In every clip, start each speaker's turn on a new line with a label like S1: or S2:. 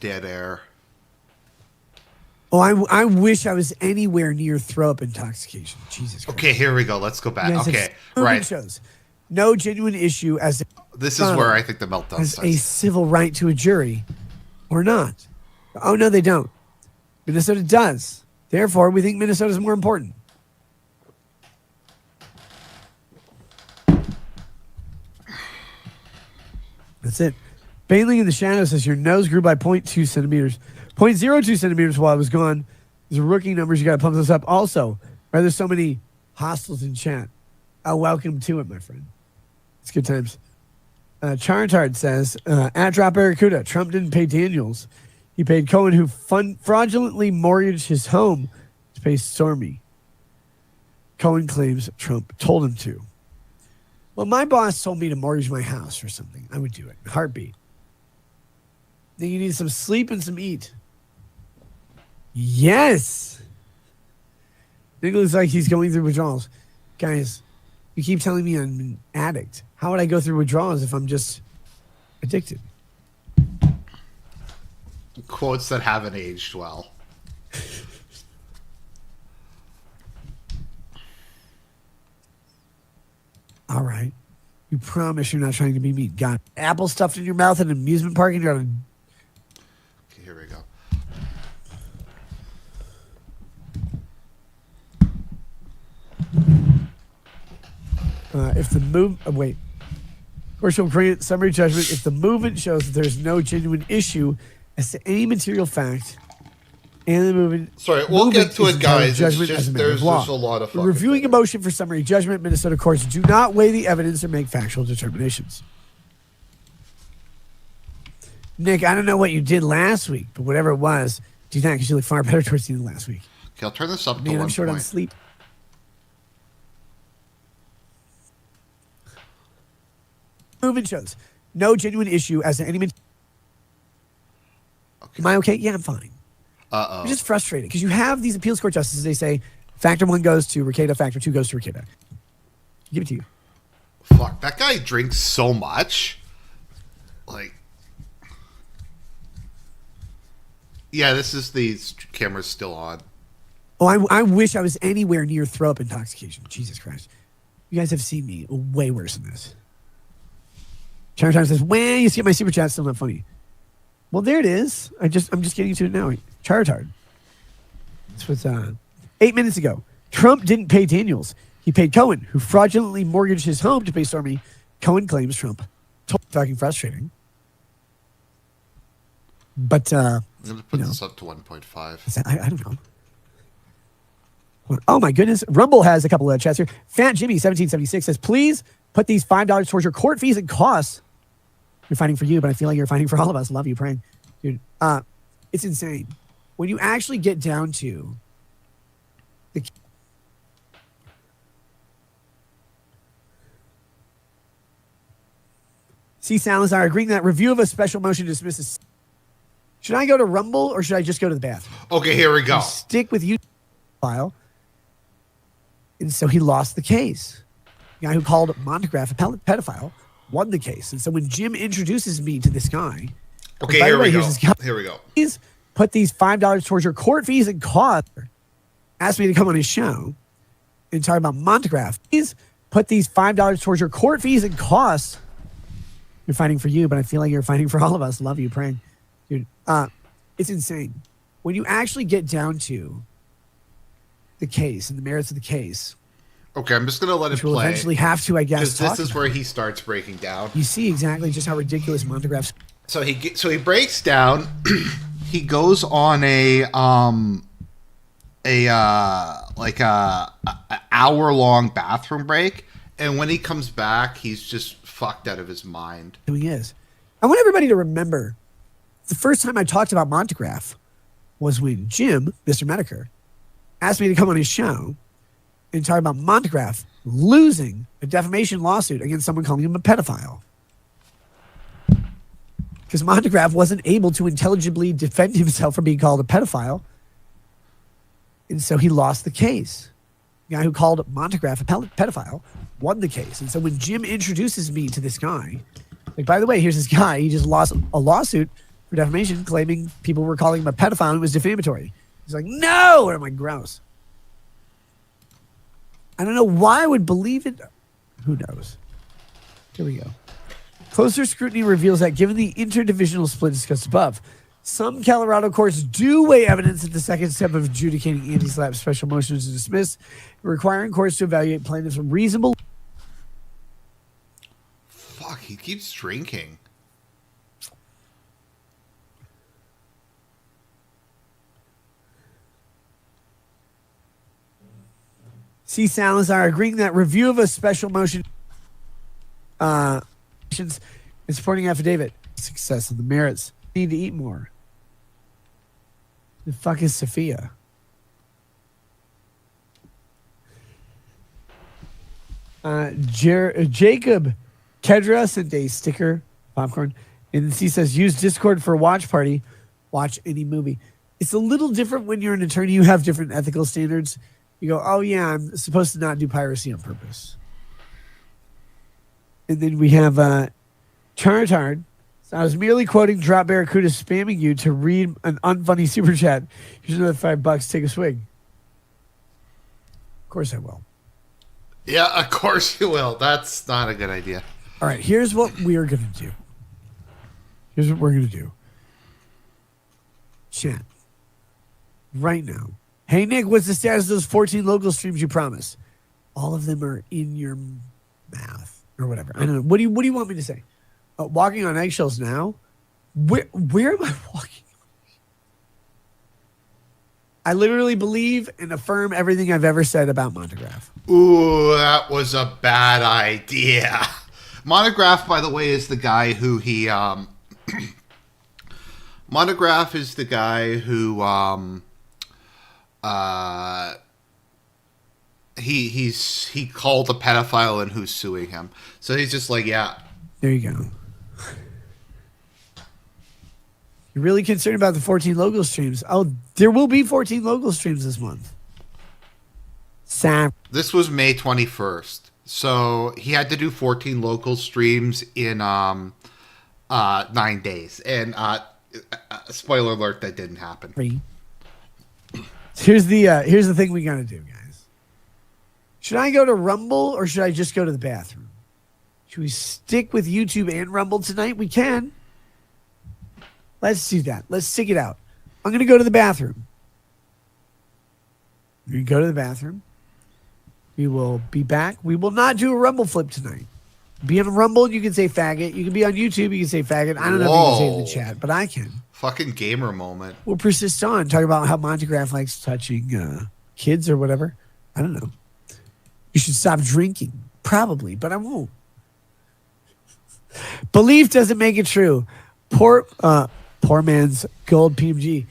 S1: dead air.
S2: Oh, I wish I was anywhere near throw-up intoxication. Jesus Christ.
S1: Okay, here we go. Let's go back. Okay,
S2: right. Shows no genuine issue as
S1: this is where I think the meltdown
S2: has
S1: starts.
S2: A civil right to a jury or not. Oh, no, they don't. Minnesota does. Therefore, we think Minnesota is more important. That's it. Bailing in the shadow says your nose grew by 0.2 centimeters. 0.02 centimeters while I was gone. These are rookie numbers. You got to pump this up. Also, why are there so many hostiles in chat? Welcome to it, my friend. It's good times. Chartard says, at Drop Barracuda, Trump didn't pay Daniels. He paid Cohen, who fraudulently mortgaged his home to pay Stormy. Cohen claims Trump told him to. Well, my boss told me to mortgage my house or something. I would do it. Heartbeat. Then you need some sleep and some eat. Yes. It looks like he's going through withdrawals. Guys, you keep telling me I'm an addict. How would I go through withdrawals if I'm just addicted?
S1: Quotes that haven't aged well.
S2: All right. You promise you're not trying to be mean. Got apple stuffed in your mouth at an amusement park and you're on
S1: Okay, here we go.
S2: If the move... wait. Court shall grant summary judgment if the movement shows that there's no genuine issue as to any material fact and the movement...
S1: Sorry, we'll get to it, guys. It's just, there's a lot of...
S2: Reviewing a motion for summary judgment, Minnesota courts do not weigh the evidence or make factual determinations. Nick, I don't know what you did last week, but whatever it was, do that because you look far better towards the end of last week.
S1: Okay, I'll turn this up to
S2: Man,
S1: 1
S2: I'm short
S1: point.
S2: on sleep. Movement shows no genuine issue as to any... Okay. Am I okay? Yeah, I'm fine.
S1: Uh-oh.
S2: I'm just frustrated because you have these appeals court justices. They say factor 1 goes to Rekieta, factor 2 goes to Rekieta. Give it to you.
S1: Fuck, that guy drinks so much. Like... Yeah, this is the camera's still on.
S2: Oh, I wish I was anywhere near throw-up intoxication. Jesus Christ. You guys have seen me way worse than this. Chartard says, well, you see my super chat, still not funny. Well, there it is. I'm just getting to it now. Chartard. This was 8 minutes ago. Trump didn't pay Daniels. He paid Cohen, who fraudulently mortgaged his home to pay Stormy. Cohen claims Trump. Totally fucking frustrating. But,
S1: I'm going to put this up to 1.5.
S2: I don't know. Oh, my goodness. Rumble has a couple of chats here. Fat Jimmy, 1776, says, please put these $5 towards your court fees and costs. You're fighting for you, but I feel like you're fighting for all of us. Love you, praying. Dude, it's insane. When you actually get down to the... See, Salazar agreeing that review of a special motion dismisses... Should I go to Rumble or should I just go to the bathroom?
S1: Okay, here we go.
S2: Stick with you file. And so he lost the case. The guy who called Montegraph a pedophile won the case. And so when Jim introduces me to this guy...
S1: Okay, here we go. Here we go.
S2: Please put these $5 towards your court fees and costs. Asked me to come on his show and talk about Montegraph. Please put these $5 towards your court fees and costs. You're fighting for you, but I feel like you're fighting for all of us. Love you, praying. Dude, it's insane. When you actually get down to the case and the merits of the case...
S1: Okay, I'm just going to let it play.
S2: We'll eventually have to, I guess,
S1: because this is where he starts breaking down.
S2: You see exactly just how ridiculous Montegraph's...
S1: So he breaks down. He goes on a hour-long bathroom break, and when he comes back, he's just fucked out of his mind.
S2: He is. I want everybody to remember the first time I talked about Montegraph was when Jim, Mr. Medicare, asked me to come on his show and talk about Montegraph losing a defamation lawsuit against someone calling him a pedophile. Because Montegraph wasn't able to intelligibly defend himself from being called a pedophile. And so he lost the case. The guy who called Montegraph a pedophile won the case. And so when Jim introduces me to this guy, like, by the way, here's this guy. He just lost a lawsuit for defamation, claiming people were calling him a pedophile and it was defamatory. He's like, no! And I'm like, gross. I don't know why I would believe it. Who knows? Here we go. Closer scrutiny reveals that given the interdivisional split discussed above, some Colorado courts do weigh evidence at the second step of adjudicating anti-SLAPP special motions to dismiss, requiring courts to evaluate plaintiffs' reasonable.
S1: Fuck, he keeps drinking.
S2: C. Salazar agreeing that review of a special motion in supporting affidavit. Success of the merits. Need to eat more. The fuck is Sophia? Jacob Kedra sent a sticker, popcorn, and he says, use Discord for a watch party. Watch any movie. It's a little different when you're an attorney. You have different ethical standards. You go, oh yeah, I'm supposed to not do piracy on purpose. And then we have Chartard. So I was merely quoting Drop Barracuda spamming you to read an unfunny super chat. Here's another $5. Take a swig. Of course I will.
S1: Yeah, of course you will. That's not a good idea.
S2: All right, here's what we are going to do. Here's what we're going to do. Chat. Right now. Hey, Nick, what's the status of those 14 local streams you promised? All of them are in your mouth or whatever. I don't know. What do you want me to say? Walking on eggshells now? Where am I walking? I literally believe and affirm everything I've ever said about Montegraph.
S1: Ooh, that was a bad idea. Monograph, by the way, is the guy who he Monograph is the guy who he called a pedophile and who's suing him. So he's just like, yeah.
S2: There you go. You're really concerned about the 14 local streams. Oh, there will be 14 local streams this month. Sam.
S1: This was May 21st. So he had to do 14 local streams in 9 days. And spoiler alert, that didn't happen.
S2: Here's the thing we got to do, guys. Should I go to Rumble or should I just go to the bathroom? Should we stick with YouTube and Rumble tonight? We can. Let's do that. Let's stick it out. I'm going to go to the bathroom. We go to the bathroom. We will be back. We will not do a Rumble flip tonight. Be on Rumble, you can say faggot. You can be on YouTube, you can say faggot. I don't know if you can say it in the chat, but I can.
S1: Fucking gamer moment.
S2: We'll persist on. Talk about how Montegraph likes touching kids or whatever. I don't know. You should stop drinking. Probably, but I won't. Belief doesn't make it true. Poor man's gold PMG.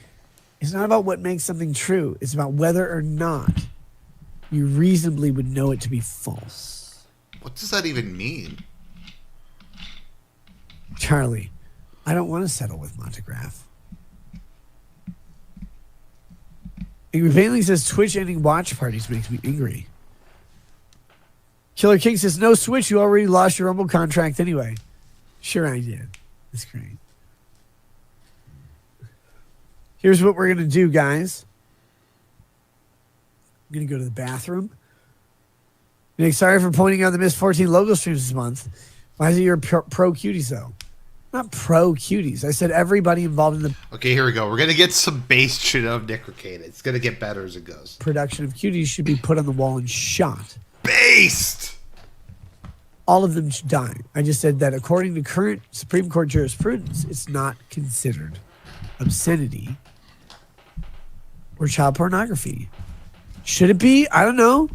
S2: It's not about what makes something true. It's about whether or not you reasonably would know it to be false.
S1: What does that even mean?
S2: Charlie, I don't want to settle with Montegraph. Angry Bailey says Twitch ending watch parties makes me angry. Killer King says no Switch. You already lost your Rumble contract anyway. Sure I did. That's great. Here's what we're going to do, guys. I'm going to go to the bathroom. Nick, sorry for pointing out the missed 14 logo streams this month. Why is it your pro cuties, though? Not pro cuties. I said everybody involved in the...
S1: Okay, here we go. We're going to get some base shit of Nick Rekieta. It's going to get better as it goes.
S2: Production of cuties should be put on the wall and shot.
S1: Based!
S2: All of them should die. I just said that according to current Supreme Court jurisprudence, it's not considered obscenity or child pornography. Should it be? I don't know.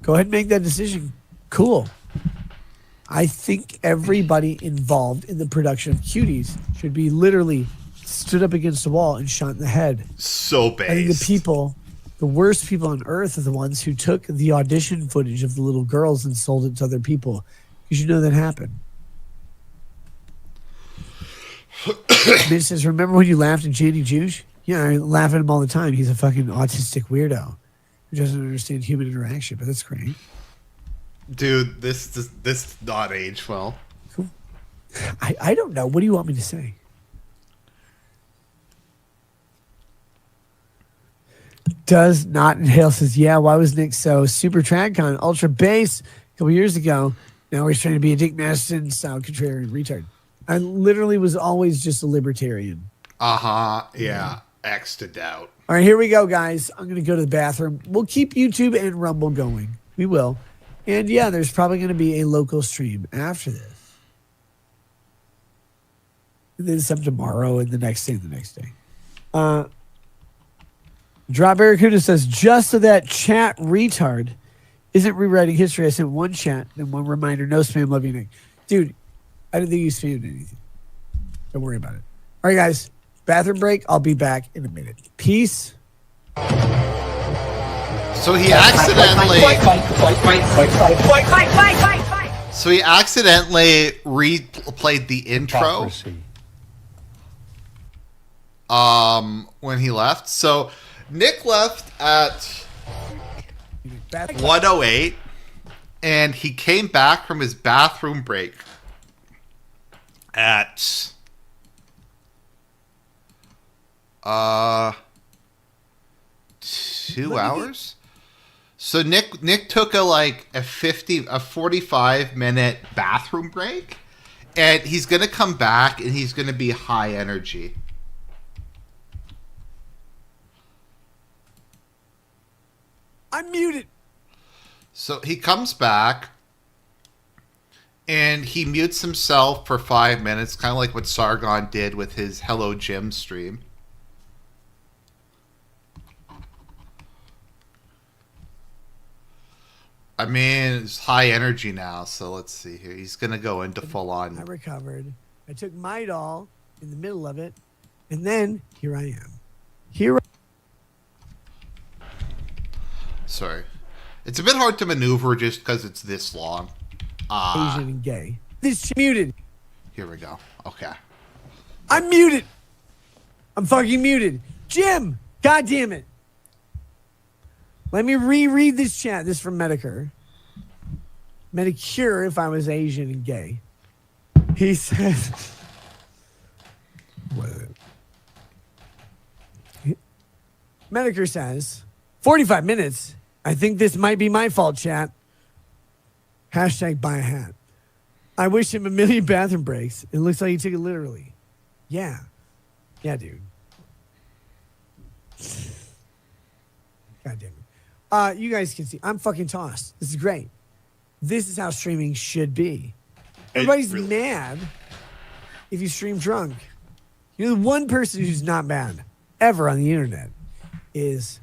S2: Go ahead and make that decision. Cool. I think everybody involved in the production of cuties should be literally stood up against the wall and shot in the head.
S1: So based.
S2: I think the people, the worst people on earth are the ones who took the audition footage of the little girls and sold it to other people. Because you know that happened. Mitch says, remember when you laughed at Jandy Juice? Yeah, I laugh at him all the time. He's a fucking autistic weirdo who doesn't understand human interaction, but that's great.
S1: Dude, this not age well.
S2: Cool. I don't know. What do you want me to say? does not inhale says, yeah, why was Nick so super TradCon, ultra bass a couple years ago? Now he's trying to be a Dick Maston style contrarian retard. I literally was always just a libertarian.
S1: Yeah. X to doubt.
S2: All right, here we go, guys. I'm going to go to the bathroom. We'll keep YouTube and Rumble going. We will. And yeah, there's probably going to be a local stream after this. And then some tomorrow and the next day and the next day. Drop Barracuda says, just so that chat retard isn't rewriting history, I sent one chat and one reminder. No spam, love you, Nick. Dude, I didn't think you spammed anything. Don't worry about it. All right, guys. Bathroom break. I'll be back in a minute. Peace.
S1: So he accidentally replayed the intro when he left. So Nick left at 1:08 and he came back from his bathroom break at 2 hours. So Nick took a 45-minute bathroom break, and he's gonna come back and he's gonna be high energy.
S2: I'm muted.
S1: So he comes back and he mutes himself for 5 minutes, kind of like what Sargon did with his Hello Jim stream. I mean, it's high energy now, so let's see here. He's going to go into full on.
S2: I recovered. I took my doll in the middle of it, and then here I am.
S1: Sorry. It's a bit hard to maneuver just because it's this long.
S2: Asian and gay. This muted.
S1: Here we go. Okay.
S2: I'm muted. I'm fucking muted. Jim, God damn it. Let me reread this chat. This is from Medicare. Medicure if I was Asian and gay. He says... Medicare says, 45 minutes. I think this might be my fault, chat. Hashtag buy a hat. I wish him a million bathroom breaks. It looks like he took it literally. Yeah. Yeah, dude. God damn it. You guys can see. I'm fucking tossed. This is great. This is how streaming should be. Everybody's mad if you stream drunk. You know, the one person who's not mad ever on the internet is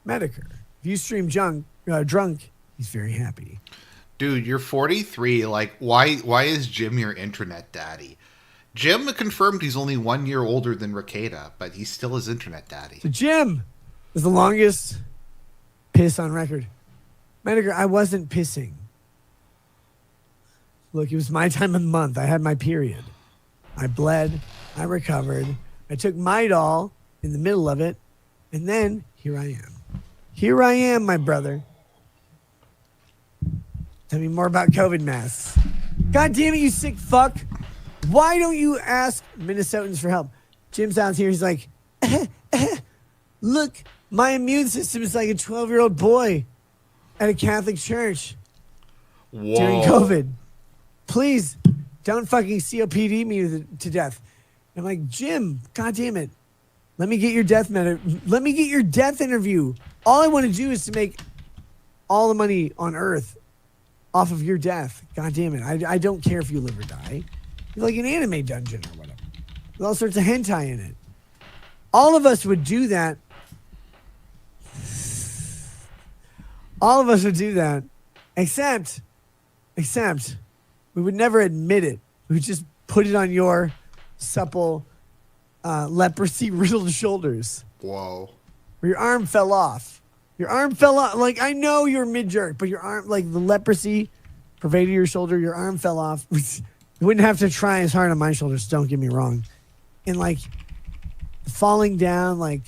S2: Medicare. If you stream drunk, he's very happy.
S1: Dude, you're 43. Like, why is Jim your internet daddy? Jim confirmed he's only 1 year older than Rekieta, but he's still his internet daddy.
S2: So Jim is the longest piss on record. Medicare, I wasn't pissing. Look, it was my time of the month. I had my period. I bled. I recovered. I took my doll in the middle of it. And then here I am. Here I am, my brother. Tell me more about COVID masks. God damn it, you sick fuck. Why don't you ask Minnesotans for help? Jim's out here. He's like, look, my immune system is like a 12-year-old boy at a Catholic church.
S1: Whoa.
S2: During COVID. Please don't fucking COPD me to death. I'm like, Jim, God damn it. Let me get your death interview. All I want to do is to make all the money on earth off of your death. God damn it. I don't care if you live or die. You're like an anime dungeon or whatever. With all sorts of hentai in it. All of us would do that. All of us would do that. Except we would never admit it. We would just put it on your supple, leprosy-riddled shoulders.
S1: Whoa.
S2: Where your arm fell off. Your arm fell off. Like, I know you're mid-jerk, but your arm, like the leprosy pervaded your shoulder, your arm fell off. You wouldn't have to try as hard on my shoulders, don't get me wrong. And like falling down, like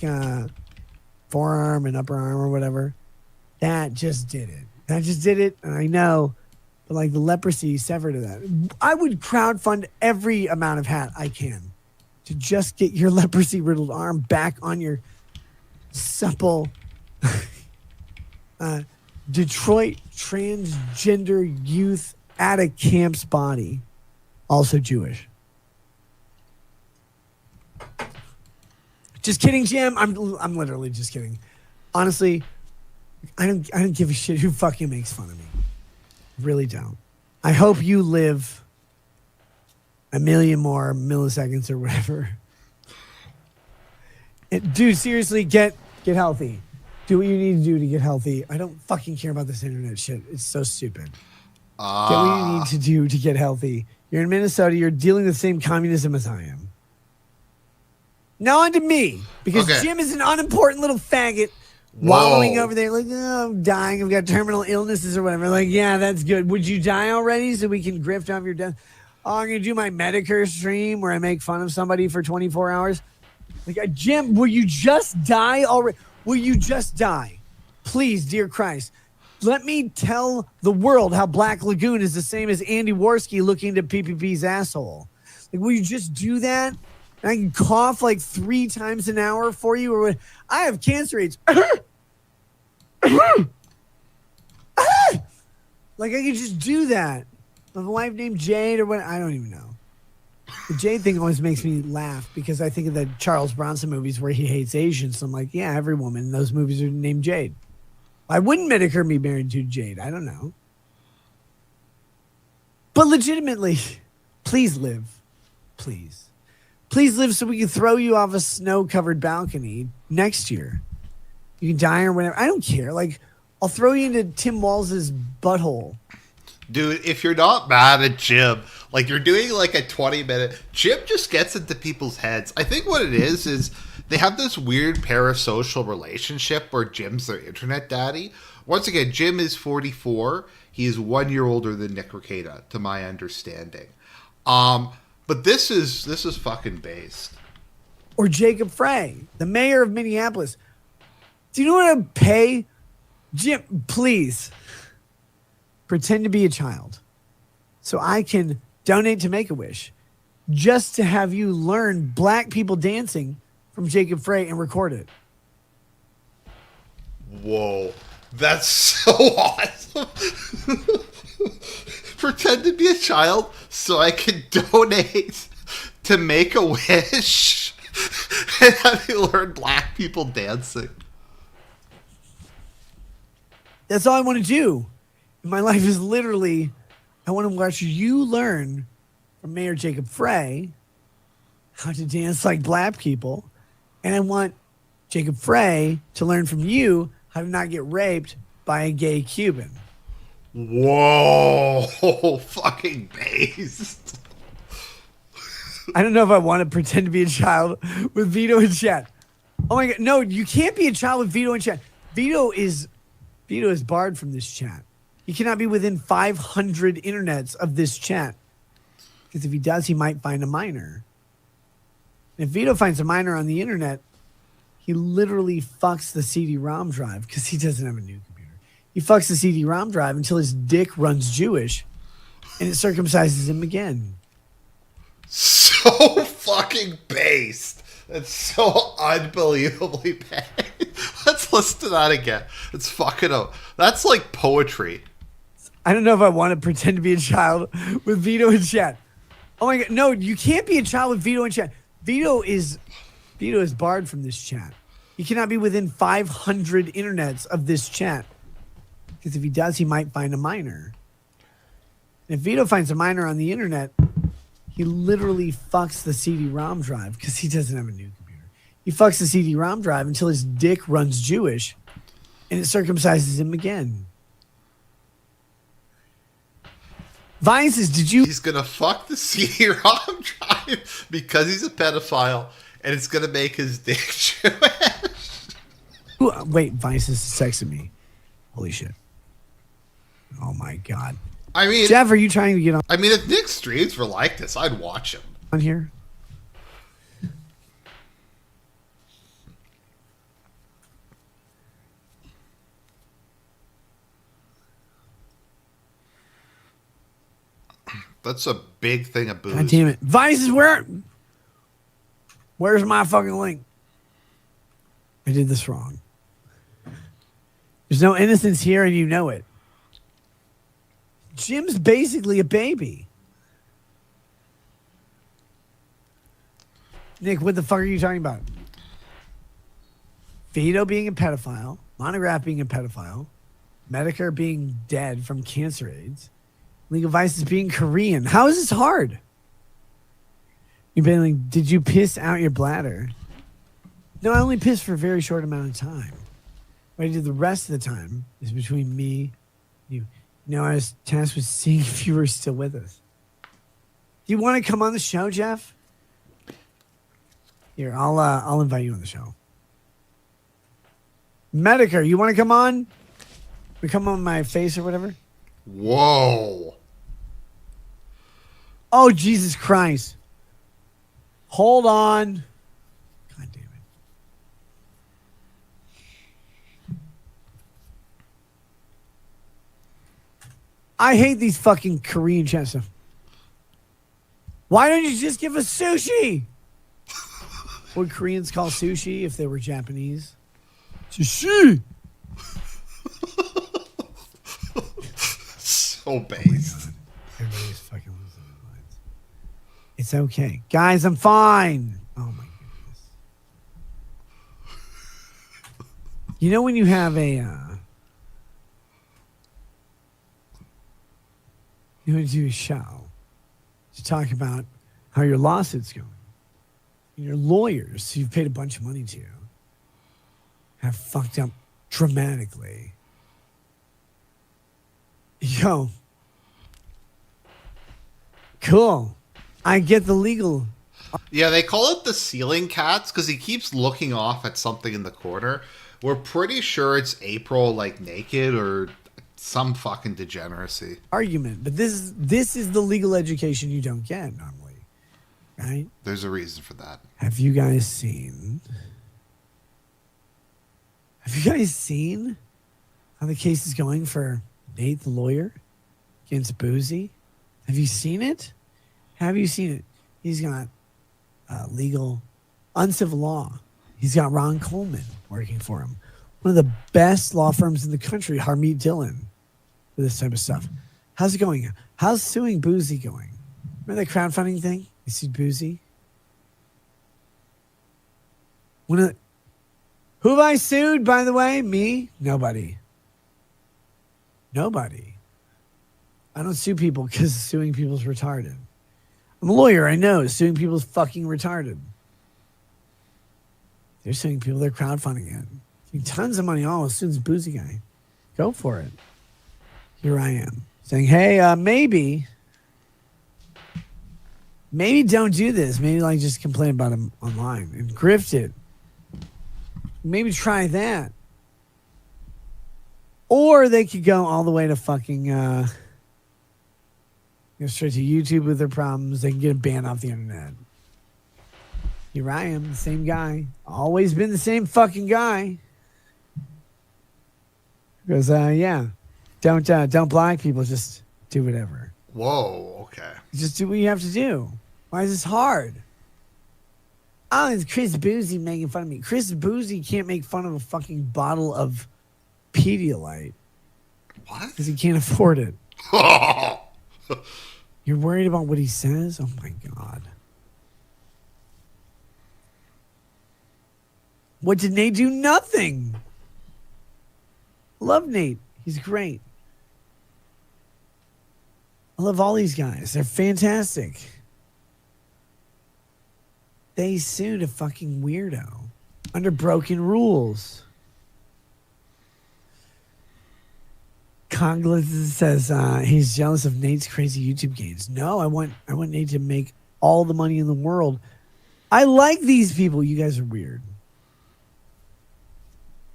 S2: forearm and upper arm or whatever, that just did it. And I know, but like the leprosy severed to that. I would crowdfund every amount of hat I can to just get your leprosy riddled arm back on your supple Detroit transgender youth at a camp's body, also Jewish. Just kidding, Jim. I'm literally just kidding. Honestly, I don't give a shit who fucking makes fun of me. Really don't. I hope you live a million more milliseconds or whatever. Dude, seriously, get healthy. Do what you need to do to get healthy. I don't fucking care about this internet shit. It's so stupid. Get what you need to do to get healthy. You're in Minnesota. You're dealing with the same communism as I am. Now on to me. Because Jim is an unimportant little faggot wallowing over there like, oh, I'm dying. I've got terminal illnesses or whatever. Like, yeah, that's good. Would you die already so we can grift off your death? Oh, I'm going to do my Medicare stream where I make fun of somebody for 24 hours. Like, Jim, will you just die already? Will you just die? Please, dear Christ. Let me tell the world how Black Lagoon is the same as Andy Worski looking to PPP's asshole. Like, will you just do that? And I can cough like 3 times an hour for you? Or what? I have cancer rates. Like, I could just do that. I have a wife named Jade or what? I don't even know. The Jade thing always makes me laugh because I think of the Charles Bronson movies where he hates Asians. So I'm like, yeah, every woman in those movies are named Jade. Why wouldn't Medicare be married to Jade? I don't know. But legitimately, please live. Please. Please live so we can throw you off a snow-covered balcony next year. You can die or whatever. I don't care. Like, I'll throw you into Tim Walz's butthole.
S1: Dude, if you're not mad at Jim, like you're doing like a 20-minute, Jim just gets into people's heads. I think what it is they have this weird parasocial relationship where Jim's their internet daddy. Once again, Jim is 44. He is 1 year older than Nick Rekieta, to my understanding. But this is fucking based.
S2: Or Jacob Frey, the mayor of Minneapolis. Do you know what I'd pay? Jim, please. Pretend to be a child so I can donate to Make-A-Wish just to have you learn Black people dancing from Jacob Frey and record it.
S1: Whoa. That's so awesome. Pretend to be a child so I can donate to Make-A-Wish and have you learn Black people dancing.
S2: That's all I want to do. My life is literally, I want to watch you learn from Mayor Jacob Frey how to dance like Black people. And I want Jacob Frey to learn from you how to not get raped by a gay Cuban.
S1: Whoa, fucking based.
S2: I don't know if I want to pretend to be a child with Vito and Chat. Oh my God. No, you can't be a child with Vito and Chat. Vito is barred from this chat. He cannot be within 500 internets of this chat. Because if he does, he might find a minor. And if Vito finds a minor on the internet, he literally fucks the CD-ROM drive because he doesn't have a new computer. He fucks the CD-ROM drive until his dick runs Jewish and it circumcises him again.
S1: So fucking based. It's so unbelievably bad. Let's listen to that again. It's fucking up. That's like poetry.
S2: I don't know if I want to pretend to be a child with Vito and Chat. Oh my God. No, you can't be a child with Vito and Chat. Vito is barred from this chat. He cannot be within 500 internets of this chat. Because if he does, he might find a minor. And if Vito finds a minor on the internet, he literally fucks the CD-ROM drive because he doesn't have a new computer. He fucks the CD-ROM drive until his dick runs Jewish and it circumcises him again. Vine says,
S1: He's going to fuck the CD-ROM drive because he's a pedophile and it's going to make his dick Jewish.
S2: Wait, Vice is texting me. Holy shit. Oh my God.
S1: I mean,
S2: Jeff, are you trying to get on?
S1: I mean, if Nick's streams were like this, I'd watch him.
S2: On here?
S1: That's a big thing of booze.
S2: God damn it. Vice is where's my fucking link? I did this wrong. There's no innocence here, and you know it. Jim's basically a baby. Nick, what the fuck are you talking about? Vito being a pedophile, Monograph being a pedophile, Medicare being dead from cancer AIDS, Legal Vices being Korean. How is this hard? You've been like, did you piss out your bladder? No, I only pissed for a very short amount of time. What I did the rest of the time is between me and you. You know, I was tasked with seeing if you were still with us. Do you want to come on the show, Jeff? Here, I'll invite you on the show. Medicare, you want to come on? We come on my face or whatever?
S1: Whoa.
S2: Oh, Jesus Christ. Hold on. God damn it. I hate these fucking Korean chat stuff. Why don't you just give us sushi? What would Koreans call sushi if they were Japanese? Sushi.
S1: So based.
S2: Everybody's fucking losing their minds. It's okay. Guys, I'm fine. Oh my goodness. You know when you have a you want to do a show to talk about how your lawsuit's going. And your lawyers, who you've paid a bunch of money to, have fucked up dramatically. Yo. Cool. I get the legal.
S1: Yeah, they call it the ceiling cats because he keeps looking off at something in the corner. We're pretty sure it's April, like, naked or some fucking degeneracy.
S2: Argument. But this is the legal education you don't get normally. Right?
S1: There's a reason for that.
S2: Have you guys seen how the case is going for Nate the lawyer against Boozy? Have you seen it? Have you seen it? He's got legal, uncivil law. He's got Ron Coleman working for him. One of the best law firms in the country, Harmeet Dillon, for this type of stuff. How's it going? How's suing Boozy going? Remember that crowdfunding thing? You see Boozy? Who have I sued, by the way? Me? Nobody. I don't sue people because suing people's retarded. I'm a lawyer, I know. Suing people's fucking retarded. They're suing people, they're crowdfunding it. Getting tons of money. Oh, as soon as Boozy guy. Go for it. Here I am. Saying, hey, maybe don't do this. Maybe like just complain about him online and grift it. Maybe try that. Or they could go all the way to fucking go straight to YouTube with their problems. They can get a ban off the internet. Here I am, the same guy. Always been the same fucking guy. Because yeah. Don't block people, just do whatever.
S1: Whoa, okay.
S2: Just do what you have to do. Why is this hard? Oh, it's Chris Boozy making fun of me. Chris Boozy can't make fun of a fucking bottle of Pedialyte.
S1: What?
S2: Because he can't afford it. You're worried about what he says? Oh my God. What did Nate do? Nothing. Love Nate. He's great. I love all these guys. They're fantastic. They sued a fucking weirdo under broken rules. Conglis says he's jealous of Nate's crazy YouTube gains. No, I want Nate to make all the money in the world. I like these people. You guys are weird.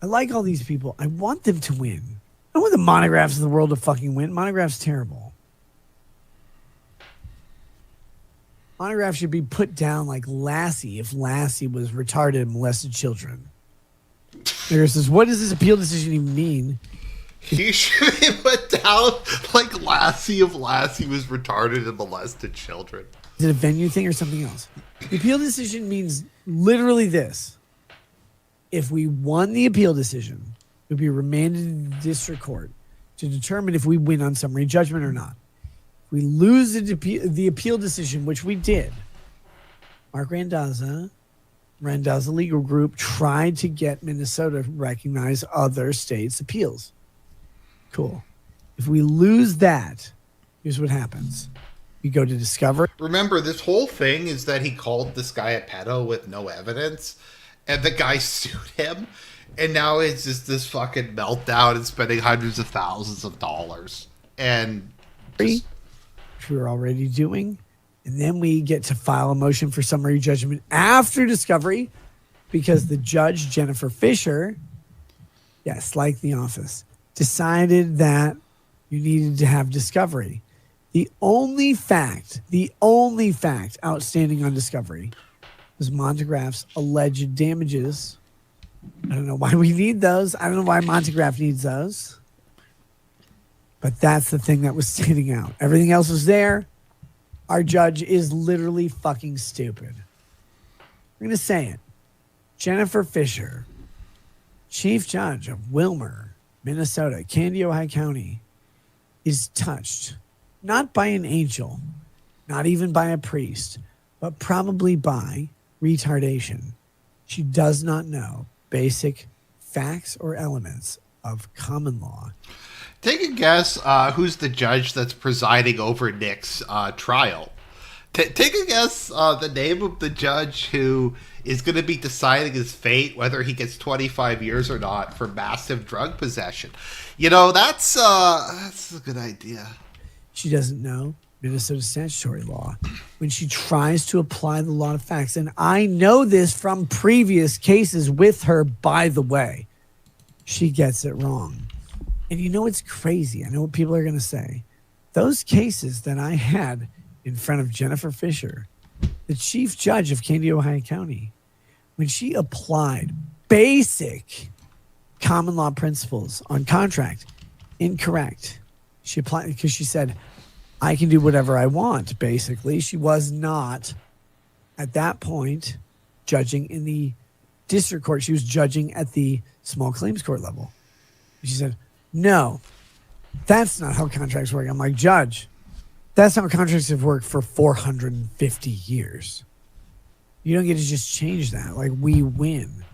S2: I like all these people. I want them to win. I don't want the Monographs of the world to fucking win. Monograph's terrible. Monograph should be put down like Lassie if Lassie was retarded and molested children. There says, what does this appeal decision even mean?
S1: He should be put down like Lassie if Lassie was retarded and molested children.
S2: Is it a venue thing or something else? The appeal decision means literally this. If we won the appeal decision, it would be remanded in the district court to determine if we win on summary judgment or not. If we lose the appeal decision, which we did, Mark Randazza Legal Group tried to get Minnesota to recognize other states' appeals. Cool. If we lose that, here's what happens. We go to discovery.
S1: Remember, this whole thing is that he called this guy a pedo with no evidence, and the guy sued him, and now it's just this fucking meltdown and spending hundreds of thousands of dollars. And
S2: which we were already doing. And then we get to file a motion for summary judgment after discovery because the judge, Jennifer Fisher, yes, like The Office, decided that you needed to have discovery. The only fact outstanding on discovery was Montegraph's alleged damages. I don't know why we need those. I don't know why Montegraph needs those. But that's the thing that was standing out. Everything else was there. Our judge is literally fucking stupid. I'm going to say it. Jennifer Fisher, Chief Judge of Wilmer, Minnesota, Candy, Ohio County, is touched not by an angel, not even by a priest, but probably by retardation. She does not know basic facts or elements of common law.
S1: Take a guess who's the judge that's presiding over Nick's trial. Take a guess the name of the judge who is going to be deciding his fate, whether he gets 25 years or not for massive drug possession. You know, that's a good idea.
S2: She doesn't know Minnesota statutory law when she tries to apply the law to facts. And I know this from previous cases with her, by the way. She gets it wrong. And you know, it's crazy. I know what people are going to say. Those cases that I had in front of Jennifer Fisher, the chief judge of Candy, Ohio County, when she applied basic common law principles on contract, incorrect. She applied because she said, I can do whatever I want, basically. She was not, at that point, judging in the district court. She was judging at the small claims court level. She said, no, that's not how contracts work. I'm like, Judge, that's how contracts have worked for 450 years. You don't get to just change that. Like, we win.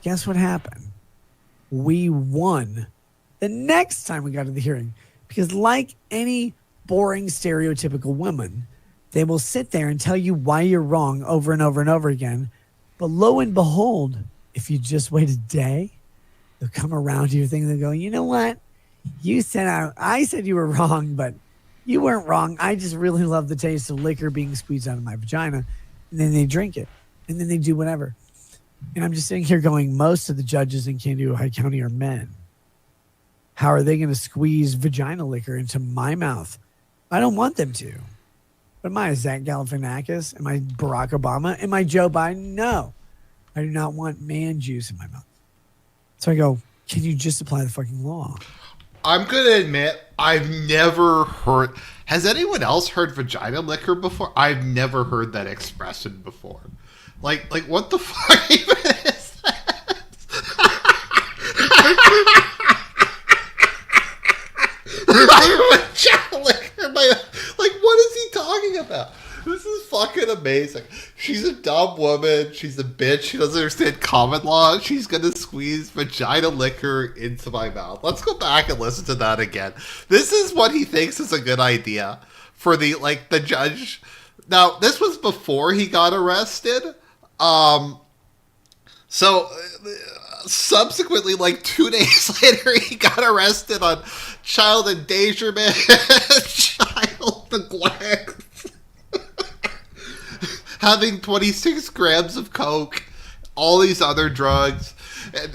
S2: Guess what happened? We won the next time we got to the hearing. Because like any boring, stereotypical woman, they will sit there and tell you why you're wrong over and over and over again. But lo and behold, if you just wait a day, they'll come around to your thing and they'll go, you know what? You said I said you were wrong, but you weren't wrong. I just really love the taste of liquor being squeezed out of my vagina. And then they drink it. And then they do whatever. And I'm just sitting here going, most of the judges in Candy, Ohio County are men. How are they going to squeeze vagina liquor into my mouth? I don't want them to. But am I Zach Galifianakis? Am I Barack Obama? Am I Joe Biden? No. I do not want man juice in my mouth. So I go, can you just apply the fucking law?
S1: I'm going to admit, I've never heard... Has anyone else heard vagina liquor before? I've never heard that expression before. Like what the fuck even is that? Vagina liquor? Like, what is he talking about? This is fucking amazing. She's a dumb woman. She's a bitch. She doesn't understand common law. She's going to squeeze vagina liquor into my mouth. Let's go back and listen to that again. This is what he thinks is a good idea for the judge. Now, this was before he got arrested. So subsequently, 2 days later, he got arrested on child endangerment, child neglect. Having 26 grams of coke, all these other drugs,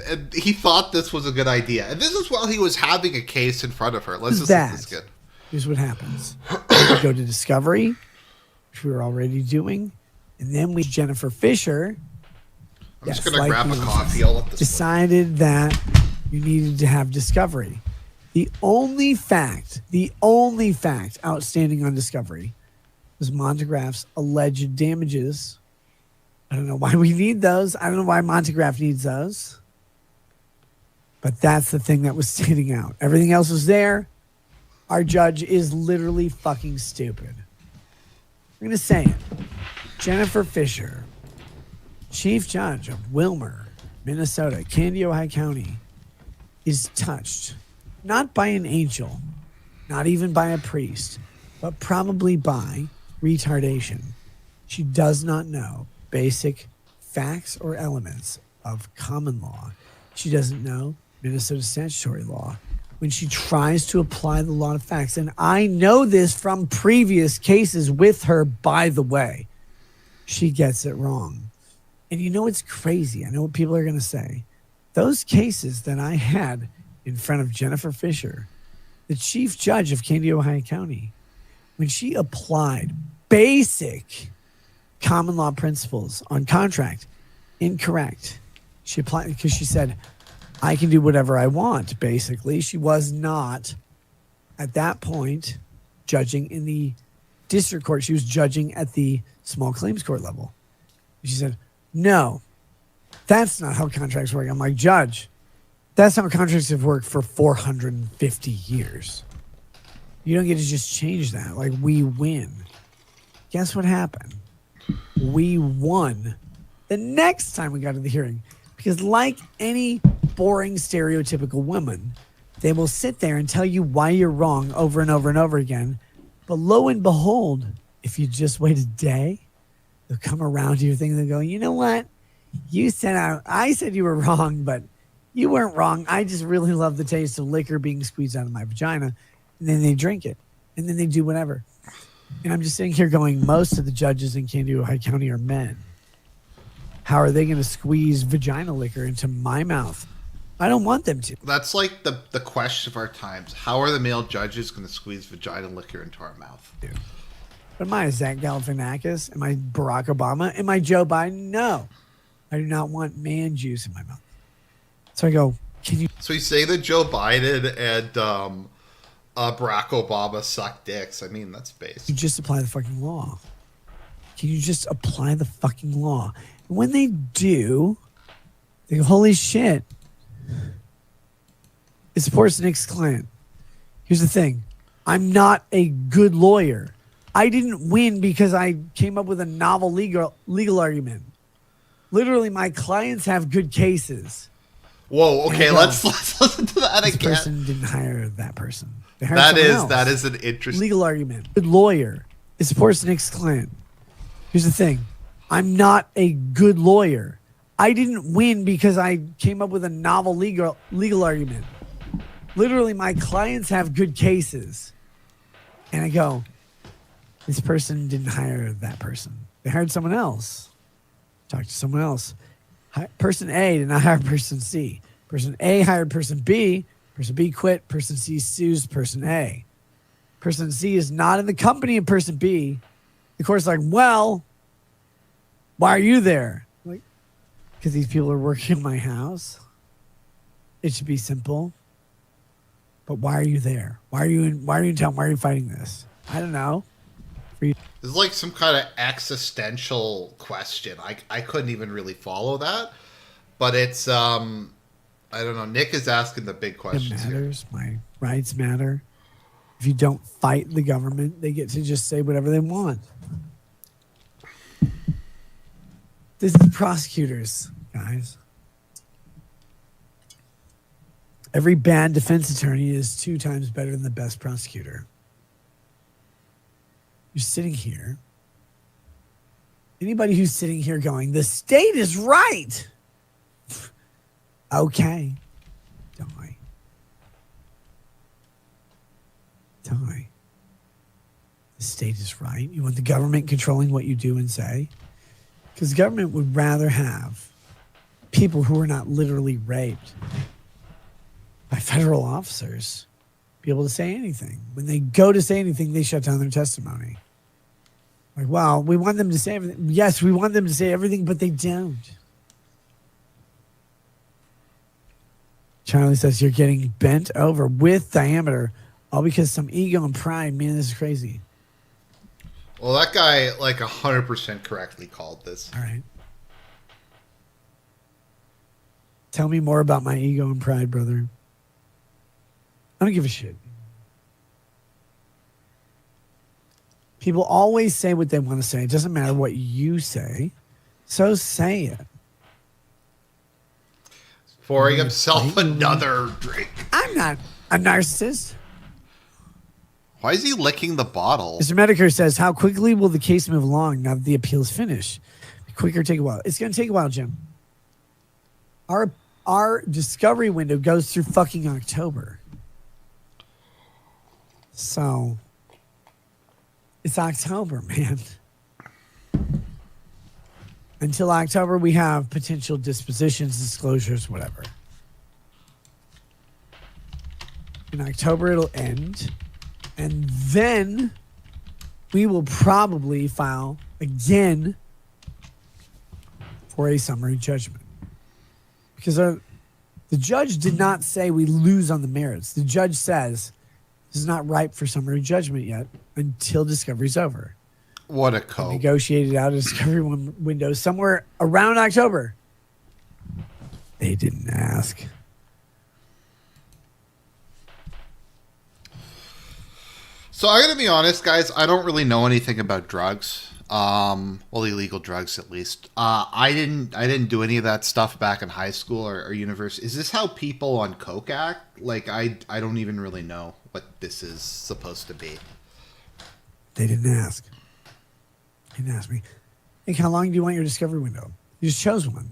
S1: and he thought this was a good idea. And this is while he was having a case in front of her. Let's just this good.
S2: Here's what happens. We go to discovery, which we were already doing, and then Jennifer Fisher.
S1: I'm just going to grab a coffee. I'll let this
S2: decided that you needed to have discovery. The only fact outstanding on discovery was Montegraph's alleged damages. I don't know why we need those. I don't know why Montegraph needs those. But that's the thing that was standing out. Everything else was there. Our judge is literally fucking stupid. I'm going to say it. Jennifer Fisher, Chief Judge of Wilmer, Minnesota, Candy, Ohio County, is touched not by an angel, not even by a priest, but probably by retardation. She does not know basic facts or elements of common law. She doesn't know Minnesota statutory law. When she tries to apply the law to facts, and I know this from previous cases with her, by the way, she gets it wrong. And you know what's crazy? I know what people are going to say. Those cases that I had in front of Jennifer Fisher, the chief judge of Candy, Ohio County, when she applied basic common law principles on contract, incorrect. She applied because she said, I can do whatever I want, basically. She was not, at that point, judging in the district court. She was judging at the small claims court level. She said, no, that's not how contracts work. I'm like, Judge, that's how contracts have worked for 450 years. You don't get to just change that. Like, we win. Guess what happened? We won the next time we got to the hearing. Because like any boring, stereotypical woman, they will sit there and tell you why you're wrong over and over and over again. But lo and behold, if you just wait a day, they'll come around to your thing and they'll go, you know what? You said I said you were wrong, but you weren't wrong. I just really love the taste of liquor being squeezed out of my vagina. And then they drink it. And then they do whatever. And I'm just sitting here going, most of the judges in Candy, Ohio County are men. How are they going to squeeze vagina liquor into my mouth? I don't want them to.
S1: That's like the question of our times. How are the male judges going to squeeze vagina liquor into our mouth?
S2: Dude. But am I Zach Galifianakis? Am I Barack Obama? Am I Joe Biden? No. I do not want man juice in my mouth. So I go, can you...
S1: So you say that Joe Biden and Barack Obama suck dicks. I mean, that's basic.
S2: You just apply the fucking law. Can you just apply the fucking law? And when they do, they go, holy shit. It supports Nick's client. Here's the thing. I'm not a good lawyer. I didn't win because I came up with a novel legal argument. Literally, my clients have good cases.
S1: Whoa, okay, let's listen to that
S2: this
S1: again.
S2: This person didn't hire that person. They hired someone else.
S1: That is an interesting
S2: legal argument. Good lawyer. It supports Nick's client. Here's the thing. I'm not a good lawyer. I didn't win because I came up with a novel legal argument. Literally, my clients have good cases. And I go, this person didn't hire that person. They hired someone else. Talk to someone else. Person A did not hire person C. Person A hired person B. Person B quit. Person C sues person A. Person C is not in the company of person B. The court's like, well, why are you there? Like, because these people are working in my house. It should be simple. But why are you there? Why are you in town? Why are you fighting this? I don't know.
S1: It's like some kind of existential question. I couldn't even really follow that. But it's I don't know. Nick is asking the big questions.
S2: It matters. Here. My rights matter. If you don't fight the government, they get to just say whatever they want. This is prosecutors, guys. Every bad defense attorney is 2 times better than the best prosecutor. You're sitting here. Anybody who's sitting here going, the state is right. Okay. Die. Die. The state is right. You want the government controlling what you do and say? Because the government would rather have people who are not literally raped by federal officers be able to say anything. When they go to say anything, they shut down their testimony. Like, wow, we want them to say everything. Yes, we want them to say everything, but they don't. Charlie says you're getting bent over with diameter, all because some ego and pride. Man, this is crazy.
S1: Well, that guy, like 100% correctly called this.
S2: All right. Tell me more about my ego and pride, brother. I don't give a shit. People always say what they want to say. It doesn't matter what you say. So say it.
S1: Pouring himself another drink.
S2: I'm not a narcissist.
S1: Why is he licking the bottle?
S2: Mr. Medicare says, how quickly will the case move along now that the appeal's finished? Quicker, take a while. It's going to take a while, Jim. Our discovery window goes through fucking October. So, it's October, man. Until October, we have potential dispositions, disclosures, whatever. In October, it'll end. And then we will probably file again for a summary judgment. Because the judge did not say we lose on the merits. The judge says this is not ripe for summary judgment yet until discovery's over.
S1: What a cope.
S2: Negotiated out a discovery window somewhere around October. They didn't ask.
S1: So I gotta be honest, guys. I don't really know anything about drugs. Well, illegal drugs at least. I didn't do any of that stuff back in high school or university. Is this how people on coke act? Like I don't even really know what this is supposed to be.
S2: They didn't ask. They didn't ask me. Like, how long do you want your discovery window? You just chose one.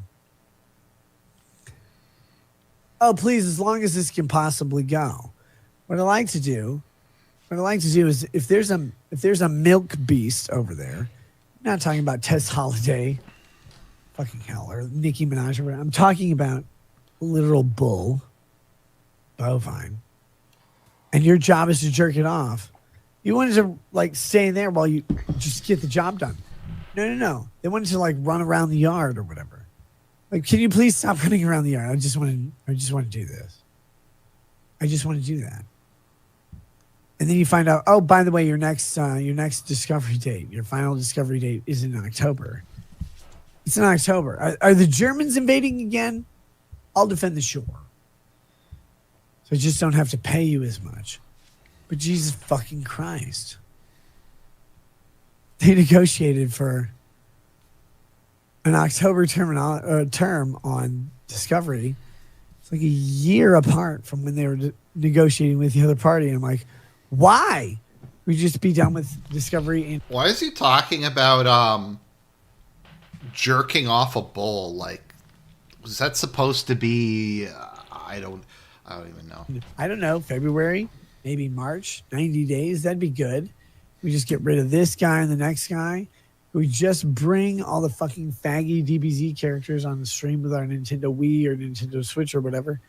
S2: Oh, please, as long as this can possibly go. What I like to do is if there's a milk beast over there, I'm not talking about Tess Holiday, fucking hell, or Nicki Minaj or whatever. I'm talking about a literal bull, bovine, and your job is to jerk it off. You wanted to like stay there while you just get the job done. No. They wanted to like run around the yard or whatever. Like, can you please stop running around the yard? I just want to do this. I just want to do that. And then you find out, oh, by the way, your next discovery date, your final discovery date is in October. It's in October. Are the Germans invading again? I'll defend the shore. So I just don't have to pay you as much. But Jesus fucking Christ. They negotiated for an October term on discovery. It's like a year apart from when they were negotiating with the other party. And I'm like, why? We just be done with discovery.
S1: Why is he talking about jerking off a bull? Like, was that supposed to be? I don't even know.
S2: I don't know. February, maybe March, 90 days. That'd be good. We just get rid of this guy and the next guy. We just bring all the fucking faggy DBZ characters on the stream with our Nintendo Wii or Nintendo Switch or whatever.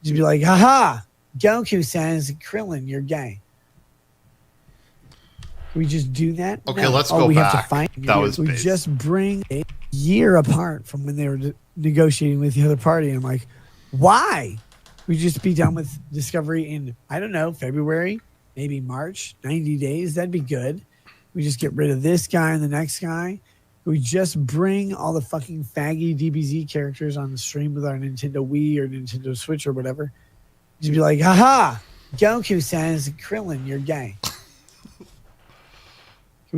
S2: Just be like, haha, Goku says, Krillin, you're gay. Can we just do that?
S1: Okay, let's go
S2: we
S1: back.
S2: Have to fight.
S1: That was
S2: we
S1: base.
S2: Just bring a year apart from when they were negotiating with the other party. And I'm like, why? We just be done with discovery in, I don't know, February, maybe March, 90 days. That'd be good. We just get rid of this guy and the next guy. We just bring all the fucking faggy DBZ characters on the stream with our Nintendo Wii or Nintendo Switch or whatever. Just be like, haha, Goku says, Krillin, you're gay. Can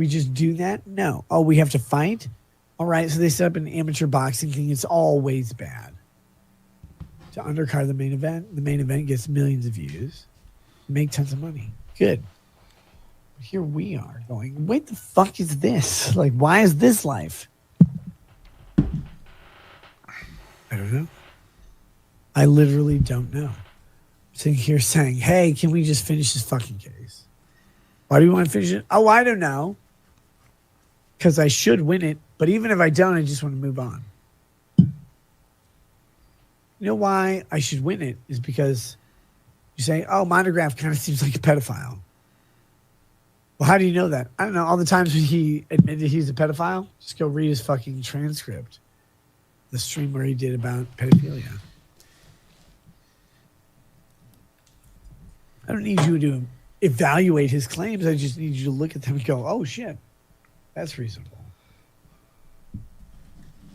S2: we just do that? No. Oh, we have to fight? All right, so they set up an amateur boxing thing. It's always bad. To undercard the main event. The main event gets millions of views. Make tons of money. Good. But here we are going, what the fuck is this? Like, why is this life? I don't know. I literally don't know. I'm sitting here saying, hey, can we just finish this fucking case? Why do you want to finish it? Oh, I don't know. Because I should win it. But even if I don't, I just want to move on. You know why I should win it is because you say, oh, Monograph kind of seems like a pedophile. Well, how do you know that? I don't know. All the times when he admitted he's a pedophile, just go read his fucking transcript. The stream where he did about pedophilia. I don't need you to evaluate his claims. I just need you to look at them and go, oh, shit. That's reasonable.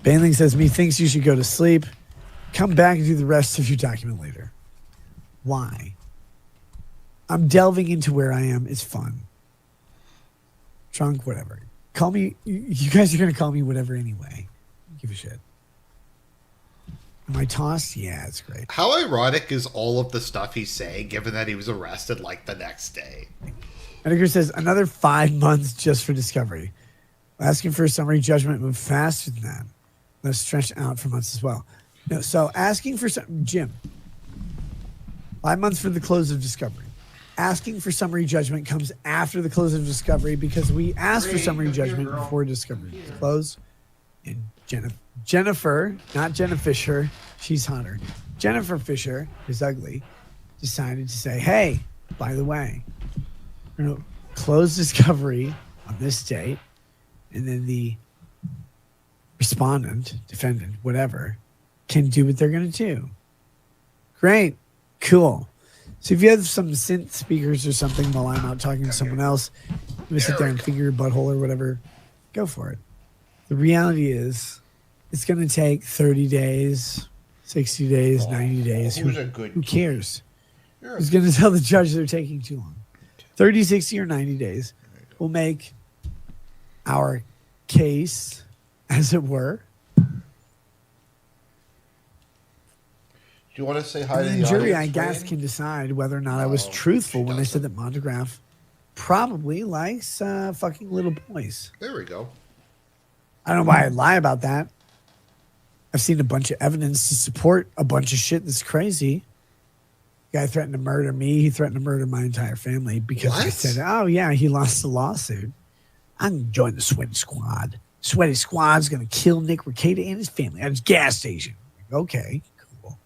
S2: Bainling says, me thinks you should go to sleep. Come back and do the rest of your document later. Why? I'm delving into where I am. It's fun. Drunk, whatever. Call me. You guys are going to call me whatever anyway. Give a shit. Am I tossed? Yeah, it's great.
S1: How ironic is all of the stuff he's saying, given that he was arrested like the next day?
S2: Edgar says another 5 months just for discovery. Asking for a summary judgment moved faster than that. Let's stretch out for months as well. No, so asking for Jim, 5 months for the close of discovery. Asking for summary judgment comes after the close of discovery because we asked for summary judgment before discovery was closed. And Jennifer, not Jenna Fisher, she's hotter. Jennifer Fisher, who's ugly, decided to say, hey, by the way, we're going to close discovery on this date. And then the respondent, defendant, whatever, can do what they're going to do. Great. Cool. So if you have some synth speakers or something while I'm out talking to someone else, you sit there and finger your butthole or whatever, go for it. The reality is it's going to take 30 days, 60 days, 90 days. Who cares? Who's going to tell the judge they're taking too long? 30, 60, or 90 days will make our case, as it were.
S1: Do you want to say hi to the
S2: jury,
S1: audience,
S2: I guess,
S1: Wayne?
S2: can decide whether or not I was truthful when I said that Montegraph probably likes fucking little boys.
S1: There we go.
S2: I don't know why I'd lie about that. I've seen a bunch of evidence to support a bunch of shit that's crazy. Guy threatened to murder me. He threatened to murder my entire family because I said, oh, yeah, he lost the lawsuit. I'm going to join the Sweaty Squad. Sweaty Squad's going to kill Nick Rekieta and his family at his gas station. Okay, cool.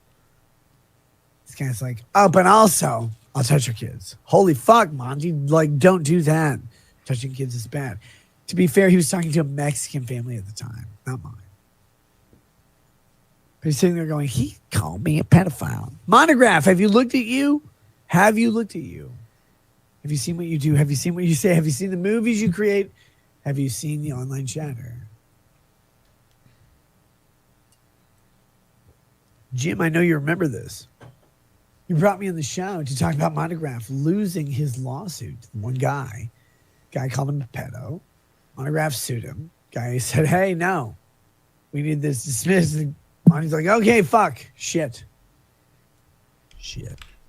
S2: This guy's like, oh, but also, I'll touch your kids. Holy fuck, Monty. Like, don't do that. Touching kids is bad. To be fair, he was talking to a Mexican family at the time, not mine. But he's sitting there going, he called me a pedophile. Monograph, have you looked at you? Have you looked at you? Have you seen what you do? Have you seen what you say? Have you seen the movies you create? Have you seen the online chatter? Jim, I know you remember this. You brought me on the show to talk about Monograph losing his lawsuit. One guy called him a pedo. Monograph sued him. Guy said, hey, no. We need this dismissed. Monty's like, okay, fuck. Shit.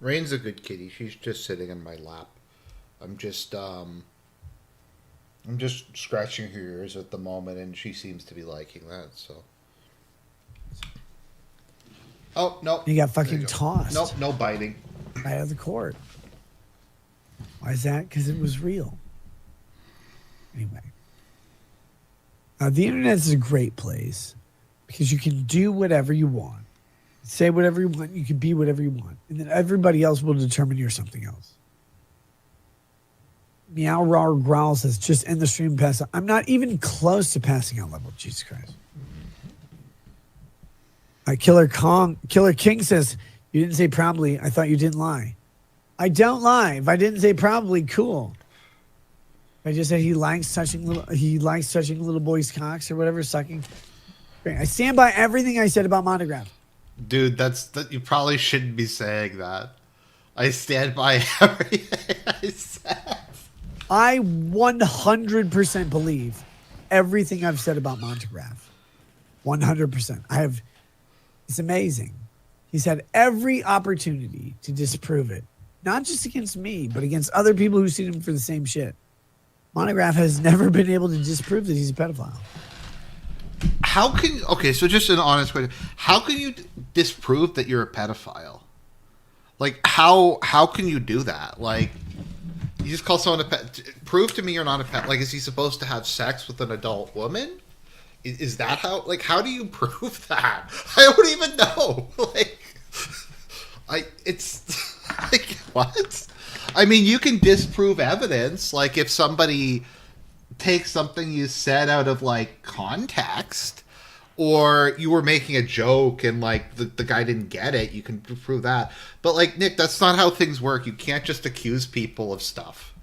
S1: Rain's a good kitty. She's just sitting in my lap. I'm just scratching her ears at the moment, and she seems to be liking that. So, oh no,
S2: You got fucking tossed.
S1: Nope, no biting.
S2: Right out of the court. Why is that? Because it was real. Anyway, the internet is a great place because you can do whatever you want, say whatever you want, you can be whatever you want, and then everybody else will determine you're something else. Meow Raw Growl says, just end the stream pass out. I'm not even close to passing out level. Jesus Christ. Killer King says, you didn't say probably. I thought you didn't lie. I don't lie. If I didn't say probably, cool. I just said he likes touching little boys' cocks or whatever, sucking. Great. I stand by everything I said about Monograph.
S1: Dude, that you probably shouldn't be saying that. I stand by everything I said.
S2: I 100% believe everything I've said about Montegraph. 100%. It's amazing. He's had every opportunity to disprove it. Not just against me, but against other people who seen him for the same shit. Monograph has never been able to disprove that he's a pedophile.
S1: So just an honest question. How can you disprove that you're a pedophile? Like, how can you do that? Like, you just call someone a pet. Prove to me you're not a pet. Like, is he supposed to have sex with an adult woman? Is that how? Like, how do you prove that? I don't even know. It's like, what? I mean, you can disprove evidence. Like, if somebody takes something you said out of like context, or you were making a joke and like the guy didn't get it, you can prove that. But like, Nick, that's not how things work. You can't just accuse people of stuff.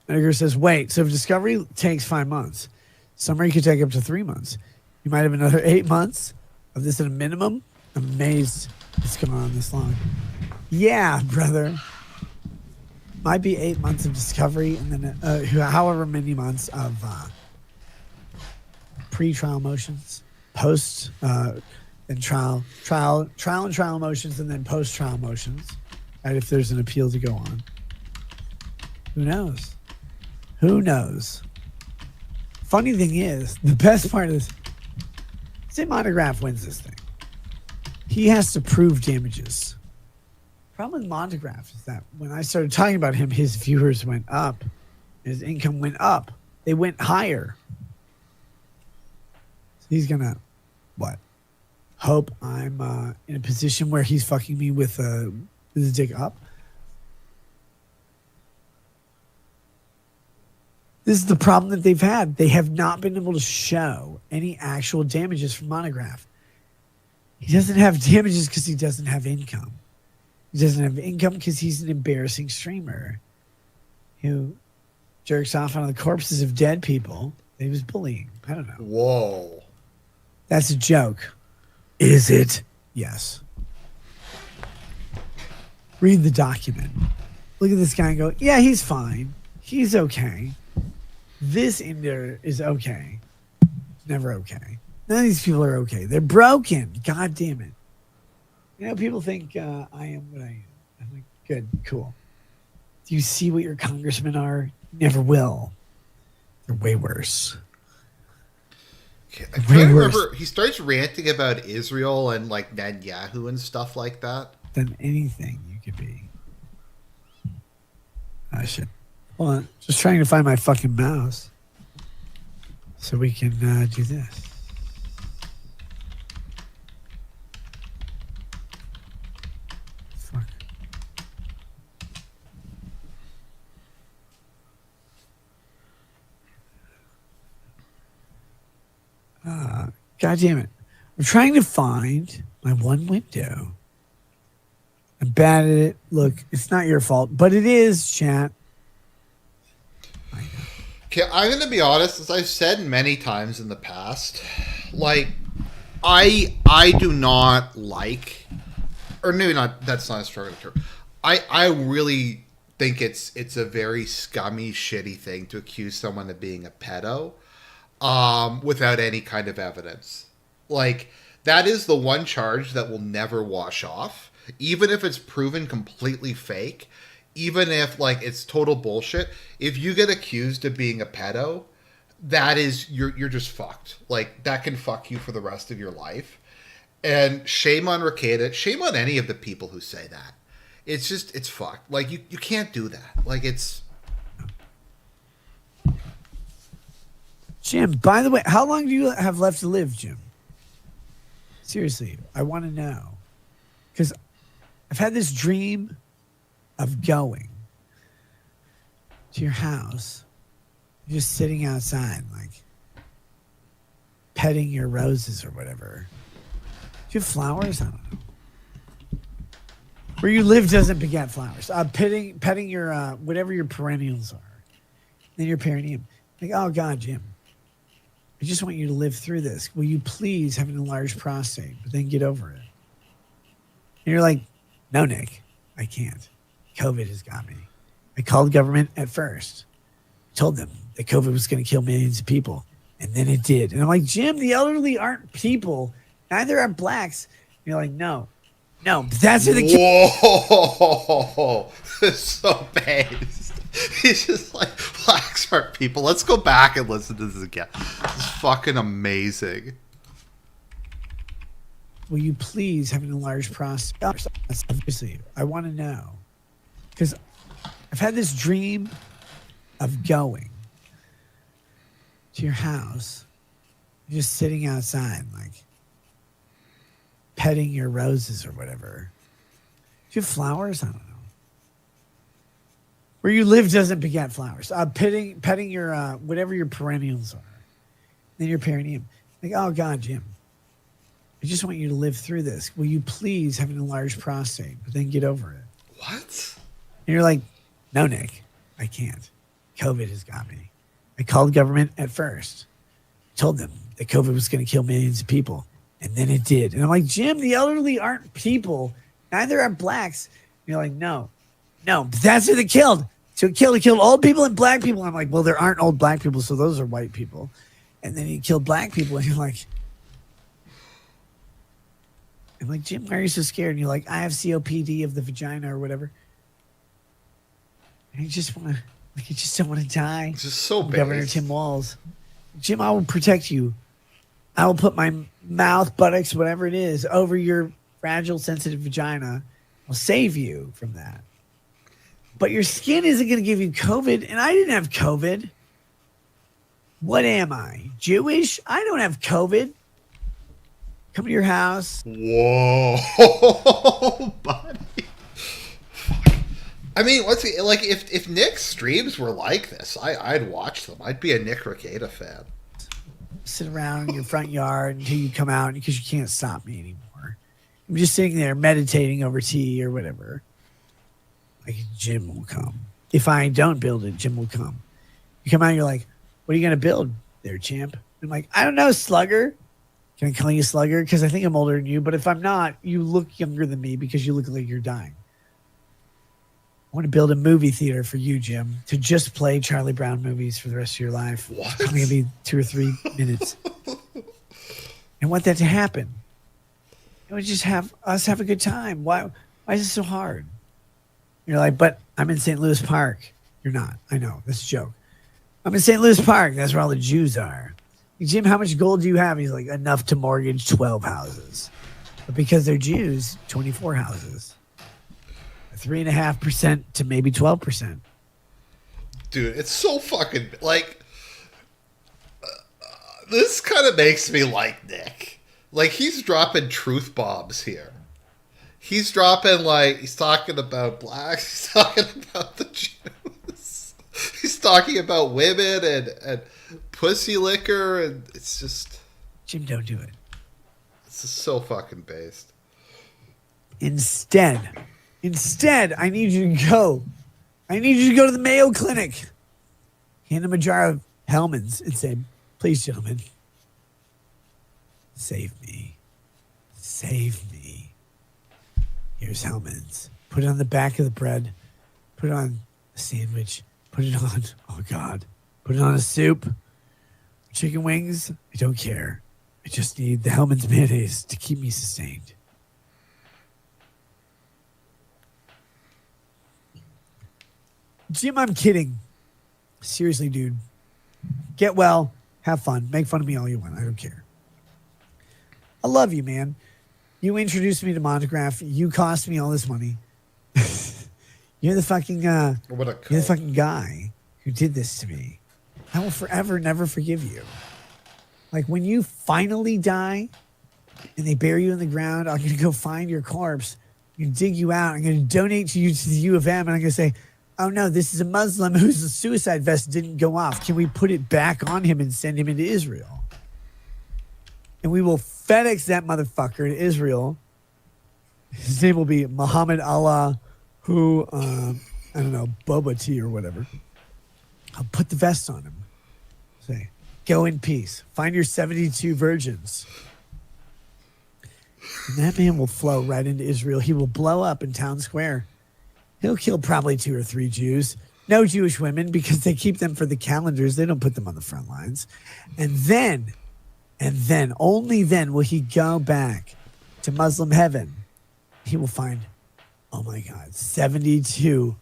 S2: Edgar says, wait, so if discovery takes 5 months, summary could take up to 3 months. You might have another 8 months of this at a minimum. I'm amazed it's gone on this long. Yeah, brother. Might be 8 months of discovery and then however many months of pre-trial motions, post and trial and trial motions, and then post-trial motions. Right, if there's an appeal to go on. Who knows? Who knows? Funny thing is, the best part is, say Monograph wins this thing. He has to prove damages. Problem with Monograph is that when I started talking about him, his viewers went up. His income went up. They went higher. So he's going to, what? Hope I'm in a position where he's fucking me with his dick up. This is the problem that they've had. They have not been able to show any actual damages from Monograph. He doesn't have damages because he doesn't have income. He doesn't have income because he's an embarrassing streamer who jerks off on the corpses of dead people that he was bullying. I don't know.
S1: Whoa.
S2: That's a joke. Is it? Yes. Read the document. Look at this guy and go, yeah, he's fine. He's okay. This Inder is okay. Never okay. None of these people are okay. They're broken. God damn it. You know, people think I am what I am. I'm like, good, cool. Do you see what your congressmen are? Never will. They're way worse.
S1: I remember he starts ranting about Israel and like Netanyahu and stuff like that.
S2: Than anything you could be. Oh shit. Hold on. Just trying to find my fucking mouse. So we can do this. Fuck. God damn it. I'm trying to find my one window. I'm bad at it. Look, it's not your fault, but it is, chat.
S1: Okay, I'm going to be honest, as I've said many times in the past, like, I do not like, or maybe not, that's not a strong term. I really think it's a very scummy, shitty thing to accuse someone of being a pedo without any kind of evidence. Like, that is the one charge that will never wash off, even if it's proven completely fake. Even if, like, it's total bullshit, if you get accused of being a pedo, that is, you're just fucked. Like, that can fuck you for the rest of your life. And shame on Rekieta. Shame on any of the people who say that. It's just, it's fucked. Like, you can't do that. Like, it's...
S2: Jim, by the way, how long do you have left to live, Jim? Seriously, I want to know. Because I've had this dream of going to your house, just sitting outside, like petting your roses or whatever. Do you have flowers? I don't know. Where you live doesn't beget flowers. Petting your whatever your perennials are. Then your perineum. Like, oh God, Jim, I just want you to live through this. Will you please have an enlarged prostate, but then get over it? And you're like, no, Nick, I can't. COVID has got me. I called government at first. Told them that COVID was going to kill millions of people. And then it did. And I'm like, Jim, the elderly aren't people. Neither are blacks. And you're like, no. That's who the
S1: Whoa. It's so based. He's just like, blacks aren't people. Let's go back and listen to this again. This is fucking amazing.
S2: Will you please have an enlarged prostate? Obviously, I want to know. Because I've had this dream of going to your house, just sitting outside, like petting your roses or whatever. Do you have flowers? I don't know. Where you live doesn't beget flowers. Petting your whatever your perennials are. Then your perineum. Like, oh God, Jim, I just want you to live through this. Will you please have an enlarged prostate, but then get over it?
S1: What?
S2: And you're like, no, Nick, I can't. COVID has got me. I called government at first. told them that COVID was going to kill millions of people. And then it did. And I'm like, Jim, the elderly aren't people. Neither are blacks. And you're like, no, that's who they killed. So it killed old people and black people. I'm like, well, there aren't old black people, so those are white people. And then he killed black people. And you're like, I'm like, Jim, why are you so scared? And you're like, I have COPD of the vagina or whatever. And you just want to, like, you just don't want to die.
S1: It's just so bad.
S2: Governor Tim Walz. Jim, I will protect you. I will put my mouth, buttocks, whatever it is, over your fragile, sensitive vagina. I'll save you from that. But your skin isn't going to give you COVID, and I didn't have COVID. What am I? Jewish? I don't have COVID. Come to your house.
S1: Whoa, buddy. I mean, let's see. Like, if Nick's streams were like this, I'd watch them. I'd be a Nick Rekieta fan.
S2: Sit around in your front yard until you come out because you can't stop me anymore. I'm just sitting there meditating over tea or whatever. Like, Jim will come. If I don't build it, Jim will come. You come out and you're like, what are you going to build there, champ? I'm like, I don't know, slugger. Can I call you slugger? Because I think I'm older than you. But if I'm not, you look younger than me because you look like you're dying. I want to build a movie theater for you, Jim, to just play Charlie Brown movies for the rest of your life.
S1: What?
S2: It's probably going to be 2 or 3 minutes. I want that to happen. And we just have us have a good time. Why is it so hard? You're like, but I'm in St. Louis Park. You're not. I know. That's a joke. I'm in St. Louis Park. That's where all the Jews are. Jim, how much gold do you have? He's like, enough to mortgage 12 houses. But because they're Jews, 24 houses. 3.5% to maybe 12%.
S1: Dude, it's so fucking, like, this kind of makes me like Nick. Like, he's dropping truth bombs here. He's dropping, like, he's talking about blacks, he's talking about the Jews, he's talking about women and pussy liquor, and it's just...
S2: Jim, don't do it.
S1: This is so fucking based.
S2: Instead, I need you to go. I need you to go to the Mayo Clinic. Hand him a jar of Hellman's and say, please, gentlemen, save me. Save me. Here's Hellman's. Put it on the back of the bread. Put it on a sandwich. Put it on, oh God, put it on a soup. Chicken wings, I don't care. I just need the Hellman's mayonnaise to keep me sustained. Jim, I'm kidding. Seriously, dude. Get well. Have fun. Make fun of me all you want. I don't care. I love you, man. You introduced me to Monograph. You cost me all this money. You're the fucking you're the fucking guy who did this to me. I will forever never forgive you. Like, when you finally die and they bury you in the ground, I'm going to go find your corpse. I'm going to dig you out. I'm going to donate you to the U of M, and I'm going to say, oh no, this is a Muslim whose suicide vest didn't go off. Can we put it back on him and send him into Israel? And we will FedEx that motherfucker to Israel. His name will be Muhammad Allah, who, I don't know, Boba Tea or whatever. I'll put the vest on him. Say, go in peace. Find your 72 virgins. And that man will flow right into Israel. He will blow up in town square. He'll kill probably 2 or 3 Jews. No Jewish women, because they keep them for the calendars. They don't put them on the front lines. And then, only then will he go back to Muslim heaven. He will find, oh my God, 72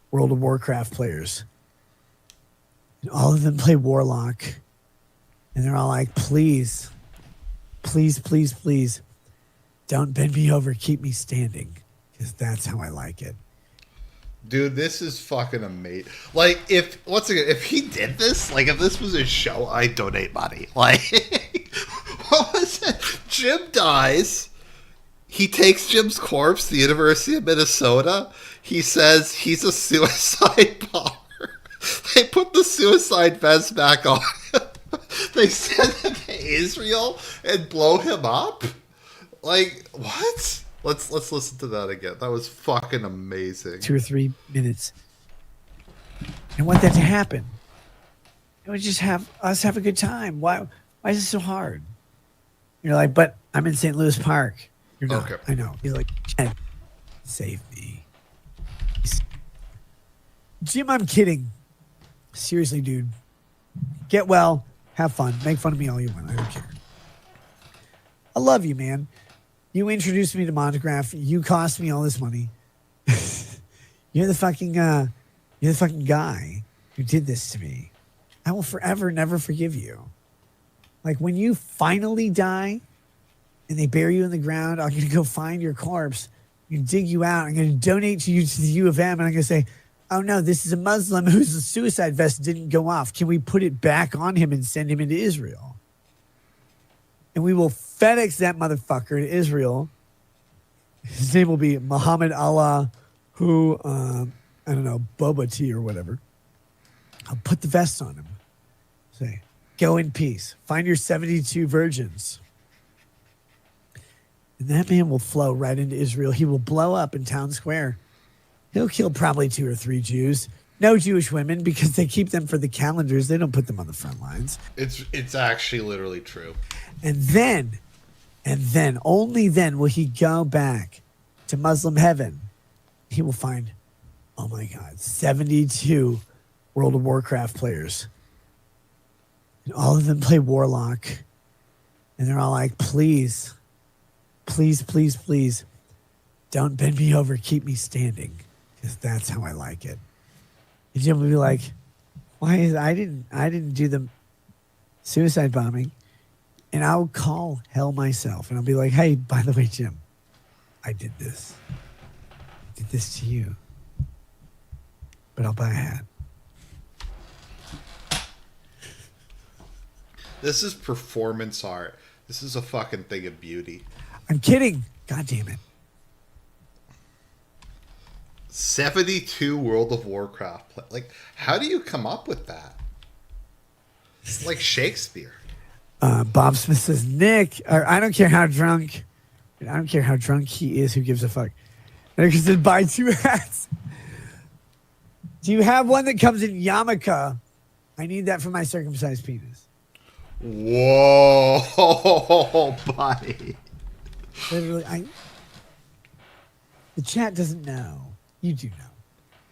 S2: World of Warcraft players. And all of them play Warlock. And they're all like, please, please, please, please, don't bend me over. Keep me standing. Because that's how I like it.
S1: Dude, this is fucking amazing. Like, if he did this, like, if this was his show, I'd donate money. Like, what was it? Jim dies. He takes Jim's corpse to the University of Minnesota. He says he's a suicide bomber. They put the suicide vest back on him. They send him to Israel and blow him up. Like, what? Let's listen to that again. That was fucking amazing.
S2: 2 or 3 minutes. I want that to happen. And we just have us have a good time. Why Why is it so hard? You're like, but I'm in St. Louis Park. You're not.
S1: Okay.
S2: I know. He's like, Jen, save me. Jim, I'm kidding. Seriously, dude. Get well. Have fun. Make fun of me all you want. I don't care. I love you, man. You introduced me to Monograph. You cost me all this money. You're the fucking guy who did this to me. I will forever never forgive you. Like when you finally die and they bury you in the ground, I'm going to go find your corpse and dig you out. I'm going to donate to you to the U of M. And I'm going to say, oh no, this is a Muslim whose suicide vest didn't go off. Can we put it back on him and send him into Israel? And we will FedEx that motherfucker to Israel. His name will be Muhammad Allah, who, I don't know, Boba Tea or whatever. I'll put the vest on him. Say, go in peace. Find your 72 virgins. And that man will flow right into Israel. He will blow up in town square. He'll kill probably 2 or 3 Jews. No Jewish women because they keep them for the calendars. They don't put them on the front lines.
S1: It's actually literally true.
S2: And then, only then will he go back to Muslim heaven. He will find, oh my God, 72 World of Warcraft players. And all of them play Warlock. And they're all like, please, please, please, please, don't bend me over. Keep me standing. Because that's how I like it. And Jim will be like, why is I didn't do the suicide bombing. And I'll call hell myself. And I'll be like, hey, by the way, Jim, I did this. I did this to you. But I'll buy a hat.
S1: This is performance art. This is a fucking thing of beauty.
S2: I'm kidding. God damn it.
S1: 72 World of Warcraft. Like, how do you come up with that? It's like Shakespeare.
S2: Bob Smith says, Nick, or I don't care how drunk. I don't care how drunk he is. Who gives a fuck? Nick said, buy 2 hats. Do you have one that comes in yarmulke? I need that for my circumcised penis.
S1: Whoa, buddy.
S2: Literally, the chat doesn't know. You do know.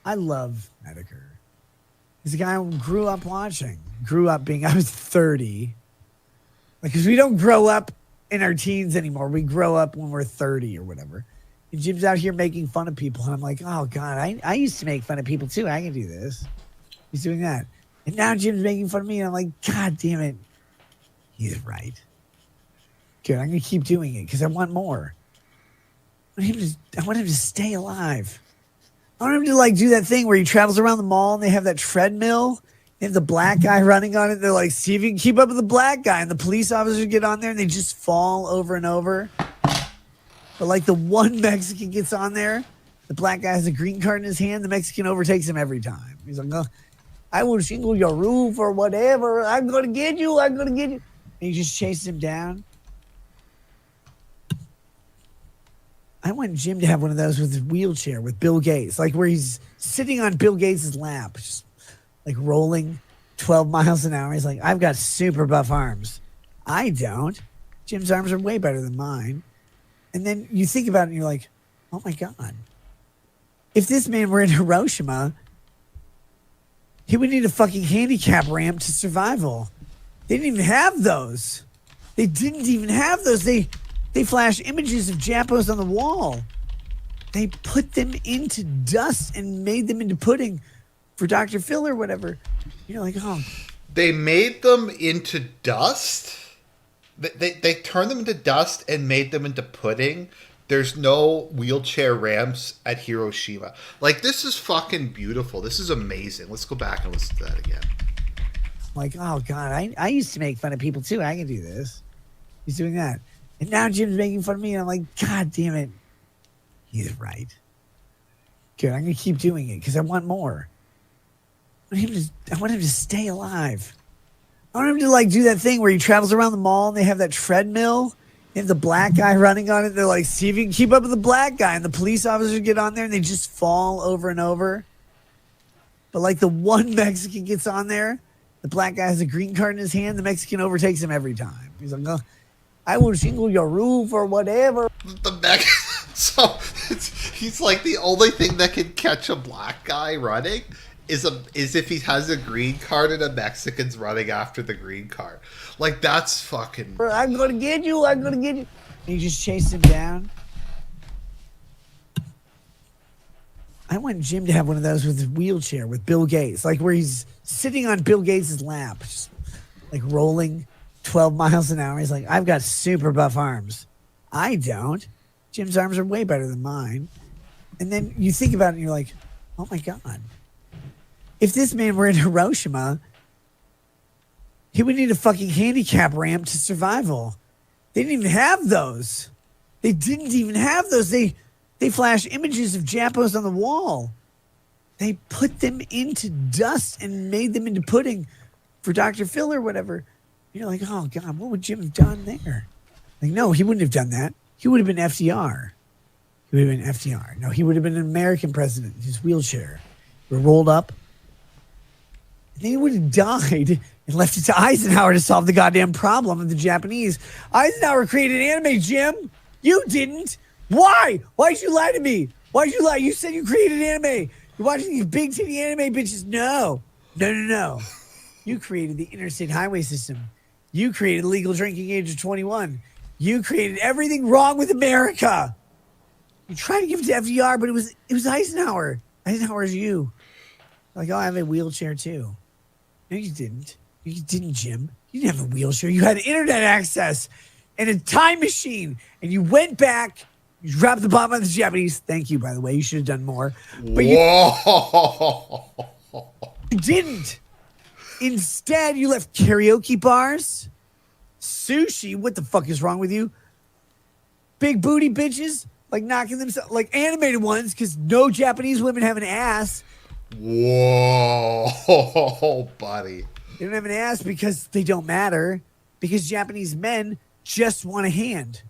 S2: I love Medicare. He's a guy who grew up watching. I was 30. Like, because we don't grow up in our teens anymore. We grow up when we're 30 or whatever. And Jim's out here making fun of people. And I'm like, oh, God, I used to make fun of people, too. I can do this. He's doing that. And now Jim's making fun of me. And I'm like, God damn it. He's right. Good. I'm going to keep doing it because I want more. I want him to stay alive. I want him to, like, do that thing where he travels around the mall and they have that treadmill. They have the black guy running on it. They're like, see if you can keep up with the black guy. And the police officers get on there and they just fall over and over. But like the one Mexican gets on there, the black guy has a green card in his hand. The Mexican overtakes him every time. He's like, oh, I will shingle your roof or whatever. I'm going to get you. I'm going to get you. And he just chases him down. I want Jim to have one of those with his wheelchair with Bill Gates, like where he's sitting on Bill Gates' lap, just like rolling 12 miles an hour. He's like, I've got super buff arms. I don't. Jim's arms are way better than mine. And then you think about it and you're like, oh my God. If this man were in Hiroshima, he would need a fucking handicap ramp to survival. They didn't even have those. They flash images of Japos on the wall. They put them into dust and made them into pudding for Dr. Phil or whatever. You're like, oh.
S1: They made them into dust? They turned them into dust and made them into pudding? There's no wheelchair ramps at Hiroshima. Like, this is fucking beautiful. This is amazing. Let's go back and listen to that again.
S2: Like, oh, God, I used to make fun of people, too. I can do this. He's doing that. And now Jim's making fun of me, and I'm like, God damn it. He's right. Good, I'm going to keep doing it because I want more. I want him to stay alive. I want him to, like, do that thing where he travels around the mall and they have that treadmill. They have the black guy running on it. They're like, see if you can keep up with the black guy. And the police officers get on there and they just fall over and over. But, like, the one Mexican gets on there, The black guy has a green card in his hand. The Mexican overtakes him every time. He's like, oh, I will shingle your roof or whatever.
S1: The so he's like the only thing that can catch a black guy running is if he has a green card and a Mexican's running after the green card. Like, that's fucking.
S2: I'm gonna get you. I'm gonna get you. And he just chased him down. I want Jim to have one of those with his wheelchair with Bill Gates, like where he's sitting on Bill Gates' lap, just like rolling 12 miles an hour. He's like, I've got super buff arms. I don't. Jim's arms are way better than mine. And then you think about it and you're like, oh my God. If this man were in Hiroshima, he would need a fucking handicap ramp to survival. They didn't even have those. They didn't even have those. They flash images of Japos on the wall. They put them into dust and made them into pudding for Dr. Phil or whatever. You're like, oh God, what would Jim have done there? Like, no, he wouldn't have done that. He would have been FDR. He would have been FDR. No, he would have been an American president in his wheelchair. Rolled up. And then he would have died and left it to Eisenhower to solve the goddamn problem of the Japanese. Eisenhower created anime, Jim. You didn't. Why? Why'd you lie to me? Why'd you lie? You said you created anime. You're watching these big titty anime bitches. No. You created the interstate highway system. You created legal drinking age of 21. You created everything wrong with America. You tried to give it to FDR, but it was Eisenhower. Eisenhower is you. Like, oh, I have a wheelchair too. No, you didn't. You didn't, Jim. You didn't have a wheelchair. You had internet access and a time machine, and you went back. You dropped the bomb on the Japanese. Thank you, by the way. You should have done more. But you didn't. Instead, you left karaoke bars, sushi. What the fuck is wrong with you? Big booty bitches, like knocking themselves, like animated ones, because no Japanese women have an ass.
S1: Whoa, buddy.
S2: They don't have an ass because they don't matter. Because Japanese men just want a hand.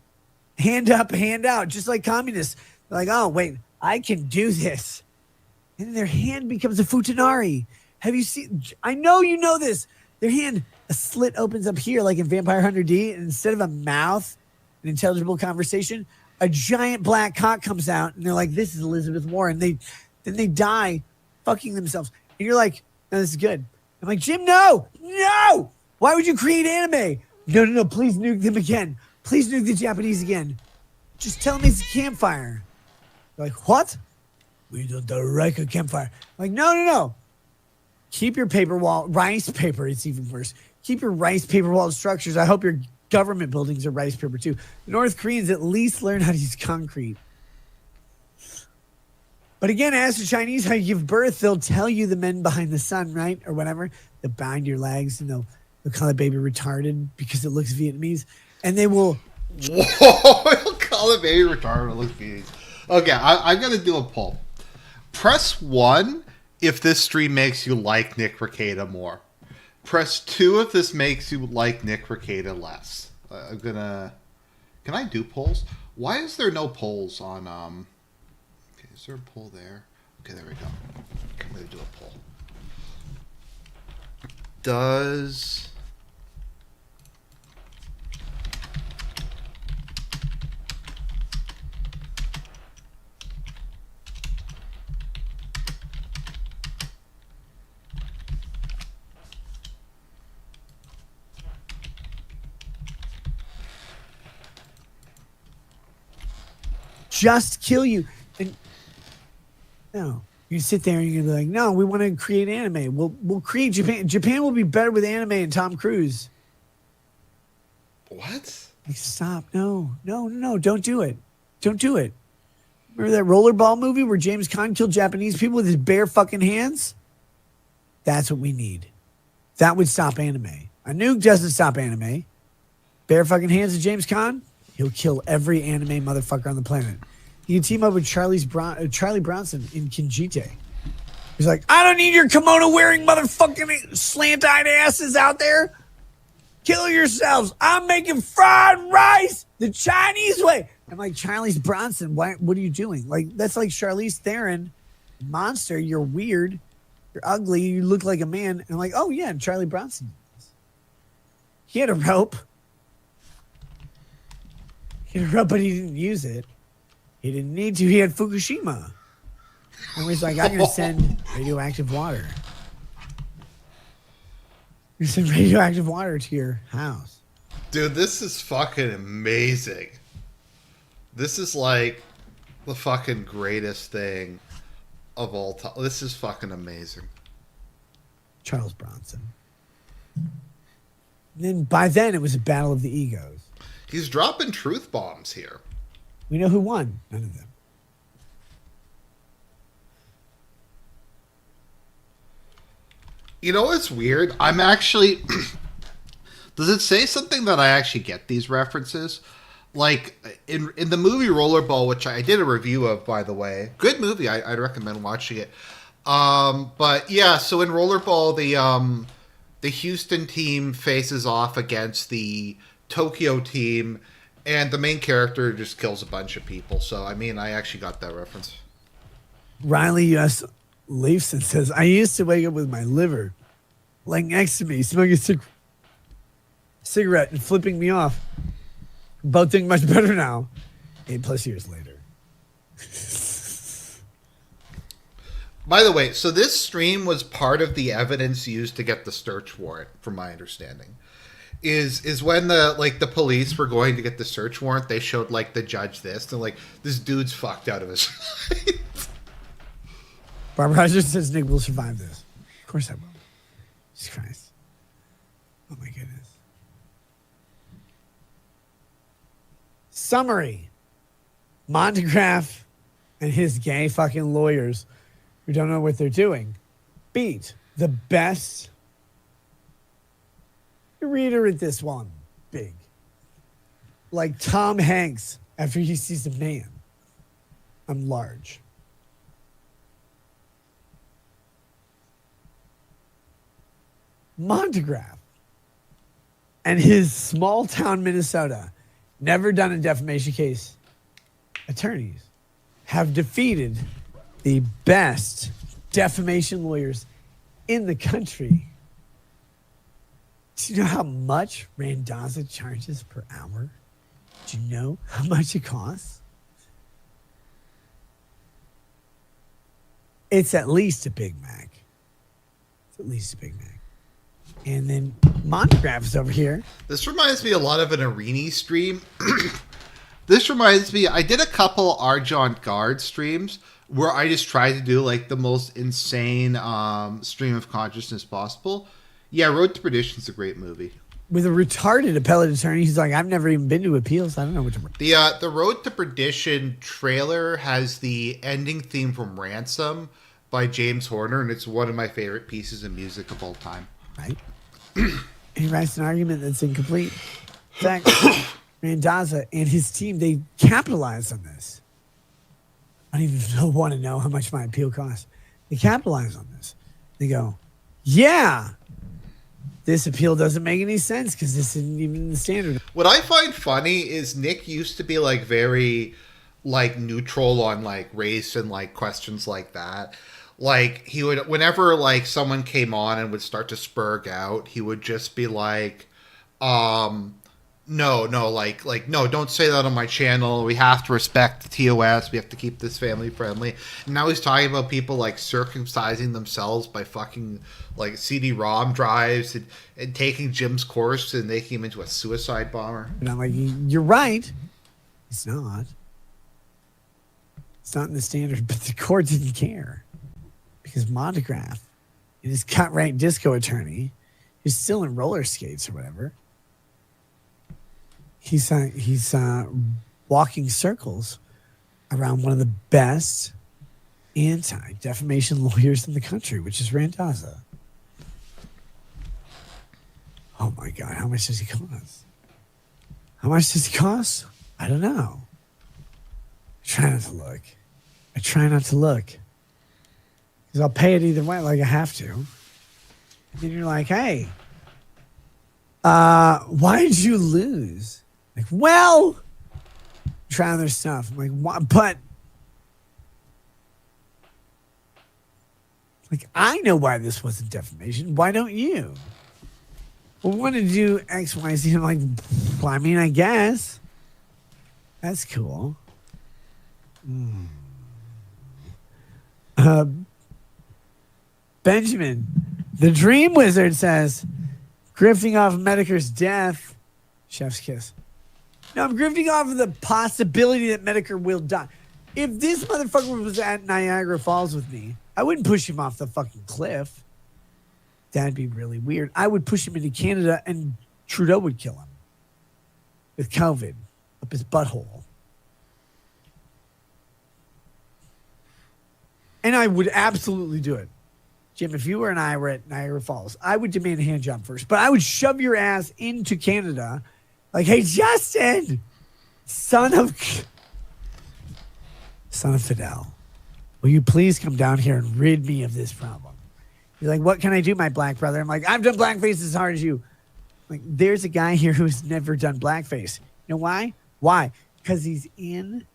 S2: Hand up, hand out, just like communists. They're like, oh, wait, I can do this. And then their hand becomes a futanari. Have you seen? I know you know this. Their hand, a slit opens up here like in Vampire Hunter D, and instead of a mouth, an intelligible conversation, a giant black cock comes out, and they're like, this is Elizabeth Warren. Then they die fucking themselves. And you're like, no, this is good. I'm like, Jim, no. Why would you create anime? No, please nuke them again. Please nuke the Japanese again. Just tell them it's a campfire. They're like, what? We don't direct a campfire. I'm like, no. Keep your paper wall, rice paper. It's even worse. Keep your rice paper wall structures. I hope your government buildings are rice paper too. The North Koreans at least learn how to use concrete. But again, ask the Chinese how you give birth. They'll tell you the men behind the sun, right? Or whatever. They'll bind your legs and they'll call the baby retarded because it looks Vietnamese. And they will.
S1: Whoa, they'll call the baby retarded. It looks Vietnamese. Okay, I'm going to do a poll. Press 1 if this stream makes you like Nick Rekieta more. Press 2 if this makes you like Nick Rekieta less. I'm going to. Can I do polls? Why is there no polls on. Okay, is there a poll there? Okay, there we go. I'm going to do a poll. Does.
S2: Just kill you. And no, you sit there and you're gonna be like, no, we want to create anime. We'll create Japan. Japan will be better with anime and Tom Cruise.
S1: What?
S2: Like, stop. No, don't do it. Don't do it. Remember that rollerball movie where James Caan killed Japanese people with his bare fucking hands? That's what we need. That would stop anime. A nuke doesn't stop anime. Bare fucking hands of James Caan? He'll kill every anime motherfucker on the planet. He can team up with Charlie Bronson in Kinjite. He's like, I don't need your kimono wearing motherfucking slant-eyed asses out there. Kill yourselves. I'm making fried rice the Chinese way. I'm like, Charlie Bronson, what are you doing? Like, that's like Charlize Theron, monster. You're weird. You're ugly. You look like a man. And I'm like, oh, yeah, Charlie Bronson. He had a rope. He had a rope, but he didn't use it. He didn't need to. He had Fukushima. And he's like, I'm going to send radioactive water. You send radioactive water to your house.
S1: Dude, this is fucking amazing. This is like the fucking greatest thing of all time. This is fucking amazing.
S2: Charles Bronson. And then by then it was a battle of the egos.
S1: He's dropping truth bombs here.
S2: We know who won. None of them.
S1: You know what's weird? I'm actually... Does it say something that I actually get these references? Like, in the movie Rollerball, which I did a review of, by the way. Good movie. I'd recommend watching it. But, yeah, so in Rollerball, the Houston team faces off against the Tokyo team, and the main character just kills a bunch of people. So, I mean, I actually got that reference.
S2: Riley U.S. Leifson says, I used to wake up with my liver laying next to me, smoking a cigarette and flipping me off. Both think much better now, 8+ years later.
S1: By the way, so this stream was part of the evidence used to get the search warrant, from my understanding. Is when the police were going to get the search warrant, they showed like the judge this, and like, this dude's fucked out of his mind.
S2: Barbara Rogers says Nick will survive this. Of course I will. Jesus Christ. Oh my goodness. Summary. Montegraph and his gay fucking lawyers who don't know what they're doing beat the best reader at this one. Big. Like Tom Hanks after he sees a man. I'm large. Montegraph and his small town Minnesota, never done a defamation case, attorneys have defeated the best defamation lawyers in the country. Do you know how much Randazza charges per hour? Do you know how much it costs? It's at least a Big Mac. It's at least a Big Mac. And then Montegraph is over here.
S1: This reminds me a lot of an Arini stream. This reminds me, I did a couple Argent Guard streams where I just tried to do like the most insane stream of consciousness possible. Yeah, Road to Perdition is a great movie.
S2: With a retarded appellate attorney, he's like, I've never even been to appeals. I don't know what to...
S1: The Road to Perdition trailer has the ending theme from Ransom by James Horner, and it's one of my favorite pieces of music of all time.
S2: Right? He writes an argument that's incomplete. In fact, Randazza and his team, they capitalize on this. I don't even want to know how much my appeal costs. They capitalize on this. They go, yeah, this appeal doesn't make any sense because this isn't even the standard.
S1: What I find funny is Nick used to be like very like neutral on like race and like questions like that. Like he would, whenever like someone came on and would start to spurg out, he would just be like, no, don't say that on my channel. We have to respect the TOS. We have to keep this family friendly. And now he's talking about people like circumcising themselves by fucking like CD-ROM drives and taking Jim's course and making him into a suicide bomber.
S2: And I'm like, you're right. It's not. It's not in the standard, but the court didn't care. Because Montegraph and his cut-rank disco attorney, who's still in roller skates or whatever, he's walking circles around one of the best anti-defamation lawyers in the country, which is Randazza. Oh my God, how much does he cost? How much does he cost? I don't know. I try not to look. Because I'll pay it either way, like I have to. And then you're like, hey, why did you lose? Like, well, try other stuff. I'm like, what? But Like, I know why this wasn't defamation. Why don't you? Well, we want to do X, Y, Z. I'm like, well, I mean, I guess. That's cool. Benjamin, the Dream Wizard says, grifting off Medicare's death. Chef's kiss. No, I'm grifting off of the possibility that Medicare will die. If this motherfucker was at Niagara Falls with me, I wouldn't push him off the fucking cliff. That'd be really weird. I would push him into Canada and Trudeau would kill him with COVID up his butthole. And I would absolutely do it. Jim, if you and I were at Niagara Falls, I would demand a hand job first, but I would shove your ass into Canada like, hey, Justin, son of Fidel, will you please come down here and rid me of this problem? You're like, what can I do, my black brother? I'm like, I've done blackface as hard as you. Like, there's a guy here who's never done blackface. You know why? Why? Because he's in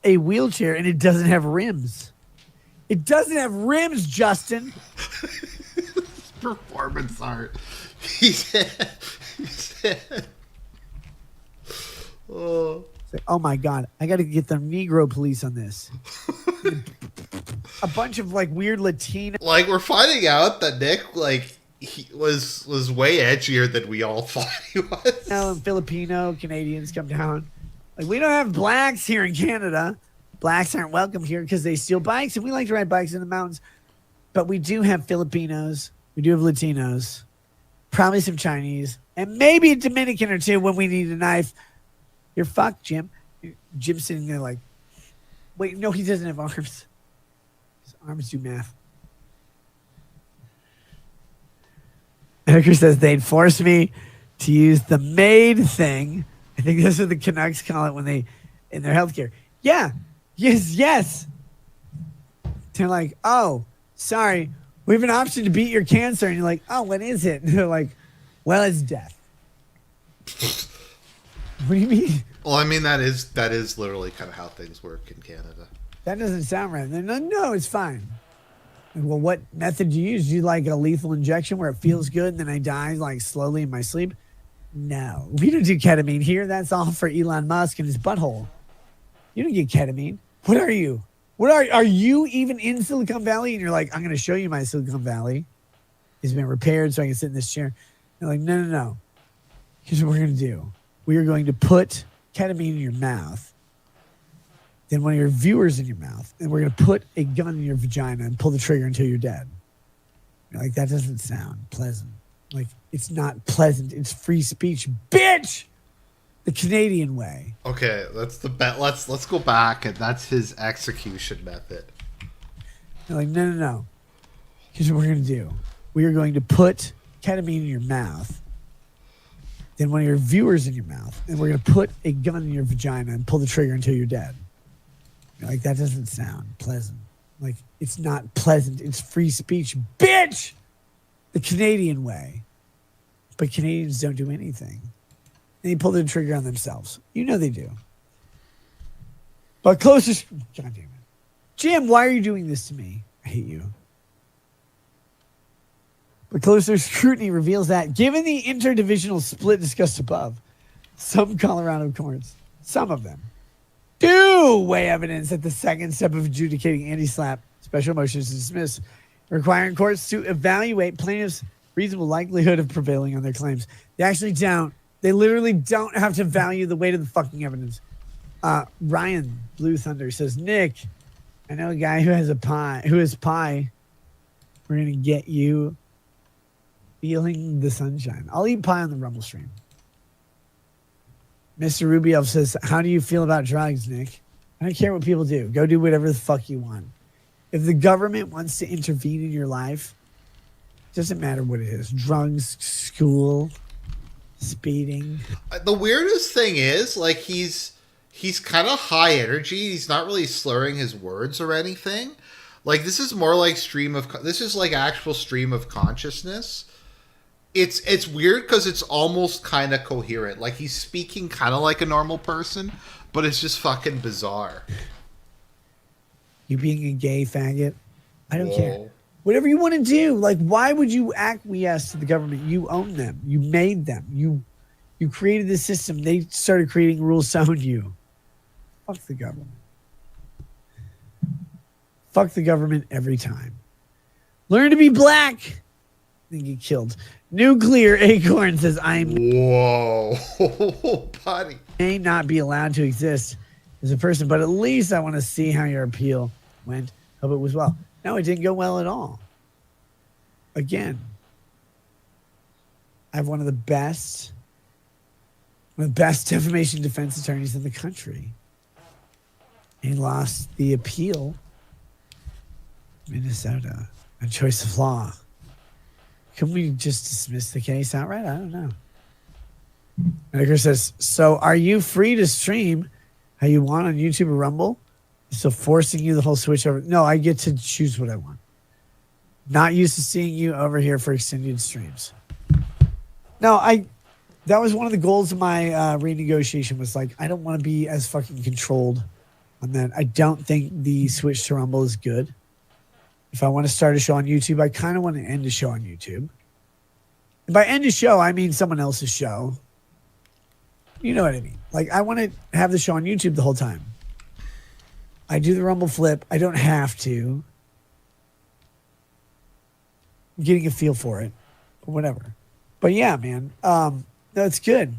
S2: a wheelchair and it doesn't have rims. It doesn't have rims, Justin.
S1: Performance art. He said, oh.
S2: Like, oh my God, I got to get the Negro police on this. A bunch of like weird Latino.
S1: Like, we're finding out that Nick, like, he was way edgier than we all thought he was.
S2: And Filipino Canadians come down. Like, we don't have blacks here in Canada. Blacks aren't welcome here because they steal bikes, and we like to ride bikes in the mountains. But we do have Filipinos. We do have Latinos. Probably some Chinese. And maybe a Dominican or two when we need a knife. You're fucked, Jim. Jim's sitting there like, wait, no, he doesn't have arms. His arms do math. Edgar says they'd force me to use the maid thing. I think that's what the Canucks call it when they, in their healthcare. Yeah. Yes. They're like, oh, sorry. We have an option to beat your cancer. And you're like, oh, what is it? And they're like, well, it's death. What do you mean?
S1: Well, I mean, that is literally kind of how things work in Canada.
S2: That doesn't sound right. They're like, no, it's fine. Like, well, what method do you use? Do you like a lethal injection where it feels good and then I die like slowly in my sleep? No, we don't do ketamine here. That's all for Elon Musk and his butthole. You don't get ketamine. What are you? Are you even in Silicon Valley? And you're like, I'm going to show you my Silicon Valley. It's been repaired so I can sit in this chair. They're like, no. Here's what we're going to do. We are going to put ketamine in your mouth, then one of your viewers in your mouth, and we're going to put a gun in your vagina and pull the trigger until you're dead. You're like, that doesn't sound pleasant. Like, it's not pleasant. It's free speech, bitch. The Canadian way.
S1: Okay, that's the bet. Let's go back, and that's his execution method.
S2: They're like, no. Here's what we're going to do. We are going to put ketamine in your mouth, then one of your viewers in your mouth, and we're going to put a gun in your vagina and pull the trigger until you're dead. You're like, that doesn't sound pleasant. Like, it's not pleasant. It's free speech, bitch. The Canadian way. But Canadians don't do anything. They pull the trigger on themselves. You know they do. But closest... God damn it. Jim, why are you doing this to me? I hate you. But closer scrutiny reveals that, given the interdivisional split discussed above, some Colorado courts, some of them, do weigh evidence at the second step of adjudicating anti-slap special motions to dismiss, requiring courts to evaluate plaintiffs' reasonable likelihood of prevailing on their claims. They actually don't. They literally don't have to value the weight of the fucking evidence. Ryan Blue Thunder says, Nick, I know a guy who has pie. We're going to get you feeling the sunshine. I'll eat pie on the Rumble stream. Mr. Rubio says, how do you feel about drugs, Nick? I don't care what people do. Go do whatever the fuck you want. If the government wants to intervene in your life, it doesn't matter what it is. Drugs, school, speeding.
S1: The weirdest thing is, like, he's kind of high energy. He's not really slurring his words or anything. Like, this is more like actual stream of consciousness. It's weird because it's almost kind of coherent. Like, he's speaking kind of like a normal person, but it's just fucking bizarre.
S2: You being a gay faggot? I don't care.
S1: Whoa.
S2: Whatever you want to do. Like, why would you acquiesce to the government? You own them. You made them. You created the system. They started creating rules to own you. Fuck the government. Fuck the government every time. Learn to be black. Then get killed. Nuclear Acorn says,
S1: Whoa. Buddy.
S2: may not be allowed to exist as a person, but at least I want to see how your appeal went. Hope it was well. No, it didn't go well at all. Again, I have one of the best defamation defense attorneys in the country. He lost the appeal. Minnesota, a choice of law. Can we just dismiss the case outright? I don't know. Edgar says, so are you free to stream how you want on YouTube or Rumble? So forcing you the whole switch over. No, I get to choose what I want. Not used to seeing you over here for extended streams. No, that was one of the goals of my renegotiation was like, I don't want to be as fucking controlled on that. I don't think the switch to Rumble is good. If I want to start a show on YouTube, I kind of want to end a show on YouTube. And by end a show, I mean someone else's show. You know what I mean? Like, I want to have the show on YouTube the whole time. I do the Rumble flip. I don't have to. I'm getting a feel for it. Or whatever. But yeah, man. That's good.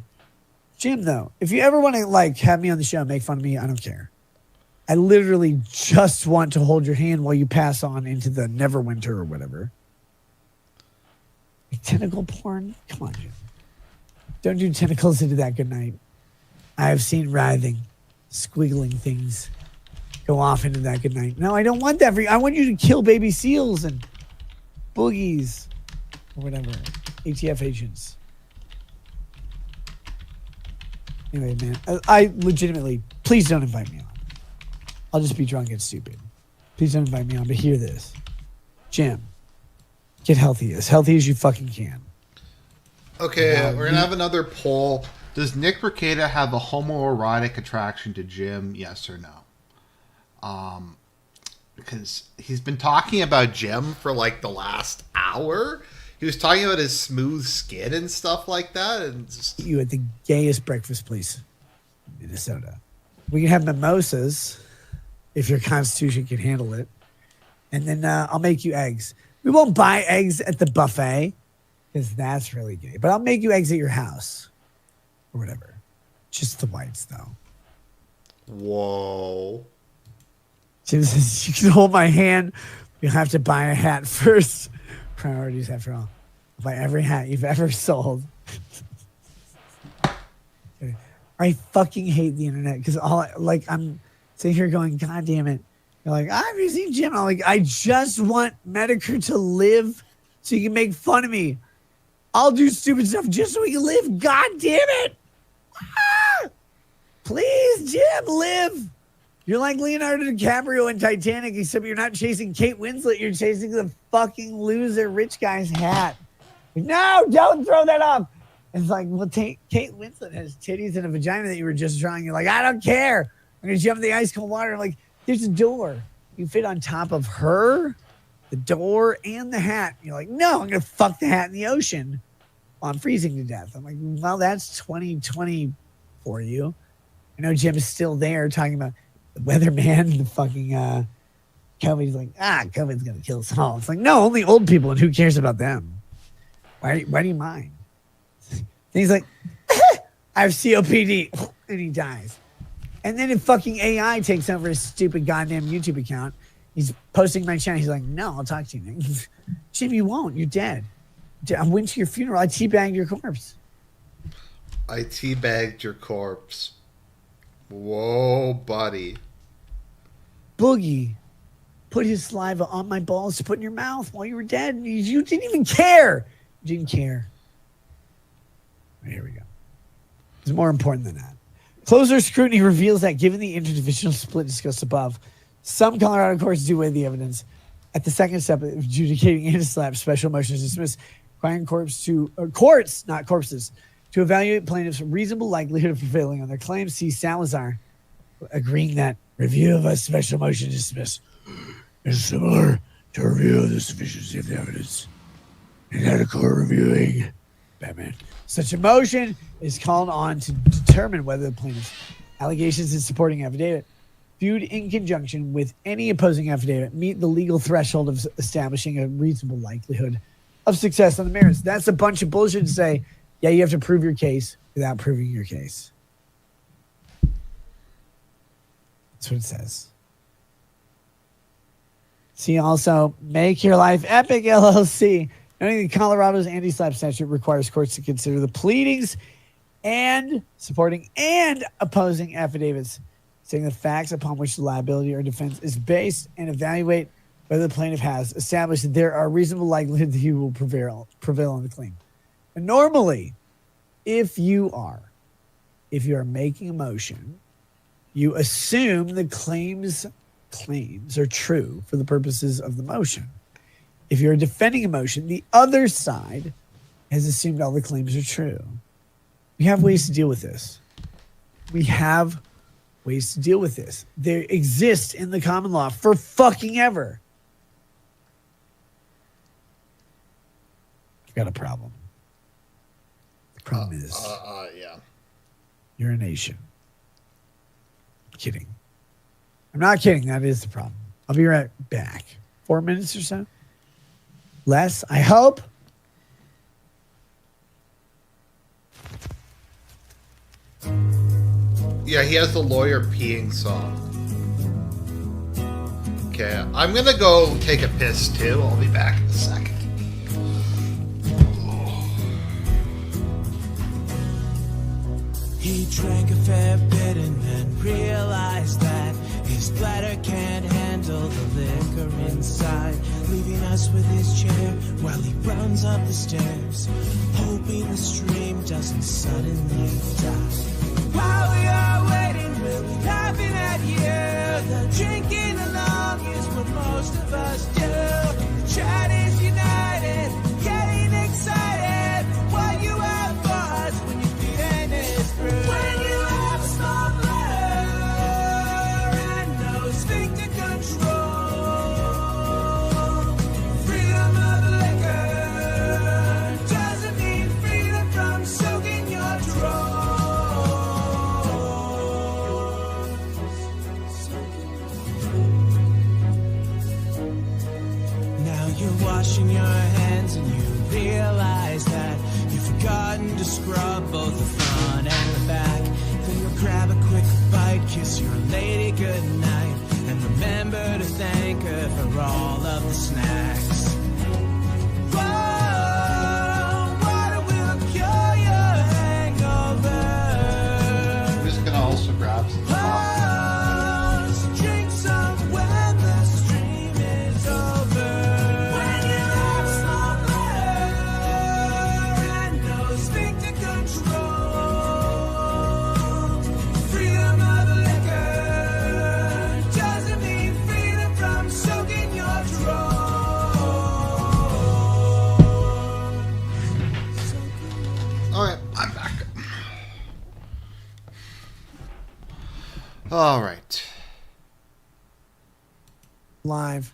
S2: Jim, though, if you ever want to like have me on the show, make fun of me, I don't care. I literally just want to hold your hand while you pass on into the Neverwinter or whatever. Like tentacle porn? Come on, Jim. Don't do tentacles into that good night. I have seen writhing, squiggling things go off into that good night. No, I don't want that for you. I want you to kill baby seals and boogies or whatever. ATF agents. Anyway, man, I legitimately, please don't invite me on. I'll just be drunk and stupid. Please don't invite me on, but hear this. Jim, get healthy as you fucking can.
S1: Okay, we're going to have another poll. Does Nick Rekieta have a homoerotic attraction to Jim? Yes or no? Because he's been talking about Jim for like the last hour. He was talking about his smooth skin and stuff like that. And just...
S2: You at the gayest breakfast place in Minnesota. We can have mimosas if your constitution can handle it. And then I'll make you eggs. We won't buy eggs at the buffet because that's really gay. But I'll make you eggs at your house or whatever. Just the whites, though.
S1: Whoa.
S2: Jim says, you can hold my hand. You'll have to buy a hat first. Priorities, after all. I'll buy every hat you've ever sold. I fucking hate the internet because I'm sitting here going, God damn it. You're like, I've seen Jim. I'm like, I just want Medicare to live so you can make fun of me. I'll do stupid stuff just so we can live. God damn it. Ah! Please, Jim, live. You're like Leonardo DiCaprio in Titanic, except you're not chasing Kate Winslet. You're chasing the fucking loser rich guy's hat. No, don't throw that off. It's like, well, Kate Winslet has titties and a vagina that you were just drawing. You're like, I don't care. I'm going to jump in the ice cold water. Like, there's a door. You fit on top of her, the door, and the hat. You're like, no, I'm going to fuck the hat in the ocean while I'm freezing to death. I'm like, well, that's 2020 for you. I know Jim is still there talking about the weatherman, the fucking COVID's like, COVID's going to kill us all. It's like, no, only old people, and who cares about them? Why do you mind? And he's like, I have COPD, and he dies. And then if fucking AI takes over his stupid goddamn YouTube account, he's posting my channel. He's like, no, I'll talk to you, Nick. Jim, you won't. You're dead. I went to your funeral. I teabagged your corpse.
S1: I teabagged your corpse. Whoa, buddy.
S2: Boogie put his saliva on my balls to put in your mouth while you were dead. And you didn't even care. You didn't care. Here we go. It's more important than that. Closer scrutiny reveals that given the interdivisional split discussed above, some Colorado courts do weigh the evidence. At the second step of adjudicating anti-slap, special motions dismissed, requiring courts, not corpses, to evaluate plaintiffs' reasonable likelihood of prevailing on their claims. See Salazar agreeing that review of a special motion dismissed is similar to review the sufficiency of the evidence and had a court reviewing Batman. Such a motion is called on to determine whether the plaintiff's allegations and supporting affidavit, viewed in conjunction with any opposing affidavit, meet the legal threshold of establishing a reasonable likelihood of success on the merits. That's a bunch of bullshit to say, yeah, you have to prove your case without proving your case. That's what it says. See also, Make Your Life Epic LLC. Noting that Colorado's anti-SLAPP statute requires courts to consider the pleadings and supporting and opposing affidavits, saying the facts upon which the liability or defense is based, and evaluate whether the plaintiff has established that there are reasonable likelihood that he will prevail on the claim. And normally, if you are making a motion, you assume the claims are true for the purposes of the motion. If you're defending a motion, the other side has assumed all the claims are true. We have ways to deal with this. They exist in the common law for fucking ever. You've got a problem. The problem is,
S1: yeah.
S2: You're a nation. I'm kidding. I'm not kidding. That is the problem. I'll be right back. 4 minutes or so. Less, I hope.
S1: Yeah, he has the lawyer peeing song. Okay, I'm gonna go take a piss too. I'll be back in a second.
S3: He drank a fair bit and then realized that his bladder can't handle the liquor inside, leaving us with his chair while he runs up the stairs, hoping the stream doesn't suddenly die. While we are waiting, we'll be laughing at you. The drinking along is what most of us do. The chat is united, getting excited. What you have for us when your feeding is through. When you have a small bladder and no sphincter control, freedom of the liquor doesn't mean freedom from soaking your drawers. Now you're washing your hands and you realize that you've forgotten to scrub both the front and the back. Then you'll grab a quick bite, kiss your lady goodnight, and remember to thank her for all of the snacks. Whoa, water will cure your hangover.
S1: I'm just gonna also grab some coffee.
S3: Oh, drink some when the stream is over. When you have small bladder and no sphincter control, freedom of the liquor doesn't mean freedom from soaking your drawers.
S1: Alright, I'm back. Alright.
S2: Live.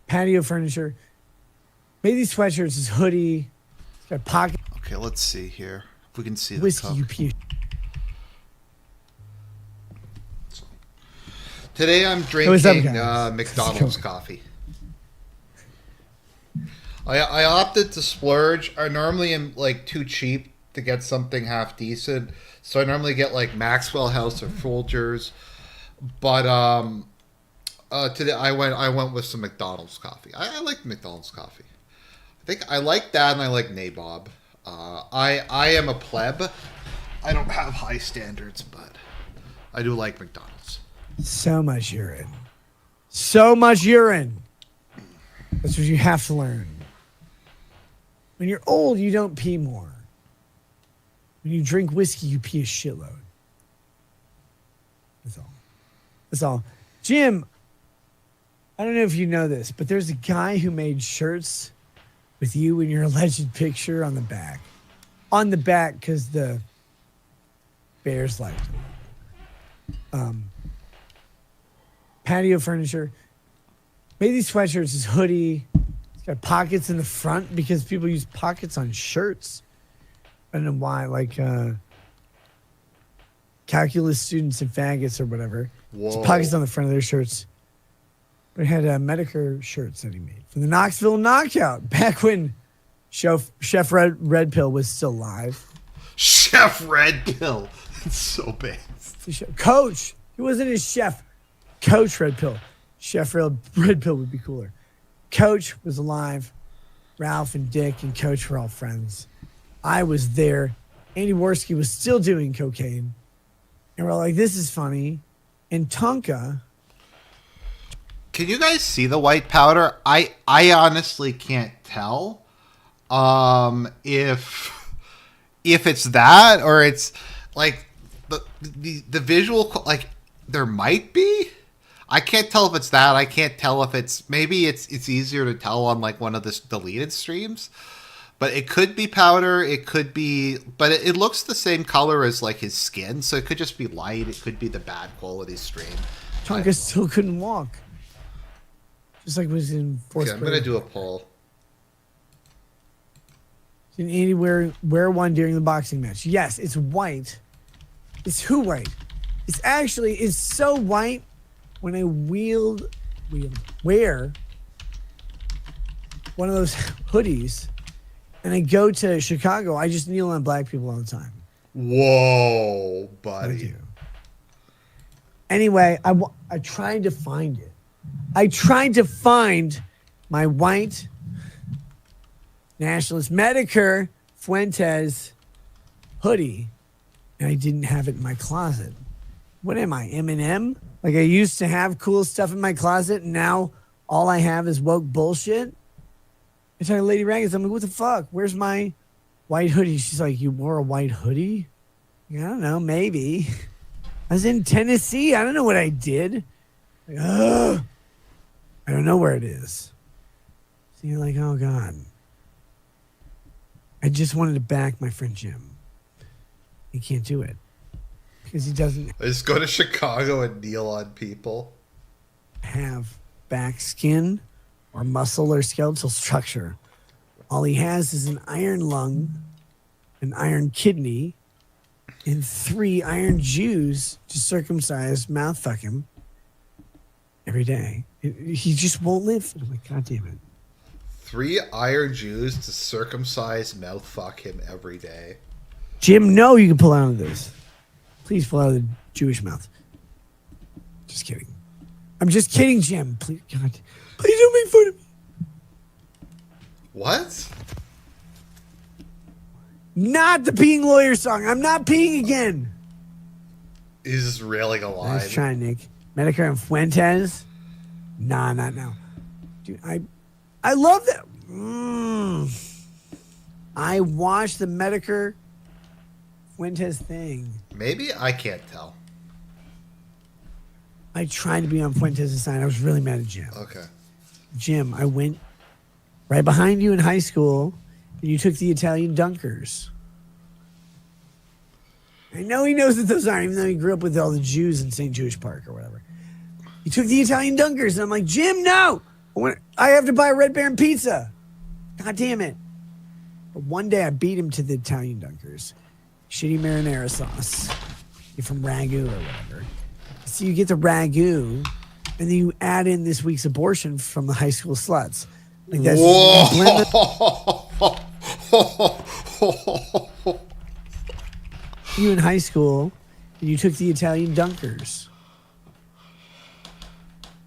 S2: Patio furniture. Made these sweatshirts, his hoodie. It's got a pocket.
S1: Okay, let's see here. If we can see the
S2: Whiskey,
S1: cup.
S2: you piece.
S1: Today I'm
S2: what's up,
S1: drinking
S2: guys?
S1: McDonald's coffee. I opted to splurge. I normally am like too cheap to get something half decent, so I normally get like Maxwell House or Folgers. But today I went with some McDonald's coffee. I like McDonald's coffee. I think I like that, and I like Nabob. I am a pleb. I don't have high standards, but I do like McDonald's.
S2: So much urine. So much urine. That's what you have to learn. When you're old, you don't pee more. When you drink whiskey, you pee a shitload. That's all. That's all. Jim, I don't know if you know this, but there's a guy who made shirts with you and your alleged picture on the back. On the back, because the Bears liked him. patio furniture. Made these sweatshirts, this hoodie. It's got pockets in the front because people use pockets on shirts. I don't know why, like calculus students and faggots or whatever. It's pockets on the front of their shirts. But it had Medicare shirts that he made from the Knoxville Knockout back when Chef Red Pill was still alive.
S1: Chef Red Pill. It's so bad.
S2: Coach. He wasn't his chef. Coach Red Pill. Chef Red Pill would be cooler. Coach was alive. Ralph and Dick and Coach were all friends. I was there. Andy Worski was still doing cocaine. And we're like, this is funny. And Tonka.
S1: Can you guys see the white powder? I honestly can't tell if it's that or it's like the visual, like there might be. I can't tell if it's that. I can't tell if it's maybe it's easier to tell on like one of the deleted streams. But it could be powder. It could be, but it looks the same color as like his skin. So it could just be light. It could be the bad quality stream.
S2: Tonka still couldn't walk. Just like was in fourth grade.
S1: I'm going to do a poll.
S2: Did Andy wear one during the boxing match? Yes, it's white. It's who white? It's so white when I wear one of those hoodies and I go to Chicago, I just kneel on black people all the time.
S1: Whoa,
S2: I
S1: buddy.
S2: do. Anyway, I tried to find it. I tried to find my white Nationalist Medicare Fuentes hoodie, and I didn't have it in my closet. What am I, Eminem? Like I used to have cool stuff in my closet, and now all I have is woke bullshit? I talked to Lady Raggers. I'm like, what the fuck? Where's my white hoodie? She's like, you wore a white hoodie? I don't know, maybe. I was in Tennessee. I don't know what I did. Like, ugh. I don't know where it is. So you're like, oh, God. I just wanted to back my friend Jim. He can't do it. Because he doesn't
S1: Just go to Chicago and kneel on people.
S2: have back skin or muscle or skeletal structure. All he has is an iron lung, an iron kidney, and 3 iron Jews to circumcise mouth fuck him every day. He just won't live. I'm like, God damn it.
S1: 3 iron Jews to circumcise mouth fuck him every day.
S2: Jim, no, you can pull out of this. Please pull out of the Jewish mouth. Just kidding. I'm just kidding, Jim. Please, God. Please don't make fun of me.
S1: What?
S2: Not the peeing lawyer song. I'm not peeing again.
S1: He's just railing a line.
S2: Nice try, Nick. Medicare and Fuentes? Nah, not now. Dude, I love that. I watched the Medicare Fuentes thing.
S1: Maybe I can't tell.
S2: I tried to be on Fuentes' side. I was really mad at Jim.
S1: Okay.
S2: Jim, I went right behind you in high school, and you took the Italian dunkers. I know he knows what those are, even though he grew up with all the Jews in St. Jewish Park or whatever. You took the Italian dunkers, and I'm like, Jim, no! I have to buy a Red Baron pizza. God damn it. But one day I beat him to the Italian dunkers. Shitty marinara sauce. You're from Ragu or whatever. So you get the Ragu, and then you add in this week's abortion from the high school sluts. Like that's you in high school, and you took the Italian dunkers.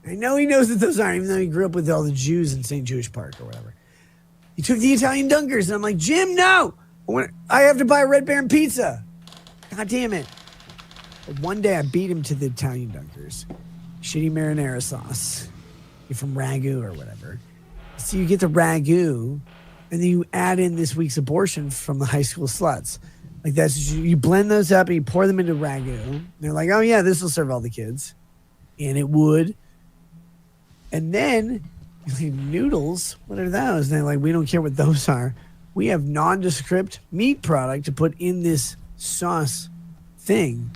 S2: I know he knows what those are, even though he grew up with all the Jews in St. Jewish Park or whatever. You took the Italian dunkers, and I'm like, Jim, no! I have to buy a Red Baron pizza. God damn it. But one day I beat him to the Italian dunkers. Shitty marinara sauce. You're from Ragu or whatever. So you get the Ragu, and then you add in this week's abortion from the high school sluts. Like that's you blend those up and you pour them into Ragu. And they're like, oh yeah, this will serve all the kids. And it would. And then you're like, noodles, what are those? And they're like, we don't care what those are. We have nondescript meat product to put in this sauce thing.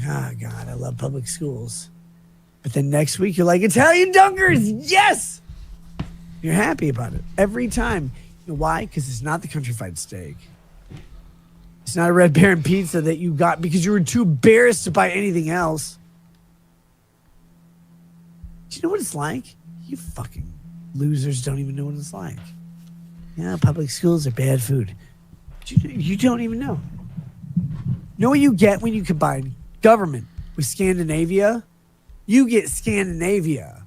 S2: Ah, God, I love public schools. But then next week you're like, Italian dunkers, yes! You're happy about it every time. You know why? Because it's not the country fried steak. It's not a Red Baron pizza that you got because you were too embarrassed to buy anything else. Do you know what it's like? You fucking losers don't even know what it's like. Yeah, public schools are bad food. You don't even know. Know what you get when you combine government with Scandinavia? You get Scandinavia.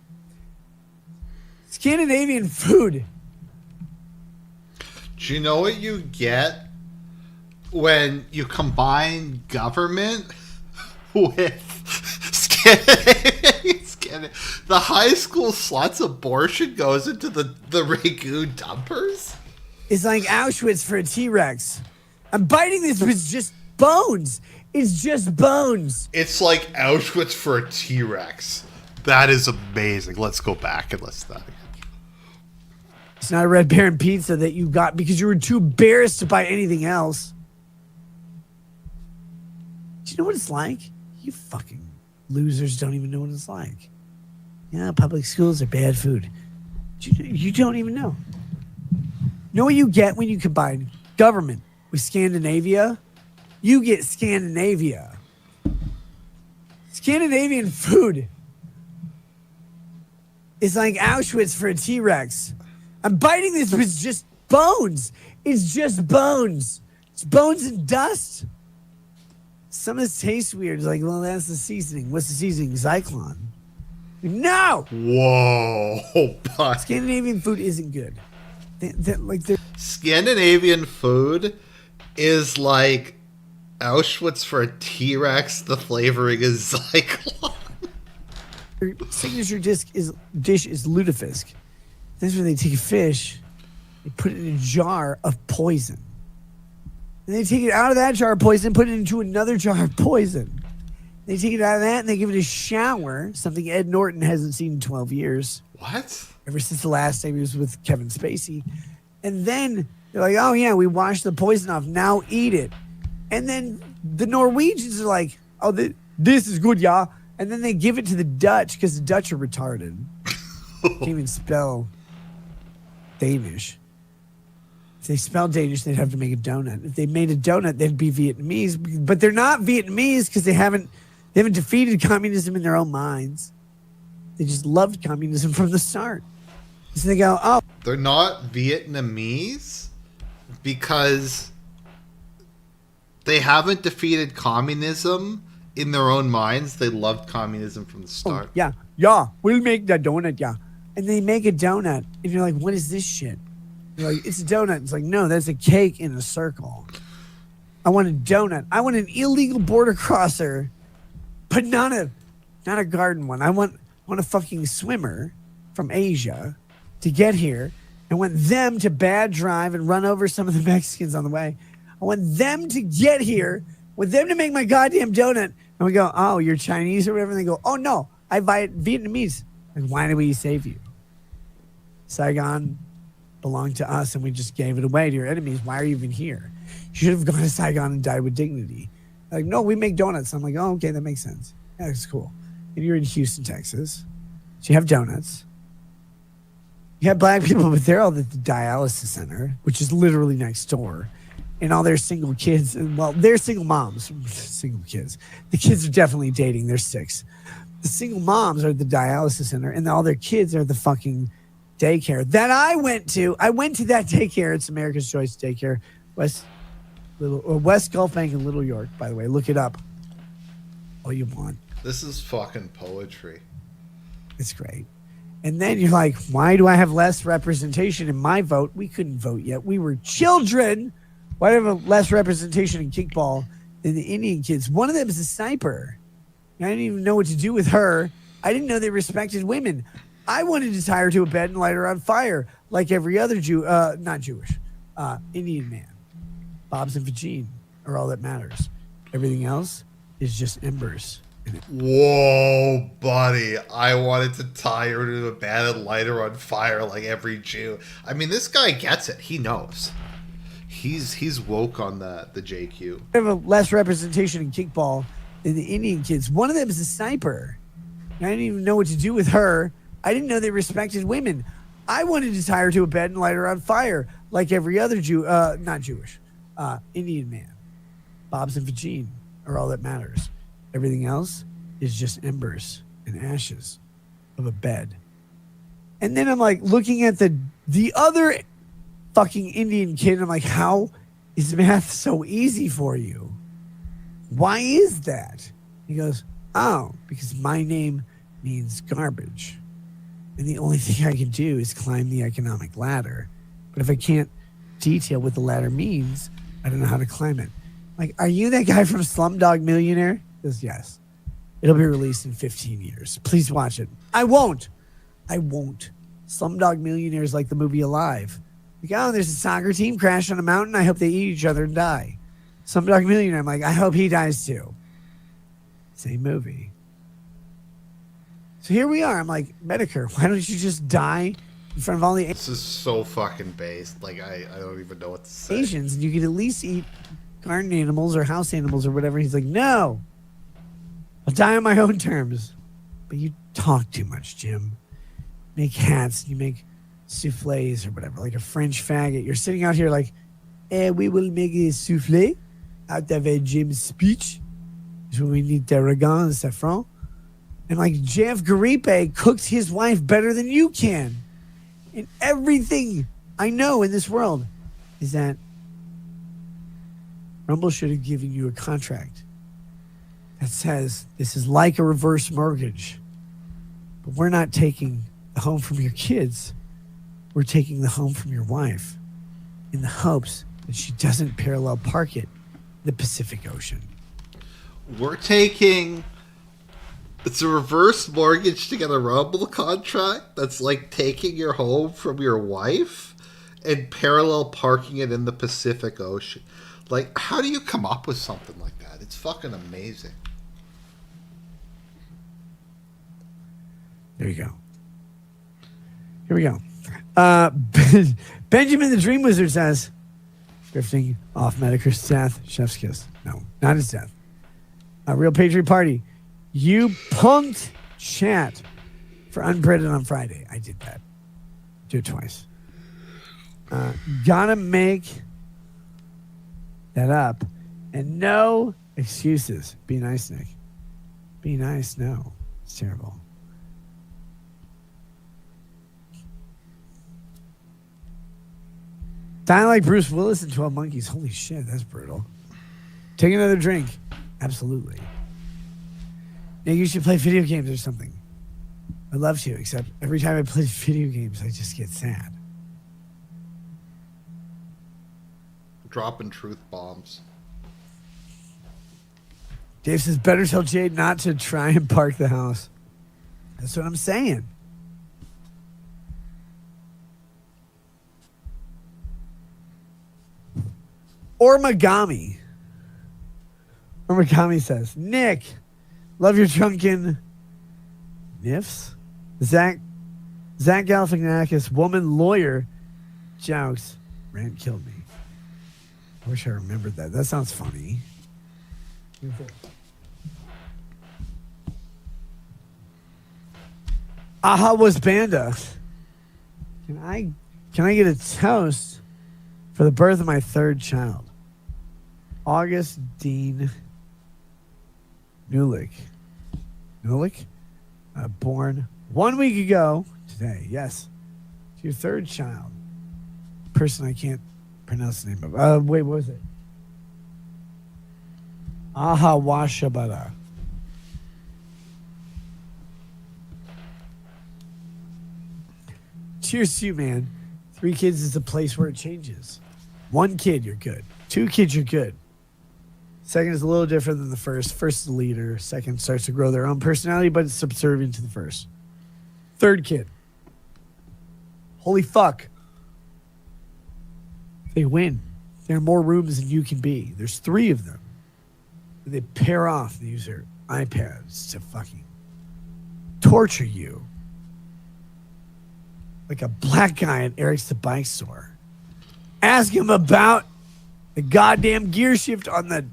S2: Scandinavian food.
S1: Do you know what you get when you combine government with Scandinavian? The high school slut's abortion goes into the Ragu dumpers?
S2: It's like Auschwitz for a T-Rex. I'm biting this with just bones. It's just bones.
S1: It's like Auschwitz for a T-Rex. That is amazing. Let's go back and listen to that again.
S2: It's not a Red Baron pizza that you got because you were too embarrassed to buy anything else. Do you know what it's like? You fucking losers don't even know what it's like. Yeah, public schools are bad food. You don't even know. Know what you get when you combine government with Scandinavia? You get Scandinavia. Scandinavian food is like Auschwitz for a T-Rex. I'm biting this with just bones. It's just bones. It's bones and dust. Some of this tastes weird. It's like, well, that's the seasoning. What's the seasoning? Zyklon. No!
S1: Whoa. But
S2: Scandinavian food isn't good.
S1: Scandinavian food is like Auschwitz for a T-Rex. The flavoring is Zyklon.
S2: Their signature dish is lutefisk. That's where they take a fish, they put it in a jar of poison. And they take it out of that jar of poison, put it into another jar of poison. They take it out of that and they give it a shower, something Ed Norton hasn't seen in 12 years.
S1: What?
S2: Ever since the last time he was with Kevin Spacey. And then they're like, oh yeah, we washed the poison off. Now eat it. And then the Norwegians are like, oh, this is good, yeah. And then they give it to the Dutch because the Dutch are retarded. Can't even spell Danish. If they spell Danish, they'd have to make a donut. If they made a donut, they'd be Vietnamese. But they're not Vietnamese because they haven't defeated communism in their own minds. They just loved communism from the start. So they go, oh.
S1: They're not Vietnamese because they haven't defeated communism in their own minds. They loved communism from the start.
S2: Yeah, we'll make the donut, yeah. And they make a donut, and you're like, what is this shit? You're like, it's a donut. It's like, no, that's a cake in a circle. I want a donut. I want an illegal border crosser, but not a garden one. I want a fucking swimmer from Asia to get here. I want them to bad drive and run over some of the Mexicans on the way. I want them to get here, I want them to make my goddamn donut. And we go, oh, you're Chinese or whatever. And they go, oh, no, I buy it Vietnamese. Like, why did we save you? Saigon belonged to us and we just gave it away to your enemies. Why are you even here? You should have gone to Saigon and died with dignity. Like, no, we make donuts. I'm like, oh, okay, that makes sense. Yeah, that's cool. And you're in Houston, Texas. So you have donuts. You have black people, but they're all at the dialysis center, which is literally next door. And all their single kids, and well, they're single moms, single kids. The kids are definitely dating. They're 6. The single moms are at the dialysis center, and all their kids are the fucking daycare that I went to. I went to that daycare. It's America's Choice Daycare, West Gulf Bank in Little York, by the way. Look it up. All you want.
S1: This is fucking poetry.
S2: It's great. And then you're like, why do I have less representation in my vote? We couldn't vote yet. We were children. Why do I have less representation in kickball than the Indian kids? One of them is a sniper. I didn't even know what to do with her. I didn't know they respected women. I wanted to tie her to a bed and light her on fire like every other Indian man. Bob's and Vagine are all that matters. Everything else is just embers.
S1: Whoa, buddy. I wanted to tie her to a bed and light her on fire like every Jew. I mean, this guy gets it. He knows. He's woke on the JQ.
S2: I have less representation in kickball than the Indian kids. One of them is a sniper. And I didn't even know what to do with her. I didn't know they respected women. I wanted to tie her to a bed and light her on fire like every other Indian man. Bobs and vagine are all that matters. Everything else is just embers and ashes of a bed. And then I'm like looking at the other fucking Indian kid. And I'm like, how is math so easy for you? Why is that? He goes, oh, because my name means garbage. And the only thing I can do is climb the economic ladder. But if I can't detail what the ladder means, I don't know how to climb it. Like, are you that guy from Slumdog Millionaire? He goes, yes. It'll be released in 15 years. Please watch it. I won't. Slumdog Millionaire is like the movie Alive. Like, oh, there's a soccer team crash on a mountain. I hope they eat each other and die. Slumdog Millionaire, I'm like, I hope he dies too. Same movie. So here we are. I'm like, Medicare, why don't you just die in front of all the
S1: This is so fucking based. Like, I don't even know what to say.
S2: Asians, and you could at least eat garden animals or house animals or whatever. He's like, no, I'll die on my own terms. But you talk too much, Jim. Make hats, you make souffles or whatever, like a French faggot. You're sitting out here like, we will make a souffle out of a Jim's speech. So we need tarragon and saffron. And like Jeff Garipe cooks his wife better than you can. And everything I know in this world is that Rumble should have given you a contract that says this is like a reverse mortgage. But we're not taking the home from your kids. We're taking the home from your wife in the hopes that she doesn't parallel park it in the Pacific Ocean.
S1: It's a reverse mortgage to get a Rumble contract that's like taking your home from your wife and parallel parking it in the Pacific Ocean. Like, how do you come up with something like that? It's fucking amazing.
S2: There you go. Here we go. Benjamin the Dream Wizard says, drifting off Medicare's death, chef's kiss. No, not his death. A real Patriot Party. You punked chat for Unprinted on Friday. I did that. Do it twice. Gotta make that up. And no excuses. Be nice, Nick. Be nice. No. It's terrible. Dying like Bruce Willis in 12 Monkeys. Holy shit, that's brutal. Take another drink. Absolutely. Nick, you should play video games or something. I'd love to, except every time I play video games, I just get sad.
S1: Dropping truth bombs.
S2: Dave says, better tell Jade not to try and park the house. That's what I'm saying. Ormagami says, Nick, love your drunken niffs. Zach Galifianakis, woman lawyer, jokes. Rant killed me. I wish I remembered that. That sounds funny. Aha was Banda. Can I get a toast for the birth of my third child? August Dean Nulick, born 1 week ago today. Yes, to your third child. Person I can't pronounce the name of. Wait, what was it? Ahawashabara. Cheers to you, man. 3 kids is a place where it changes. 1 kid, you're good. 2 kids, you're good. Second is a little different than the first. First is the leader. Second starts to grow their own personality, but it's subservient to the first. 3rd kid. Holy fuck. They win. There are more rooms than you can be. There's 3 of them. They pair off. They use their iPads to fucking torture you. Like a black guy at Eric's the Bike Store. Ask him about the goddamn gear shift on the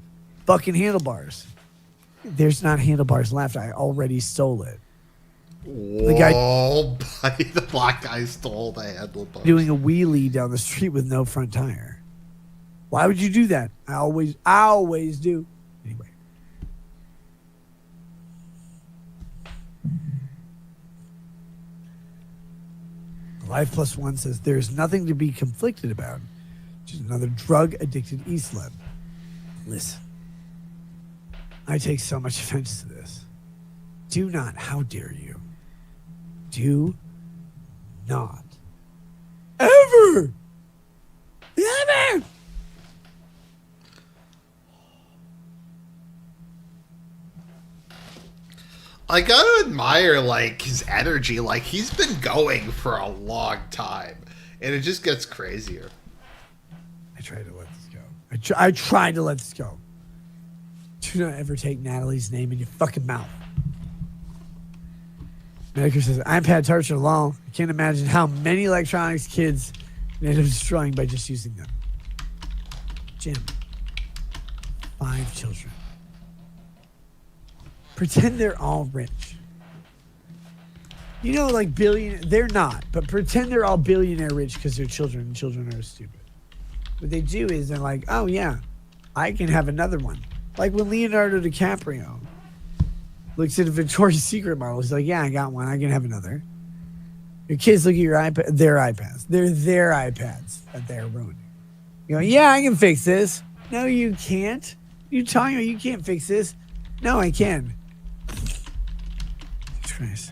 S2: fucking handlebars. There's not handlebars left. I already stole it. The guy
S1: Whoa, buddy, the black guy stole the handlebar.
S2: doing a wheelie down the street with no front tire. Why would you do that? I always do. Anyway. Life Plus One says there's nothing to be conflicted about. Just another drug-addicted Eastleb. Listen, I take so much offense to this. Do not, how dare you? Do not ever
S1: I gotta admire, like, his energy. Like, he's been going for a long time, and it just gets crazier.
S2: I tried to let this go. I tried to let this go. Do not ever take Natalie's name in your fucking mouth. Medicare says, iPad Touch are long. I can't imagine how many electronics kids end up destroying by just using them. Jim, 5 children. Pretend they're all rich. You know, like they're not, but pretend they're all billionaire rich because they're children and children are stupid. What they do is they're like, oh yeah, I can have another one. Like when Leonardo DiCaprio looks at a Victoria's Secret model, he's like, yeah, I got one, I can have another. Your kids look at your iPad, their iPads. They're their iPads that they're ruining. You go, yeah, I can fix this. No, you can't. You telling me you can't fix this? No, I can. Christ.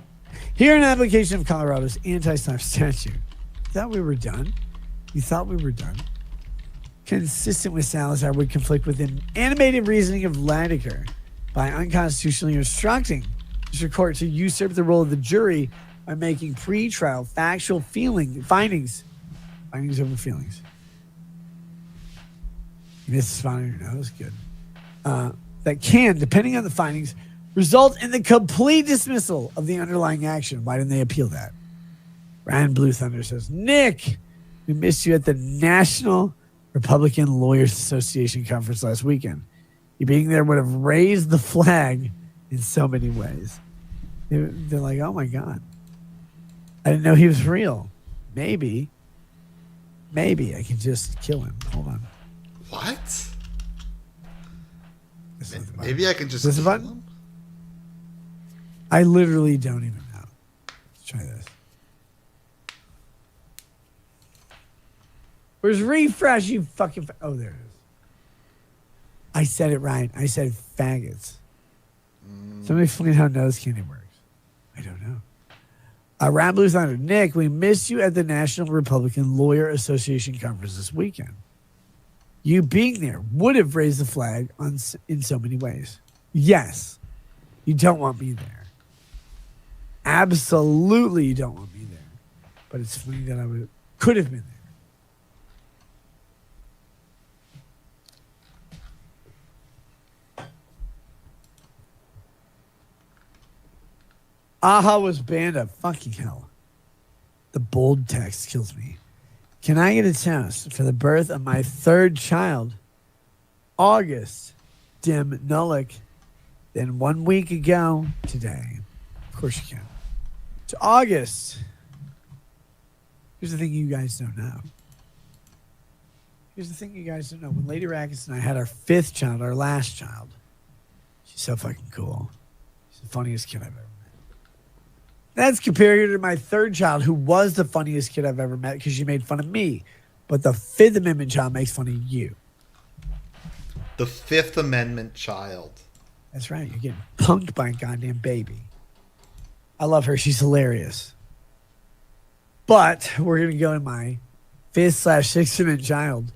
S2: Here an application of Colorado's anti-snuff statute. You thought we were done? You thought we were done? Consistent with Salazar would conflict with an animated reasoning of Lydecker by unconstitutionally instructing district court to usurp the role of the jury by making pre-trial factual findings over feelings. Mrs. Bonner knows good. That can, depending on the findings, result in the complete dismissal of the underlying action. Why didn't they appeal that? Ryan Blue Thunder says, Nick, we missed you at the National Republican Lawyers Association conference last weekend. You being there would have raised the flag in so many ways. They're like, oh my God. I didn't know he was real. Maybe I can just kill him. Hold on.
S1: What? Maybe I can just
S2: kill him? I literally don't even know. Let's try this. Where's refresh, you fucking... Oh, there it is. I said it right. I said faggots. Somebody explain how nose candy works. I don't know. Round Blue Thunder. Nick, we missed you at the National Republican Lawyer Association conference this weekend. You being there would have raised the flag in so many ways. Yes, you don't want me there. Absolutely you don't want me there. But it's funny that I could have been there. Aha was banned up. Fucking hell. The bold text kills me. Can I get a toast for the birth of my 3rd child, August Dim Nullick, then 1 week ago today? Of course you can. To August. Here's the thing you guys don't know. When Lady Rackets and I had our 5th child, our last child, she's so fucking cool. She's the funniest kid I've ever met. That's compared to my 3rd child, who was the funniest kid I've ever met because she made fun of me. But the 5th Amendment child makes fun of you.
S1: The 5th Amendment child.
S2: That's right. You're getting punked by a goddamn baby. I love her. She's hilarious. But we're going to go to my 5th/6th Amendment child.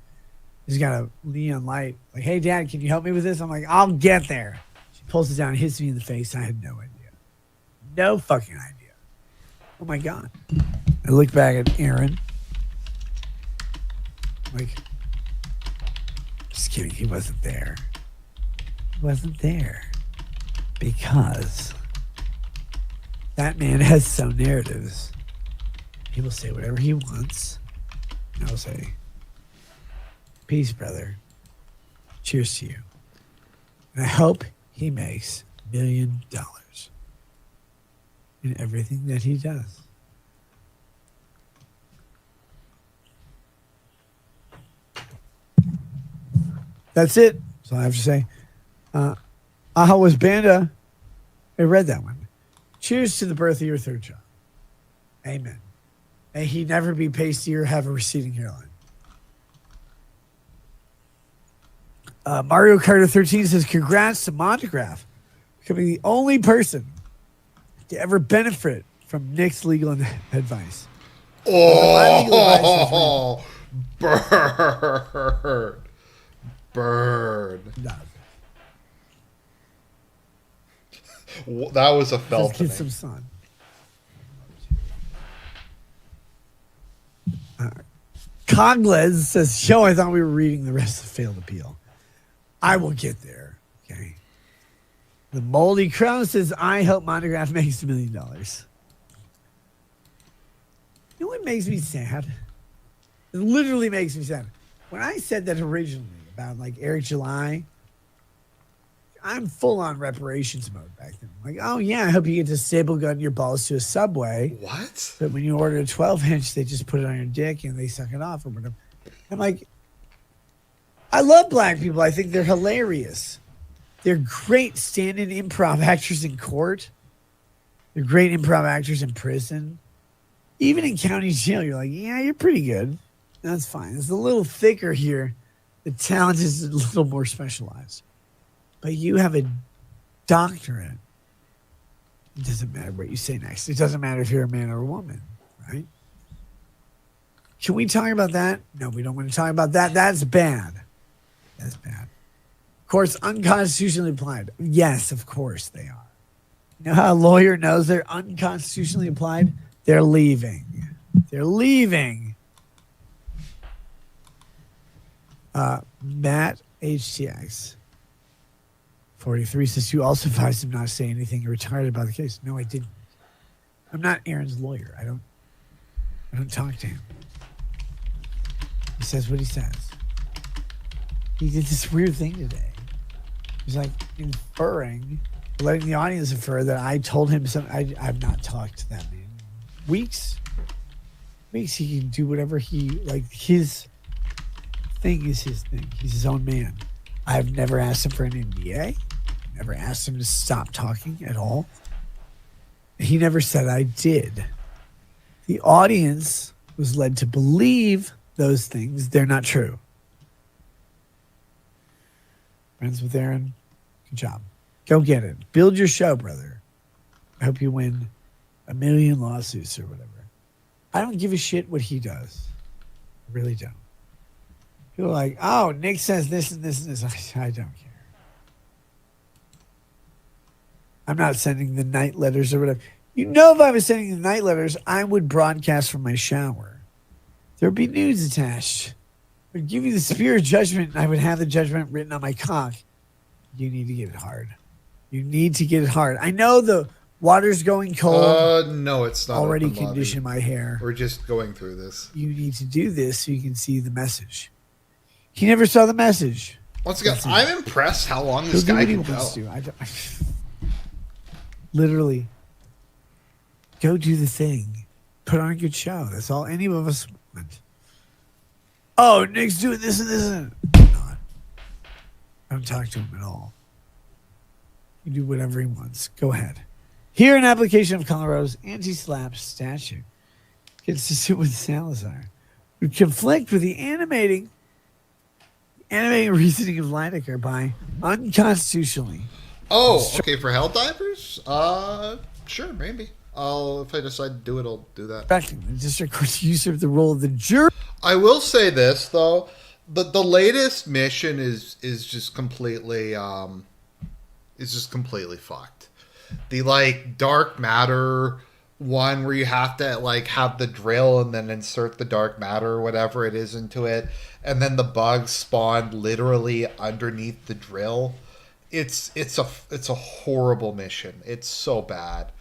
S2: He's got a neon light. Like, hey, Dad, can you help me with this? I'm like, I'll get there. She pulls it down and hits me in the face. I had no idea. No fucking idea. Oh my God. I look back at Aaron. Like, just kidding. He wasn't there. He wasn't there. Because that man has some narratives. He will say whatever he wants. And I'll say, peace, brother. Cheers to you. And I hope he makes $1 million. in everything that he does. That's it. That's all I have to say. Aha was Banda. I read that one. Cheers to the birth of your third child. Amen. May he never be pasty or have a receding hairline. Mario Carter 13 says, congrats to Montegraph becoming the only person to ever benefit from Nick's legal advice.
S1: Oh, burn.
S2: No.
S1: That was a felt.
S2: Let's get some sun. Cogles says, show, I thought we were reading the rest of Failed Appeal. I will get there. Okay. The Moldy Crown says, I hope Monograph makes $1 million. You know what makes me sad? It literally makes me sad. When I said that originally about like Eric July, I'm full on reparations mode back then. Like, oh yeah, I hope you get to staple gun your balls to a Subway.
S1: What?
S2: But when you order a 12-inch, they just put it on your dick and they suck it off or whatever. I'm like, I love black people. I think they're hilarious. They're great stand-in improv actors in court. They're great improv actors in prison. Even in county jail, you're like, yeah, you're pretty good. That's fine. It's a little thicker here. The talent is a little more specialized. But you have a doctorate. It doesn't matter what you say next. It doesn't matter if you're a man or a woman, right? Can we talk about that? No, we don't want to talk about that. That's bad. That's bad. Of course, unconstitutionally applied. Yes, of course they are. You know how a lawyer knows they're unconstitutionally applied? They're leaving. They're leaving. Matt HTX 43 says, you also advised him not to say anything retarded about the case. No, I didn't. I'm not Aaron's lawyer. I don't talk to him. He says what he says. He did this weird thing today. He's like inferring, letting the audience infer that I told him something. I've not talked to that man in weeks. He can do whatever he, like, his thing is his thing. He's his own man. I've never asked him for an NDA. Never asked him to stop talking at all. He never said I did. The audience was led to believe those things. They're not true. Friends with Aaron, good job. Go get it. Build your show, brother. I hope you win 1 million lawsuits or whatever. I don't give a shit what he does. I really don't. People are like, oh, Nick says this and this and this. I don't care. I'm not sending the night letters or whatever. You know, if I was sending the night letters, I would broadcast from my shower. There'd be nudes attached. I would give you the spear of judgment, and I would have the judgment written on my cock. You need to get it hard. You need to get it hard. I know the water's going cold.
S1: No, it's not.
S2: Already conditioned my hair.
S1: We're just going through this.
S2: You need to do this so you can see the message. He never saw the message.
S1: Once again, I'm impressed how long this guy can go.
S2: Literally, go do the thing. Put on a good show. That's all any of us want. Oh, Nick's doing this and this and not. I don't talk to him at all. You do whatever he wants. Go ahead. Here, an application of Colorado's anti-slap statute gets to suit with Salazar, would conflict with the animating reasoning of Lineker by unconstitutionally.
S1: Oh, okay. For hell divers? Sure, maybe. If I decide to do it, I'll do that.
S2: The district court's usurp the role of the jury.
S1: I will say this though, the latest mission is just completely fucked. The like dark matter one where you have to like have the drill and then insert the dark matter or whatever it is into it, and then the bugs spawn literally underneath the drill. It's a horrible mission. It's so bad.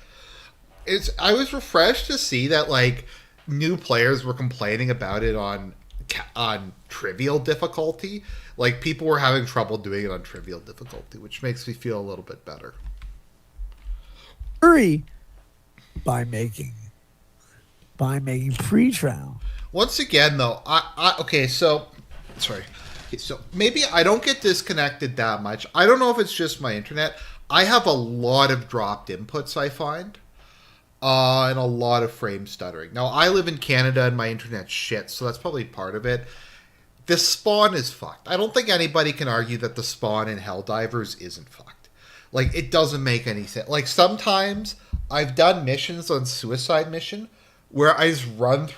S1: I was refreshed to see that like new players were complaining about it on trivial difficulty. Like people were having trouble doing it on trivial difficulty, which makes me feel a little bit better.
S2: Jury by making pre-trial.
S1: Once again, though, okay, so sorry. Okay, so maybe I don't get disconnected that much. I don't know if it's just my internet. I have a lot of dropped inputs, I find, and a lot of frame stuttering. Now, I live in Canada and my internet's shit, so that's probably part of it. The spawn is fucked. I don't think anybody can argue that the spawn in Helldivers isn't fucked. Like, it doesn't make any sense. Like, sometimes I've done missions on Suicide Mission where I just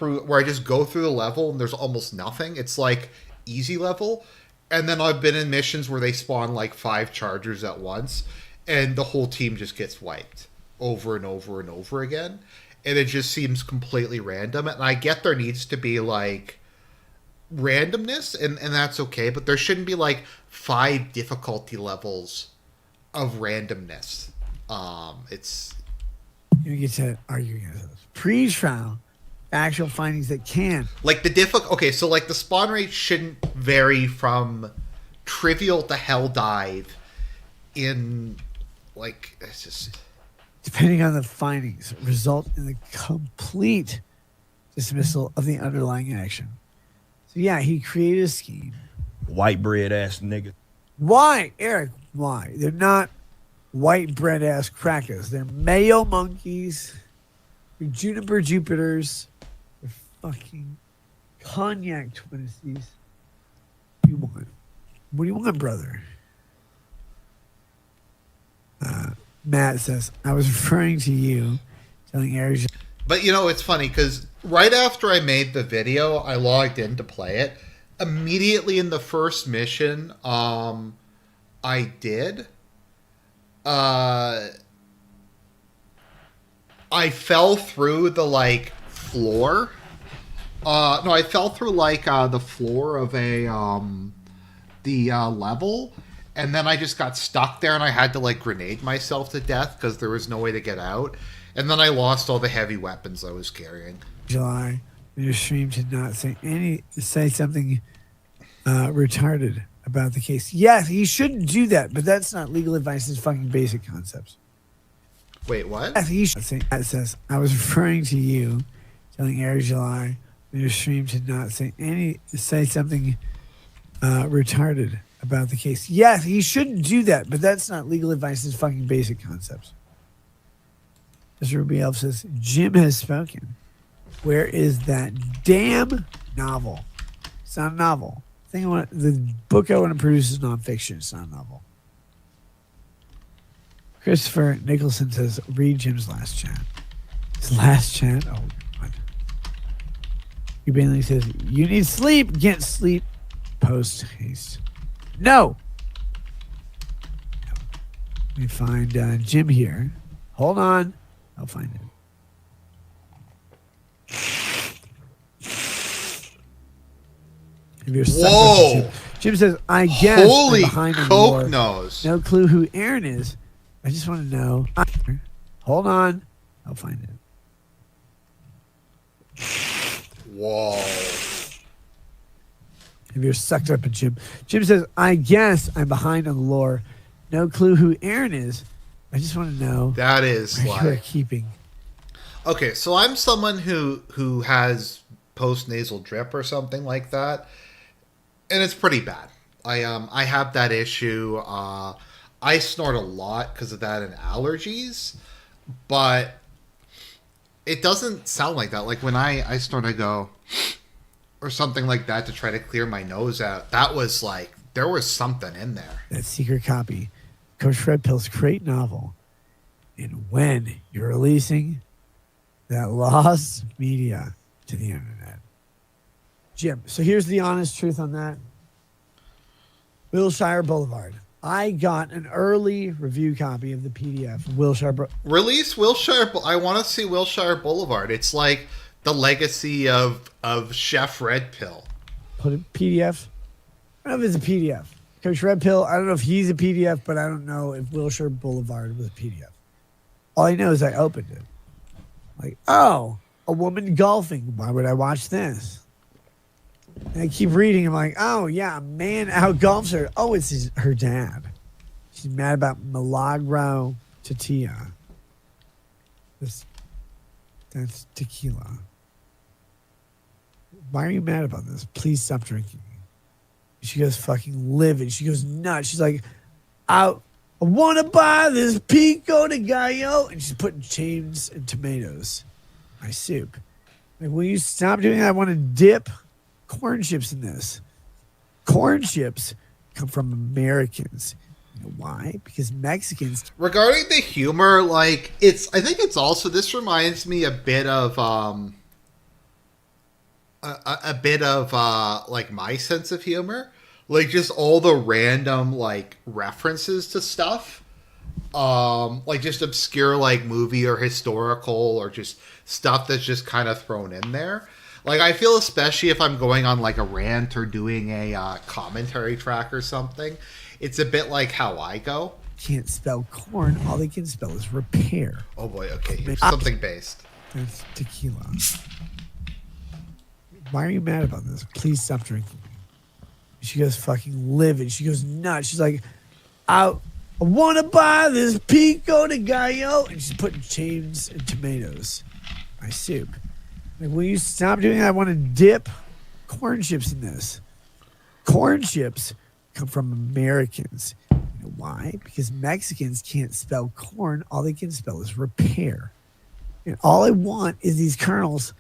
S1: where I just go through the level and there's almost nothing. It's like easy level. And then I've been in missions where they spawn like 5 chargers at once and the whole team just gets wiped over and over and over again. And it just seems completely random. And I get there needs to be like randomness and that's okay, but there shouldn't be like 5 difficulty levels of randomness. It's
S2: You get to arguing those pre-trial actual findings that can
S1: like the okay, so like the spawn rate shouldn't vary from trivial to hell dive in like it's just
S2: depending on the findings result in the complete dismissal of the underlying action. So yeah, he created a scheme.
S4: White bread ass nigga.
S2: Why, Eric? Why? They're not white bread ass crackers. They're mayo monkeys. They're juniper Jupiters. They're fucking cognac twinsies. What do you want? What do you want, brother? Matt says, I was referring to you, telling Eric.
S1: But you know, it's funny because right after I made the video, I logged in to play it. Immediately in the first mission, I did. I fell through the like floor. No, I fell through like the floor of a level, and then I just got stuck there, and I had to like grenade myself to death because there was no way to get out. And then I lost all the heavy weapons I was carrying.
S2: July, your stream did not say something retarded about the case. Yes, he shouldn't do that, but that's not legal advice. It's fucking basic concepts.
S1: Wait, what?
S2: Yes, he should say. It says, I was referring to you, telling Eric July, your stream did not say something retarded about the case. Yes, he shouldn't do that, but that's not legal advice. It's fucking basic concepts. Mr. Ruby Elf says, Jim has spoken. Where is that damn novel? It's not a novel. The book I want to produce is nonfiction. It's not a novel. Christopher Nicholson says, read Jim's last chat. His last chat? Oh, God. Bailey says, you need sleep. Get sleep. Post haste. No. Let me find Jim here. Hold on. I'll find it.
S1: Whoa!
S2: Jim says, I guess
S1: Holy
S2: behind
S1: Coke nose.
S2: No clue who Aaron is. I just want to know. Hold on. I'll find it.
S1: Whoa.
S2: If you're sucked up at Jim. Jim says, I guess I'm behind on the lore. No clue who Aaron is. I just want to know.
S1: That is
S2: where you're
S1: like
S2: keeping.
S1: Okay, so I'm someone who has post-nasal drip or something like that, and it's pretty bad. I have that issue. I snort a lot because of that and allergies, but it doesn't sound like that. Like when I snort, I go or something like that to try to clear my nose out. That was like there was something in there.
S2: That secret copy, Coach Red Pill's great novel, and when you're releasing that lost media to the internet. Jim, so here's the honest truth on that. Wilshire Boulevard. I got an early review copy of the PDF of Wilshire.
S1: Release Wilshire. I want to see Wilshire Boulevard. It's like the legacy of Chef Red Pill.
S2: Put a PDF. I don't know if it's a PDF. Coach Red Pill, I don't know if he's a PDF, but I don't know if Wilshire Boulevard was a PDF. All I know is I opened it. Like, oh, a woman golfing. Why would I watch this? And I keep reading. I'm like, oh, yeah, a man out golfs her. Oh, it's her dad. She's mad about Milagro Tatia. This That's tequila. Why are you mad about this? Please stop drinking. She goes fucking livid. She goes nuts. She's like, I want to buy this pico de gallo. And she's putting chains and tomatoes in my soup. Like, will you stop doing that? I want to dip corn chips in this. Corn chips come from Americans. You know why? Because Mexicans.
S1: Regarding the humor, like, I think it's also, this reminds me a bit of like my sense of humor, like just all the random like references to stuff, like just obscure like movie or historical or just stuff that's just kind of thrown in there. Like I feel, especially if I'm going on like a rant or doing a commentary track or something, it's a bit like how I go.
S2: Can't spell corn. All they can spell is repair.
S1: Oh boy, okay, here's something based.
S2: That's tequila. Why are you mad about this? Please stop drinking. She goes fucking livid. She goes nuts. She's like, I want to buy this pico de gallo. And she's putting chains and tomatoes in my soup. Like, will you stop doing that? I want to dip corn chips in this. Corn chips come from Americans. You know why? Because Mexicans can't spell corn. All they can spell is repair. And all I want is these kernels.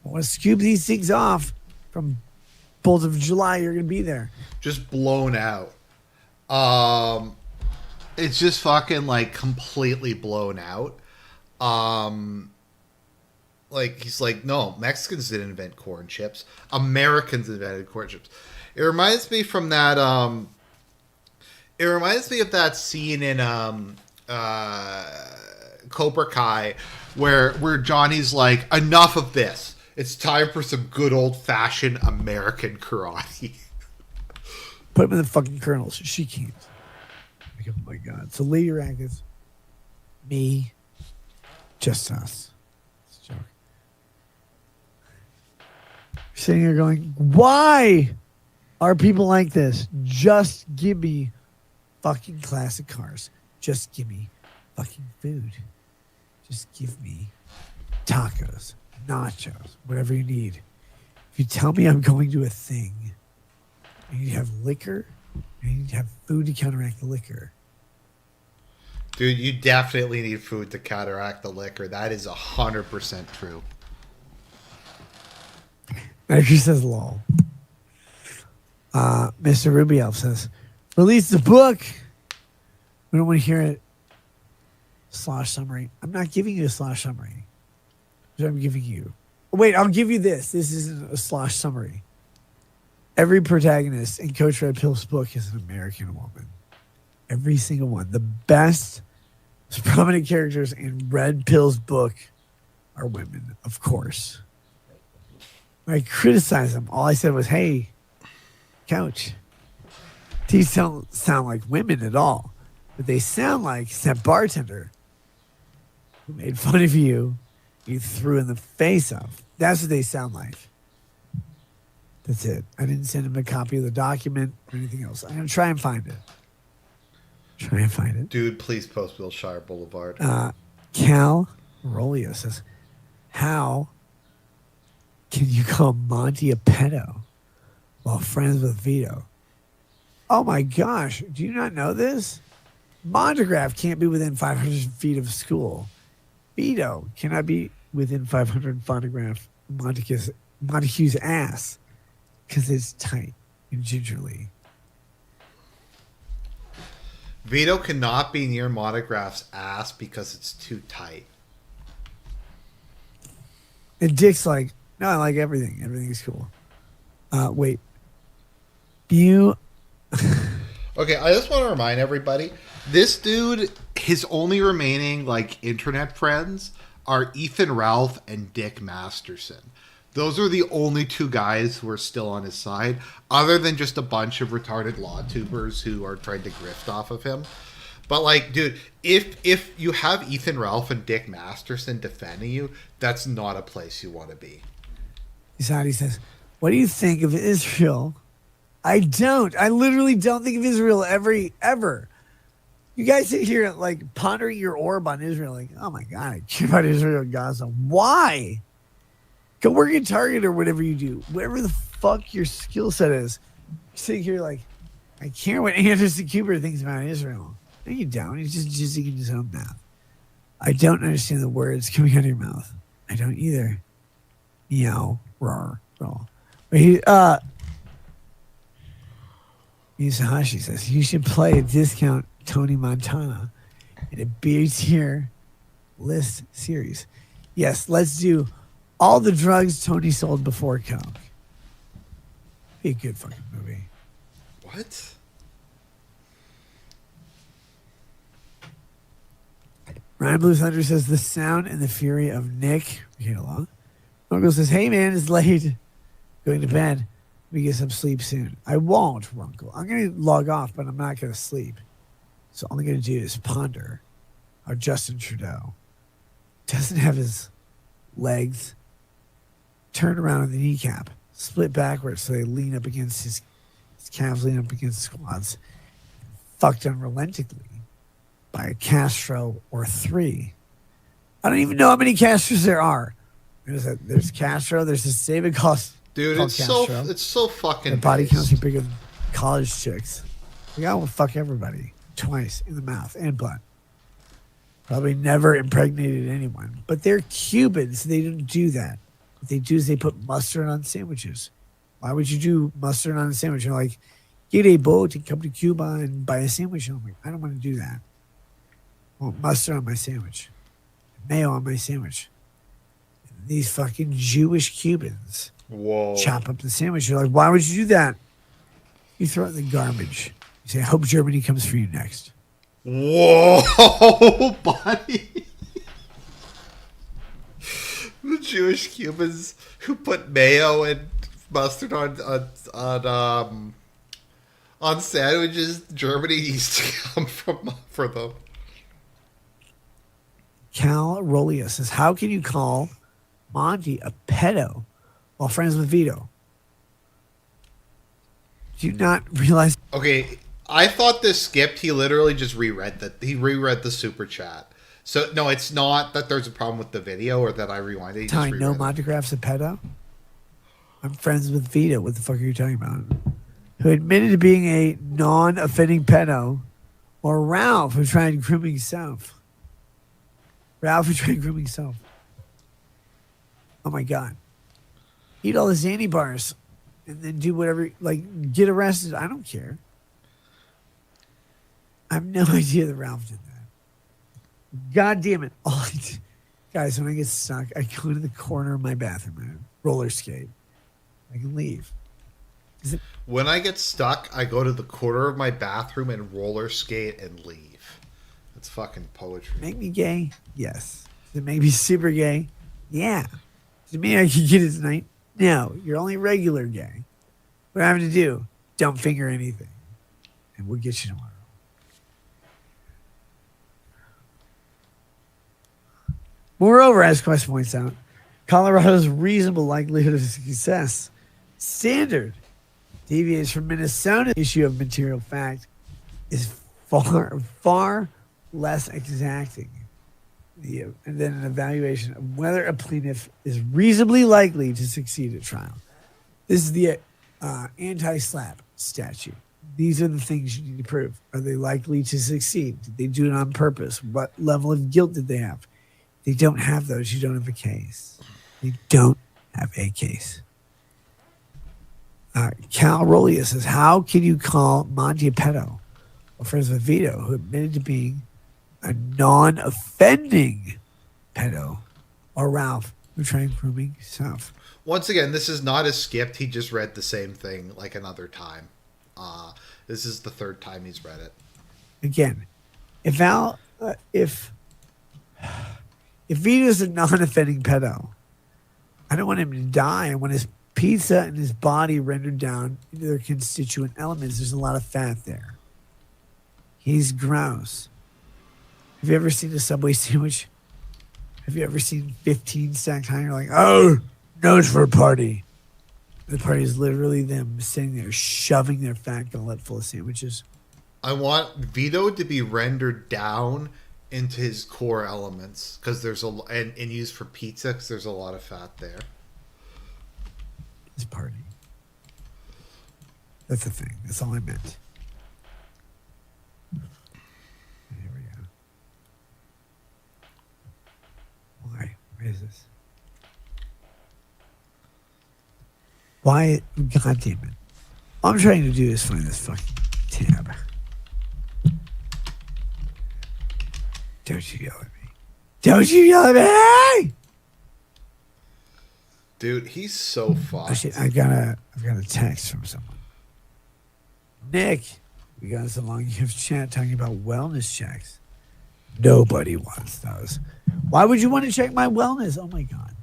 S2: I want to scoop these things off from 4th of July. You're going to be there.
S1: Just blown out. It's just fucking like completely blown out. Like he's like, no, Mexicans didn't invent corn chips. Americans invented corn chips. It reminds me from that. It reminds me of that scene in Cobra Kai where Johnny's like, enough of this. It's time for some good old-fashioned American karate.
S2: Put him in the fucking kernels. She can't. Like, oh my God. So Lady Rackets, me, just us. It's a joke. Sitting here going, why are people like this? Just give me fucking classic cars. Just give me fucking food. Just give me tacos, nachos, whatever you need. If you tell me I'm going to a thing, I need to have liquor, I need to have food to counteract the liquor.
S1: Dude, you definitely need food to counteract the liquor. That is 100% true.
S2: She says, lol. Mr. Rubio says, release the book. We don't want to hear it. Slosh summary. I'm not giving you a slosh summary. I'm giving you. Wait, I'll give you this. This isn't a slosh summary. Every protagonist in Coach Red Pill's book is an American woman. Every single one. The best, most prominent characters in Red Pill's book are women, of course. I criticized them. All I said was, hey, Coach, these don't sound like women at all. But they sound like that bartender who made fun of you threw in the face of. That's what they sound like. That's it. I didn't send him a copy of the document or anything else. I'm going to try and find it.
S1: Dude, please post Wilshire Boulevard.
S2: Cal Rolio says, how can you call Monty a pedo while friends with Vito? Oh my gosh. Do you not know this? Montegraph can't be within 500 feet of school. Vito cannot be within 500 photograph Montague's ass because it's tight and gingerly.
S1: Vito cannot be near Montegraph's ass because it's too tight.
S2: And Dick's like, no, I like everything. Everything's cool. Wait. You...
S1: Okay, I just want to remind everybody, this dude, his only remaining like internet friends are Ethan Ralph and Dick Masterson. Those are the only two guys who are still on his side, other than just a bunch of retarded law tubers who are trying to grift off of him. But like, dude, if you have Ethan Ralph and Dick Masterson defending you, that's not a place you want to be.
S2: He says, what do you think of Israel? I don't. I literally don't think of Israel ever. You guys sit here like pondering your orb on Israel, like, oh my God, I care about Israel and Gaza. Why? Go work at Target or whatever you do. Whatever the fuck your skill set is. You're sitting here like, I care what Anderson Cooper thinks about Israel. No, you don't. He's just jizzing in his own mouth. I don't understand the words coming out of your mouth. I don't either. Meow, roar, roll. But Yusahashi says, you should play a discount Tony Montana in a B tier list series. Yes, let's do all the drugs Tony sold before Coke. Be a good fucking movie.
S1: What?
S2: Ryan Blue Thunder says, the sound and the fury of Nick. We get along. Runkle says, hey man, it's late. Going to bed. Let me get some sleep soon. I won't, Runkle. I'm going to log off, but I'm not going to sleep. So all I'm going to do is ponder how Justin Trudeau doesn't have his legs turned around on the kneecap, split backwards so they lean up against his calves, lean up against the quads, fucked unrelentingly by a Castro or three. I don't even know how many Castros there are. There's Castro, there's a David Cost.
S1: Dude, it's so fucking.
S2: The body
S1: based.
S2: counts are bigger than college chicks. The guy will fuck everybody twice in the mouth and butt. Probably never impregnated anyone. But they're Cubans. So they don't do that. What they do is they put mustard on sandwiches. Why would you do mustard on a sandwich? You're like, get a boat and come to Cuba and buy a sandwich. I'm like, I don't want to do that. I want mustard on my sandwich. Mayo on my sandwich. And these fucking Jewish Cubans chop up the sandwich. You're like, why would you do that? You throw it in the garbage. You say, I hope Germany comes for you next.
S1: Whoa, buddy. The Jewish Cubans who put mayo and mustard on sandwiches, Germany used to come for them.
S2: Cal Rolia says, how can you call Monty a pedo while friends with Vito? Do you not realize?
S1: Okay, I thought this skipped. He literally just reread that. He reread the super chat. So no, it's not that there's a problem with the video or that I rewinded. He just
S2: I know
S1: reread it.
S2: Montegraff's a pedo. I'm friends with Vito. What the fuck are you talking about? Who admitted to being a non-offending pedo, or Ralph who tried grooming himself. Ralph who tried grooming himself. Oh my God. Eat all the Xanny bars and then do whatever, like get arrested. I don't care. I have no idea that Ralph did that. God damn it. Guys, when I get stuck, I go to the corner of my bathroom and roller skate. I can leave.
S1: When I get stuck, I go to the corner of my bathroom and roller skate and leave. It's fucking poetry.
S2: Make me gay? Yes. Does it make me super gay? Yeah. Does it mean I can get it tonight? No. You're only regular gay. What I have to do? Don't finger anything. And we'll get you tomorrow. Moreover, as Quest points out, Colorado's reasonable likelihood of success standard deviates from Minnesota's issue of material fact is far less exacting than an evaluation of whether a plaintiff is reasonably likely to succeed at trial. This is the anti-slap statute. These are the things you need to prove. Are they likely to succeed? Did they do it on purpose? What level of guilt did they have? If they don't have those, you don't have a case. They don't have a case. Cal Rolia says, how can you call Monty a pedo? Well, friends with Vito, who admitted to being a non-offending pedo, or Ralph, who tried grooming himself.
S1: Once again, this is not a skipped. He just read the same thing like another time. This is the third time he's read it.
S2: Again, if Vito's a non-offending pedo, I don't want him to die. I want his pizza and his body rendered down into their constituent elements. There's a lot of fat there. He's gross. Have you ever seen a Subway sandwich? Have you ever seen 15 stacked high? You're like, oh, no, it's for a party. The party is literally them sitting there shoving their fat gullet full of sandwiches.
S1: I want Vito to be rendered down into his core elements because there's and used for pizza because there's a lot of fat there.
S2: It's party. That's the thing. That's all I meant. Here we go. Why? Why is this? Why? God damn it. All I'm trying to do is find this fucking tab. Don't you yell at me. Don't you yell at me!
S1: Dude, he's so fucked.
S2: Oh shit, I've got a text from someone. Nick, we got some long gift chat talking about wellness checks. Nobody wants those. Why would you want to check my wellness? Oh my god.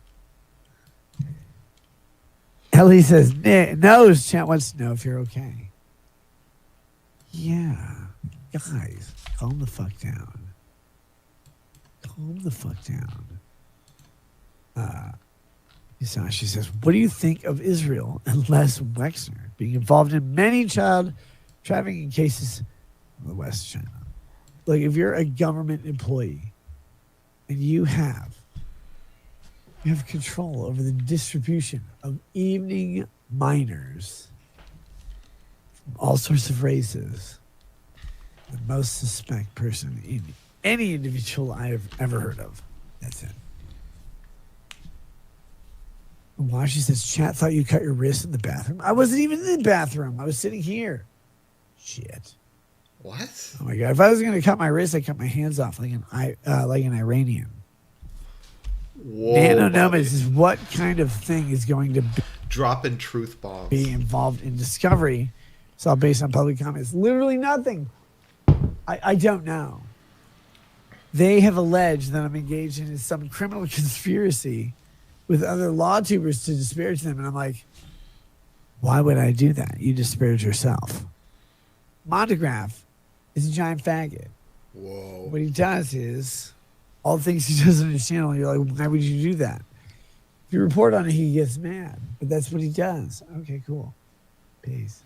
S2: Ellie says, Nick knows chat wants to know if you're okay. Yeah. Guys, calm the fuck down. Calm the fuck down. She says, what do you think of Israel and Les Wexner being involved in many child trafficking cases in the West China? Like, if you're a government employee and you have control over the distribution of evening minors from all sorts of races, the most suspect person in any individual I have ever heard of. That's it. Why she says, chat thought you cut your wrist in the bathroom. I wasn't even in the bathroom. I was sitting here. Shit.
S1: What?
S2: Oh my god! If I was going to cut my wrist, I'd cut my hands off like an Iranian.
S1: Whoa,
S2: Nanonumbers is what kind of thing is going to
S1: dropping truth bombs.
S2: Be involved in discovery. It's all based on public comments. Literally nothing. I don't know. They have alleged that I'm engaged in some criminal conspiracy with other law tubers to disparage them. And I'm like, why would I do that? You disparage yourself. Monograph is a giant faggot.
S1: Whoa.
S2: What he does is, all the things he does on his channel, you're like, why would you do that? If you report on it, he gets mad. But that's what he does. Okay, cool. Peace.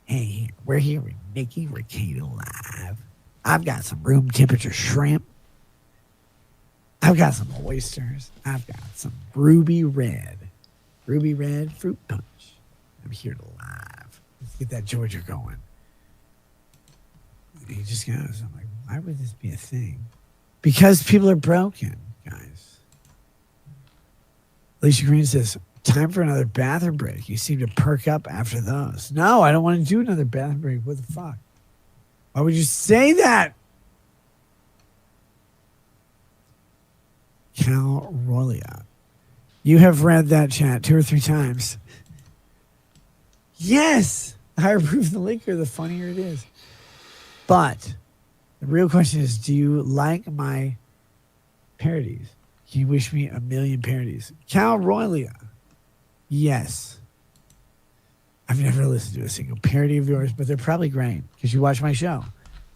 S2: Hey, we're here with Nikki Rekieta Live. I've got some room temperature shrimp. I've got some oysters. I've got some ruby red fruit punch. I'm here to live. Let's get that Georgia going. And he just goes, I'm like, why would this be a thing? Because people are broken, guys. Alicia Green says, time for another bathroom break. You seem to perk up after those. No, I don't want to do another bathroom break. What the fuck? Why would you say that? Cal Rolia. You have read that chat 2 or 3 times. Yes! The higher proof the liquor, the funnier it is. But the real question is, do you like my parodies? Can you wish me a million parodies? Cal Rolia. Yes. I've never listened to a single parody of yours, but they're probably great because you watch my show,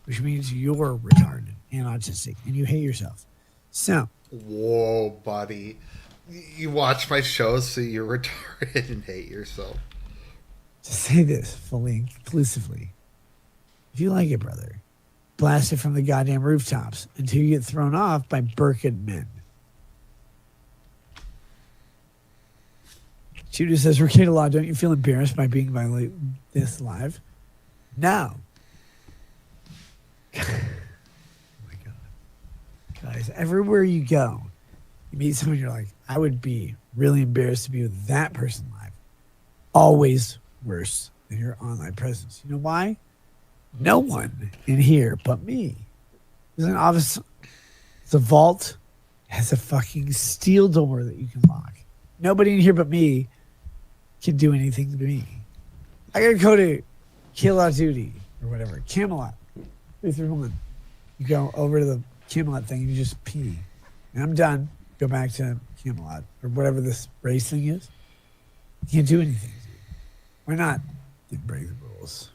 S2: which means you're retarded and autistic and you hate yourself. So.
S1: Whoa, buddy. You watch my shows, so you're retarded and hate yourself.
S2: To say this fully and conclusively, if you like it, brother, blast it from the goddamn rooftops until you get thrown off by burqa'd men. Judah says, Rekieta Law, don't you feel embarrassed by being violated this live? No. Oh my God. Guys, everywhere you go, you meet someone, you're like, I would be really embarrassed to be with that person live. Always worse than your online presence. You know why? No one in here but me. There's an office. The vault has a fucking steel door that you can lock. Nobody in here but me can do anything to me. I gotta go to Kill Out Duty or whatever. Camelot. 331. You go over to the Camelot thing and you just pee. And I'm done. Go back to Camelot or whatever this race thing is. You can't do anything. Why not? Didn't break the rules.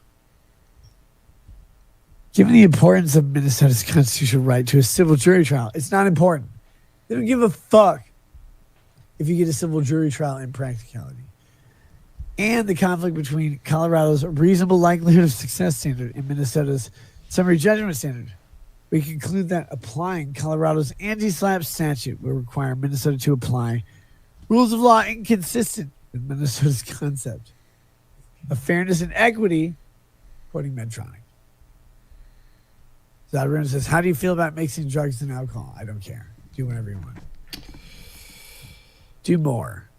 S2: Given the importance of Minnesota's constitutional right to a civil jury trial, it's not important. They don't give a fuck if you get a civil jury trial in practicality. and the conflict between Colorado's reasonable likelihood of success standard and Minnesota's summary judgment standard, we conclude that applying Colorado's anti-SLAPP statute will require Minnesota to apply rules of law inconsistent with Minnesota's concept of fairness and equity, quoting Medtronic. Zadran says, how do you feel about mixing drugs and alcohol? I don't care. Do whatever you want. Do more.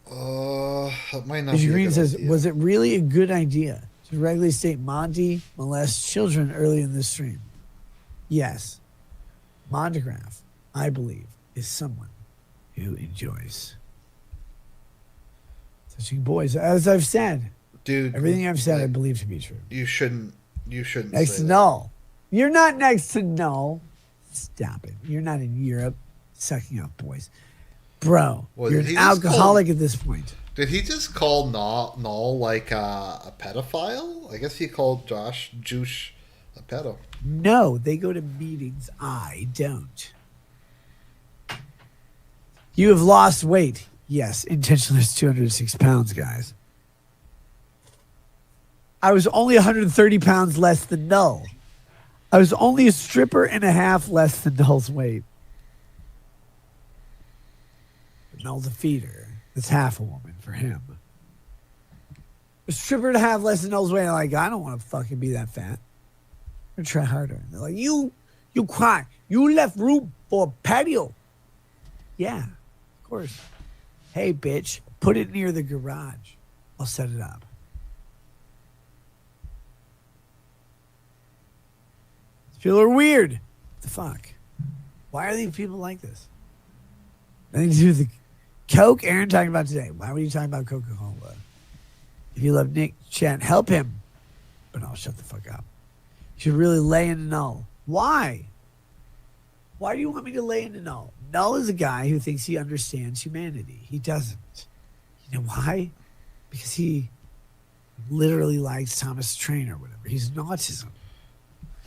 S1: That might not
S2: Mr.
S1: be
S2: Green
S1: a good
S2: says,
S1: idea.
S2: was it really a good idea to regularly state Monty molests children early in this stream? Yes. Mondegraph, I believe, is someone who enjoys touching boys. As I've said,
S1: Dude,
S2: everything I've said, I
S1: like,
S2: believe to be true.
S1: You shouldn't
S2: Next
S1: say
S2: to
S1: that.
S2: null. You're not next to null. Stop it. You're not in Europe sucking up boys. Bro,
S1: Well,
S2: you're
S1: he
S2: an
S1: just
S2: alcoholic at this point.
S1: Did he just call Null like a pedophile? I guess he called Josh Juice a pedo.
S2: No, they go to meetings. I don't. You have lost weight. Yes, intentionally is 206 pounds, guys. I was only 130 pounds less than Null. I was only a stripper and a half less than Null's weight. But Null's a feeder. That's half a woman for him. A stripper and a half less than Null's weight. I'm like, I don't want to fucking be that fat. I'm gonna try harder. And they're like, you cry. You left room for a patio. Yeah, of course. Hey, bitch, put it near the garage. I'll set it up. People are weird. What the fuck? Why are these people like this? Nothing to do with the Coke Aaron talking about today. Why were you talking about Coca-Cola? If you love Nick, chat, help him. But I'll shut the fuck up. You should really lay into Null. Why? Why do you want me to lay into Null? Null is a guy who thinks he understands humanity. He doesn't. You know why? Because he literally likes Thomas Train or whatever. He's an autism.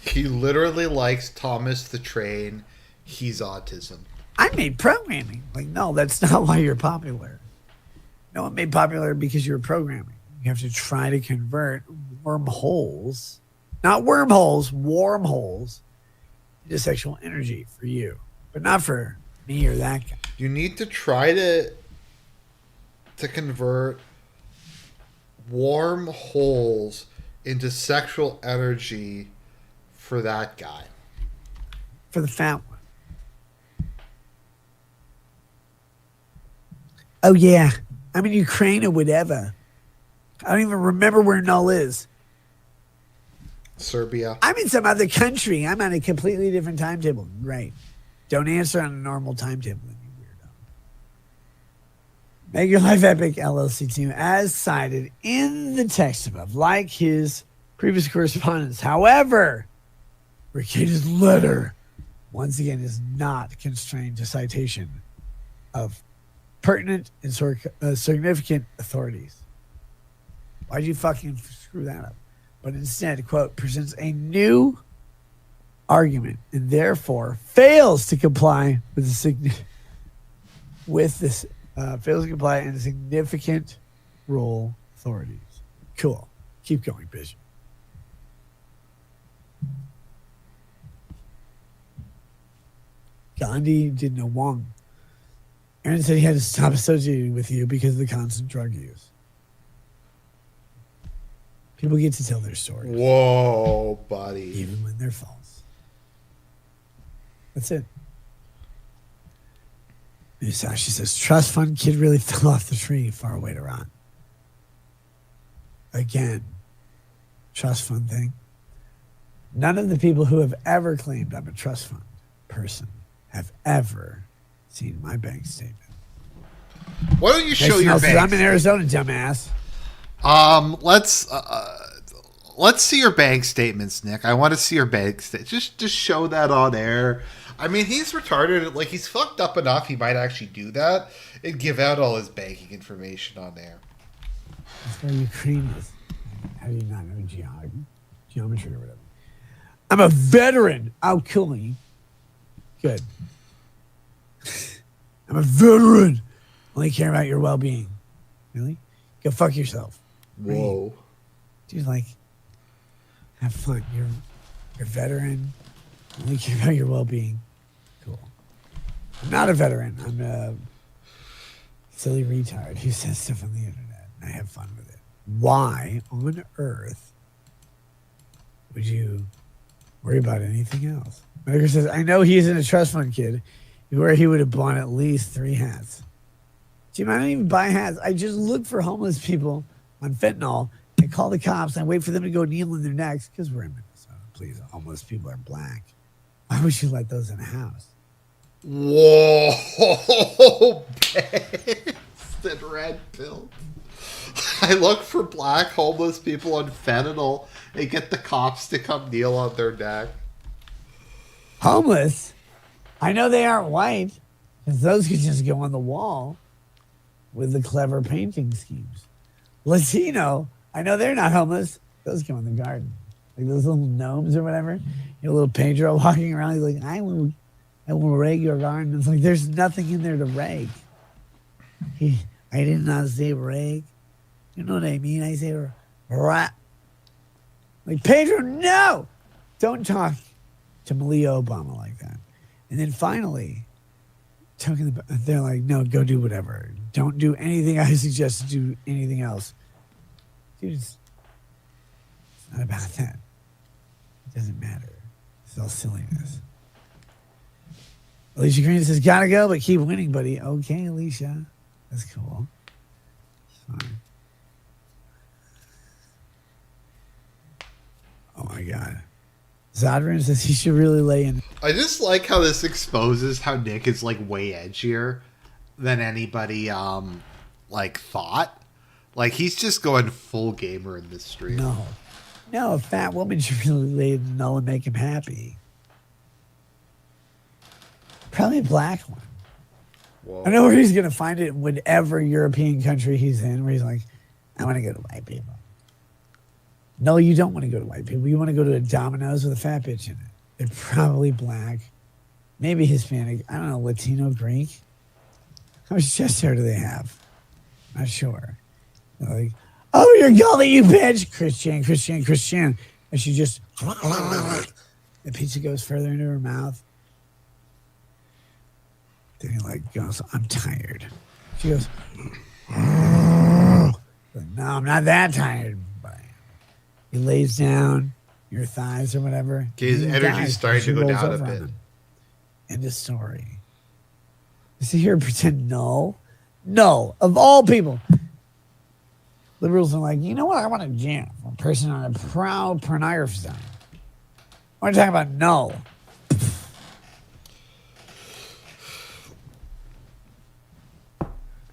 S1: He literally likes Thomas the Train. He's autism.
S2: I made programming. Like, no, that's not why you're popular. No one made popular because you're programming. You have to try to convert wormholes, not wormholes, wormholes, into sexual energy for you, but not for me or that guy.
S1: You need to try to convert warm holes into sexual energy for that guy.
S2: For the fat one. Oh, yeah. I'm in Ukraine or whatever. I don't even remember where Null is.
S1: Serbia.
S2: I'm in some other country. I'm on a completely different timetable. Great. Don't answer on a normal timetable, you weirdo. Make your life epic, LLC team, as cited in the text above, like his previous correspondence. However, Rekieta's letter, once again, is not constrained to citation of pertinent and significant authorities. Why'd you fucking screw that up? But instead, quote, presents a new argument and therefore fails to comply with fails to comply in significant role authorities. Cool. Keep going, Bishop. Gandhi did no wrong. Aaron said he had to stop associating with you because of the constant drug use. People get to tell their stories.
S1: Whoa, buddy.
S2: Even when they're false. That's it. Musashi says, trust fund kid really fell off the tree far away to rot. Again, trust fund thing. None of the people who have ever claimed I'm a trust fund person have ever seen my bank statement.
S1: Why don't you show
S2: Next
S1: your
S2: says,
S1: bank?
S2: I'm in Arizona, dumbass.
S1: Let's see your bank statements, Nick. I want to see your bank statements. Just show that on air. I mean, he's retarded. Like, he's fucked up enough. He might actually do that and give out all his banking information on air.
S2: That's where Ukraine is. How do you not know geometry or whatever? I'm a veteran. I'll kill you. Good. I'm a veteran. Only care about your well-being. Really? Go fuck yourself.
S1: Whoa.
S2: Dude, like, have fun. You're a veteran. I only care about your well-being. Cool. I'm not a veteran. I'm a silly retard who says stuff on the internet, and I have fun with it. Why on earth would you worry about anything else? Medicare says, I know he isn't a trust fund kid where he would have bought at least 3 hats. Jim, I don't even buy hats. I just look for homeless people on fentanyl and call the cops and wait for them to go kneel in their necks because we're in Minnesota. Please, homeless people are black. Why would you let those in a house?
S1: Whoa. Bastard red pill. I look for black homeless people on fentanyl and get the cops to come kneel on their neck.
S2: Homeless? I know they aren't white because those could just go on the wall with the clever painting schemes. Latino? I know they're not homeless. Those go in the garden. Like those little gnomes or whatever. You know, little Pedro walking around. He's like, I will rag your garden. It's like, there's nothing in there to rag. I did not say rag. You know what I mean? I say rat. Like, Pedro, no! Don't talk to Malia Obama like that. And then finally, they're like, no, go do whatever. Don't do anything I suggest to do anything else. Dude, it's not about that. It doesn't matter. It's all silliness. Alicia Green says, gotta go, but keep winning, buddy. Okay, Alicia. That's cool. Fine. Oh my God. Zodran says he should really lay in.
S1: I just like how this exposes how Nick is like way edgier than anybody like thought. Like he's just going full gamer in this stream.
S2: No, a fat woman should really lay in the null and make him happy. Probably a black one.
S1: Whoa.
S2: I know where he's gonna find it in whatever European country he's in, where he's like, I want to go to white people. No, you don't want to go to white people. You want to go to a Domino's with a fat bitch in it. They're probably black, maybe Hispanic. I don't know, Latino, Greek. How much chest hair do they have? Not sure. They're like, oh, you're gully, you bitch. Christian. And she just, the pizza goes further into her mouth. Then he like goes, I'm tired. She goes, no, I'm not that tired. He lays down your thighs or whatever.
S1: His energy's starting to go down a bit.
S2: End of story. You sit here and pretend no. Of all people. Liberals are like, you know what? I want to jam a person on a proud pornography site. I want to talk about no.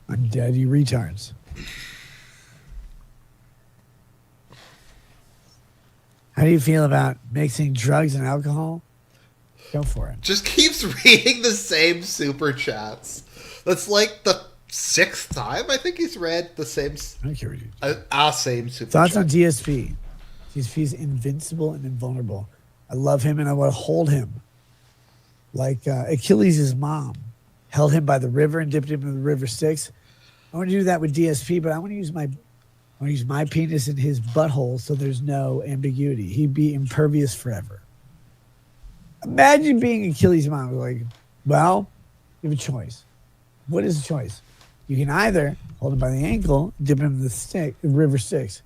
S2: I'm dead, you retards. How do you feel about mixing drugs and alcohol? Go for it.
S1: Just keeps reading the same super chats. That's like the 6th time I think he's read the same.
S2: I don't care what you
S1: Same super.
S2: Thoughts
S1: chat.
S2: on DSP? DSP is invincible and invulnerable. I love him and I want to hold him. Like Achilles' mom held him by the river and dipped him in the river Styx. I want to do that with DSP, but I want to use my penis in his butthole so there's no ambiguity. He'd be impervious forever. Imagine being Achilles' mom. Like, well, you have a choice. What is the choice? You can either hold him by the ankle, dip him in the river Styx.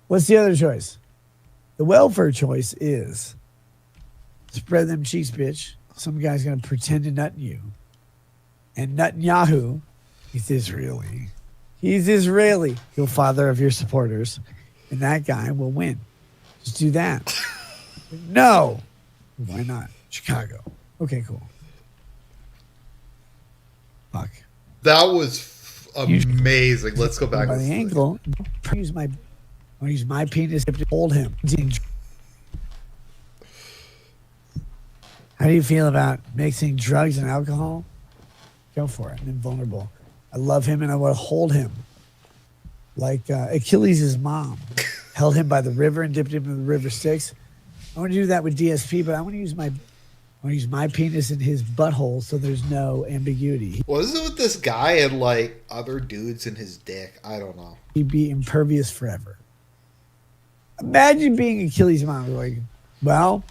S2: What's the other choice? The welfare choice is spread them cheeks, bitch. Some guy's going to pretend to nut in you. And Netanyahu, he's Israeli. He'll father of your supporters. And that guy will win. Just do that. No. Why not? Chicago. Okay, cool. Fuck.
S1: That was amazing. Let's go back.
S2: By the ankle. Use my penis to hold him. How do you feel about mixing drugs and alcohol? Go for it. I'm invulnerable. I love him and I want to hold him. Like Achilles' mom held him by the river and dipped him in the river Styx. I want to do that with DSP, but I want to use I'll use my penis in his butthole so there's no ambiguity.
S1: What is it with this guy and like other dudes in his dick? I don't know.
S2: He'd be impervious forever. Imagine being Achilles' mom. Like, well,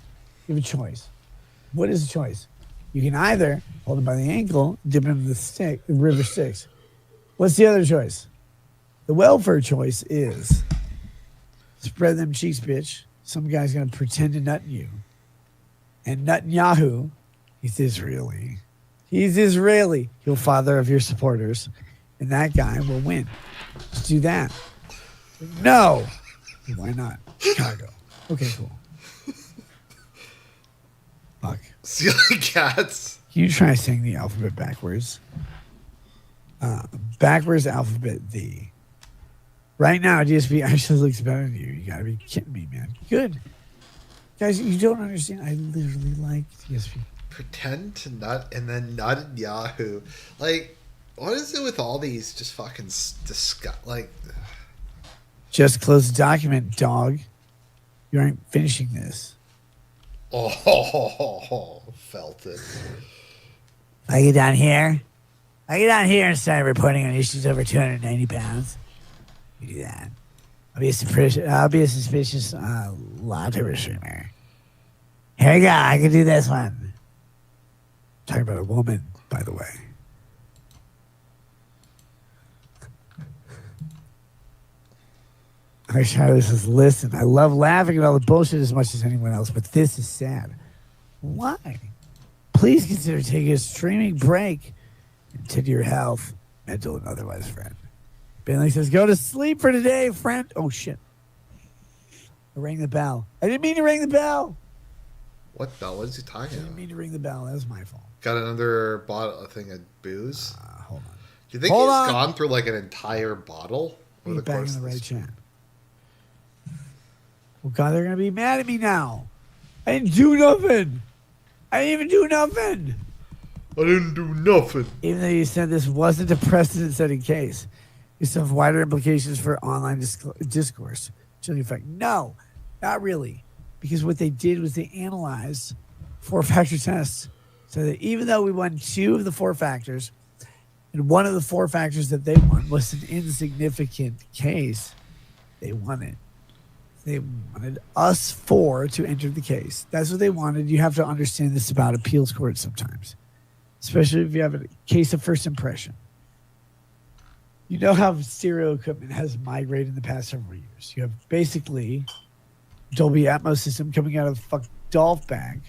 S2: you have a choice. What is the choice? You can either hold him by the ankle, dip him in the river Styx. What's the other choice? The welfare choice is spread them cheeks, bitch. Some guy's going to pretend to nut in you. And Netanyahu, he's Israeli. He's Israeli. He'll father of your supporters. And that guy will win. Just do that. No. Why not? Chicago. Okay, cool. Fuck.
S1: Silly cats.
S2: Can you try to sing the alphabet backwards? Backwards alphabet D. Right now, DSP actually looks better than you. You gotta be kidding me, man. Good. Guys, you don't understand. I literally like DSP.
S1: Pretend to nut and then nut in Yahoo. Like, what is it with all these just fucking disgust? Like,
S2: Just close the document, dog. You aren't finishing this.
S1: oh, felt it.
S2: I get down here. And start reporting on issues over 290 pounds. You do that. I'll be a suspicious lottery streamer. Here we go. I can do this one. Talking about a woman, by the way. I Charlie says, listen, I love laughing at all the bullshit as much as anyone else, but this is sad. Why? Please consider taking a streaming break and tend to your health, mental and otherwise, friend. Bentley says, go to sleep for today, friend. Oh, shit. I rang the bell. I didn't mean to ring the bell.
S1: What bell? What is he talking
S2: I didn't
S1: about?
S2: mean to ring the bell. That was my fault.
S1: Got another bottle, thing of booze?
S2: Hold on.
S1: Do you think
S2: Hold
S1: he's
S2: on.
S1: gone through like an entire bottle over
S2: Get
S1: the
S2: back
S1: course
S2: in the
S1: of
S2: right
S1: this?
S2: chat. Oh, God, they're going to be mad at me now. I didn't do nothing. I didn't even do nothing.
S1: I didn't do nothing.
S2: Even though you said this wasn't a precedent-setting case, you still have wider implications for online discourse. Chilling effect. No, not really. Because what they did was they analyzed 4-factor tests. So that even though we won 2 of the 4 factors, and one of the 4 factors that they won was an insignificant case, they won it. They wanted us 4 to enter the case. That's what they wanted. You have to understand this about appeals courts sometimes, especially if you have a case of first impression. You know how stereo equipment has migrated in the past several years. You have basically Dolby Atmos system coming out of a golf bag,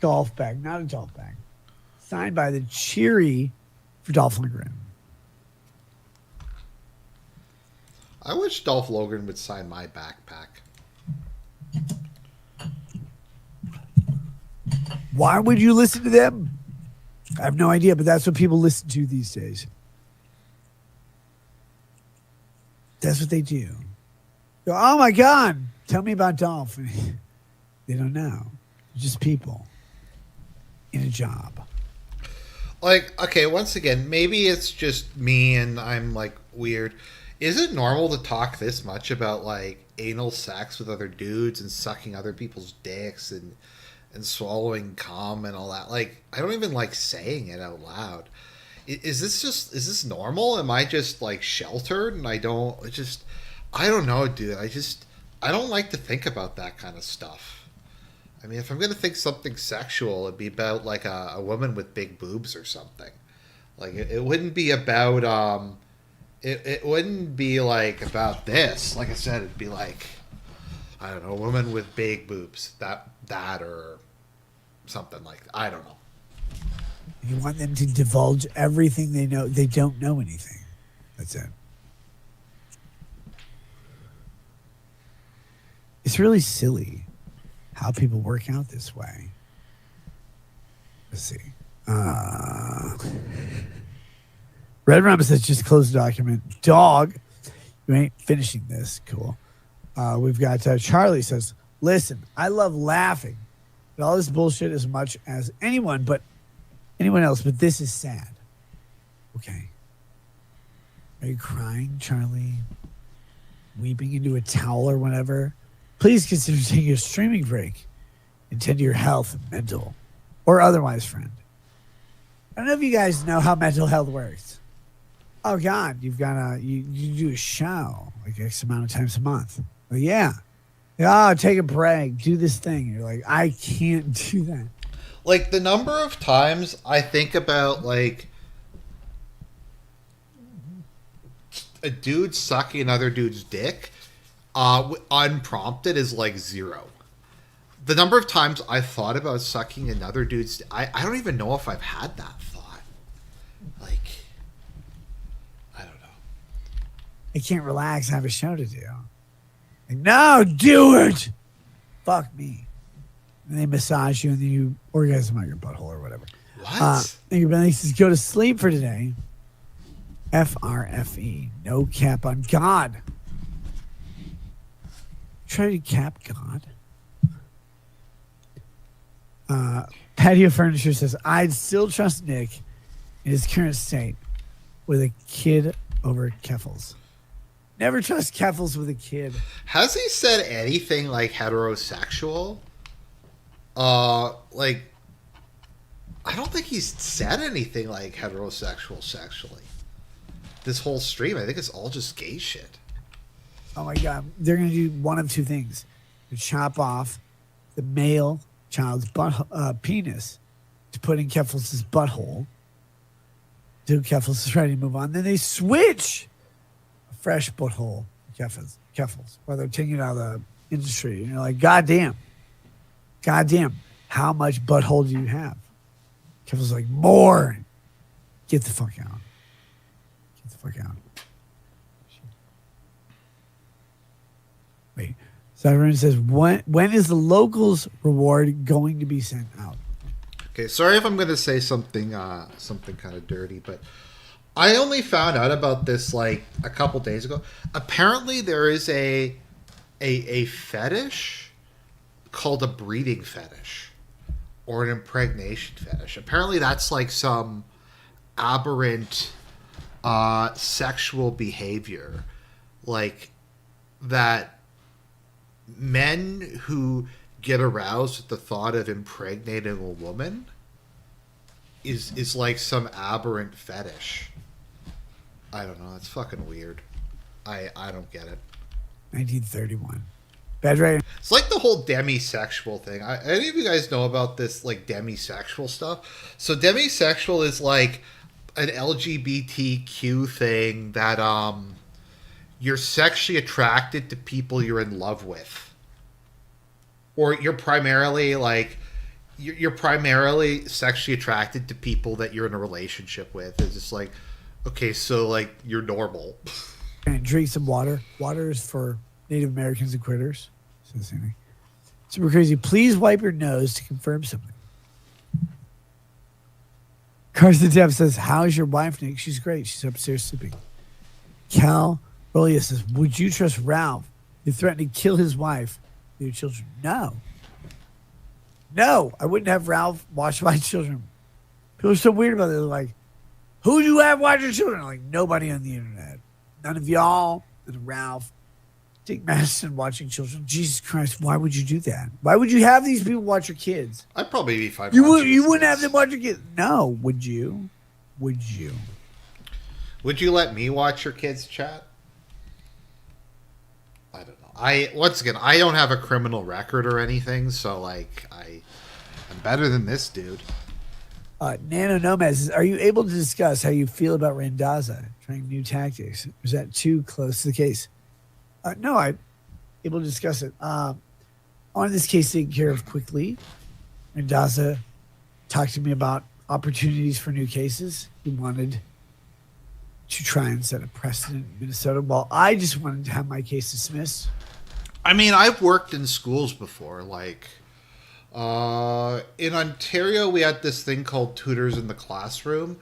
S2: not a golf bag, signed by the Cheery for Dolph Lundgren.
S1: I wish Dolph Lundgren would sign my backpack.
S2: Why would you listen to them? I have no idea, but that's what people listen to these days. That's what they do. Go, oh my God, tell me about Dolph. They don't know. They're just people in a job.
S1: Like, okay, once again, maybe it's just me and I'm like weird. Is it normal to talk this much about like anal sex with other dudes and sucking other people's dicks and swallowing cum and all that? Like, I don't even like saying it out loud. Is this normal? Am I just like sheltered and I don't know, dude. I don't like to think about that kind of stuff. I mean, if I'm going to think something sexual, it'd be about like a woman with big boobs or something. Like it wouldn't be about it wouldn't be like about this. Like I said, it'd be like, I don't know, a woman with big boobs. That or something like that. I don't know.
S2: You want them to divulge everything they know. They don't know anything. That's it. It's really silly how people work out this way. Let's see. Red Rum says, just close the document. Dog, you ain't finishing this. Cool. We've got Charlie says, listen, I love laughing at all this bullshit as much as anyone else, but this is sad. Okay. Are you crying, Charlie? Weeping into a towel or whatever? Please consider taking a streaming break and tend to your health, mental or otherwise, friend. I don't know if you guys know how mental health works. Oh God, you've got you do a show like X amount of times a month. Well, yeah. Oh, take a break, do this thing. You're like, I can't do that.
S1: Like the number of times I think about like a dude sucking another dude's dick unprompted is like 0. The number of times I thought about sucking another dude's I don't even know if I've had that thought. Like, I don't know.
S2: I can't relax. I have a show to do. Like, no, do it. Fuck me. And they massage you and then you orgasm out your butthole or whatever.
S1: What?
S2: And your belly says, go to sleep for today. FRFE. No cap on God. Try to cap God. Patio Furniture says, I'd still trust Nick in his current state with a kid over Keffels. Never trust Keffels with a kid.
S1: Has he said anything like heterosexual? Like, I don't think he's said anything like heterosexual sexually. This whole stream, I think it's all just gay shit.
S2: Oh my God. They're going to do one of two things. They chop off the male child's penis to put in Keffels' butthole. Do Keffels is ready to move on. Then they switch a fresh butthole to Keffels, while they're taking it out of the industry. And you're like, God damn, how much butthole do you have? Keffels is like, more. Get the fuck out. Get the fuck out. Wait. So everyone says, when is the locals reward going to be sent out?
S1: Okay, sorry if I'm going to say something kind of dirty, but I only found out about this like a couple days ago. Apparently, there is a fetish called a breeding fetish or an impregnation fetish. Apparently, that's like some aberrant sexual behavior, like that. Men who get aroused at the thought of impregnating a woman is like some aberrant fetish. I don't know. It's fucking weird. I don't get it.
S2: 1931. Bad rating.
S1: It's like the whole demisexual thing. Any of you guys know about this like demisexual stuff? So demisexual is like an LGBTQ thing that you're sexually attracted to people you're in love with, or you're primarily sexually attracted to people that you're in a relationship with. It's just like, okay, so like you're normal.
S2: And drink some water. Water is for Native Americans and critters. So the same thing. Super crazy. Please wipe your nose to confirm something. Carson Depp says, how's your wife, Nick? She's great. She's upstairs sleeping. Cal Rolia says, would you trust Ralph who threatened to kill his wife and your children? No. No, I wouldn't have Ralph watch my children. People are so weird about it. They're like, who do you have watch your children? I'm like, nobody on the internet. None of y'all and Ralph. Dick Madison watching children. Jesus Christ, why would you do that? Why would you have these people watch your kids?
S1: I'd probably be fine.
S2: You wouldn't have them watch your kids. No, would you? Would you?
S1: Would you let me watch your kids chat? I don't know. I don't have a criminal record or anything, so like I'm better than this dude.
S2: Nano Nomad says, are you able to discuss how you feel about Randazza trying new tactics? Or is that too close to the case? No, I'm able to discuss it. I wanted this case taken care of quickly. Randazza talked to me about opportunities for new cases. He wanted to try and set a precedent in Minnesota, while I just wanted to have my case dismissed.
S1: I mean, I've worked in schools before. Like, in Ontario, we had this thing called tutors in the classroom,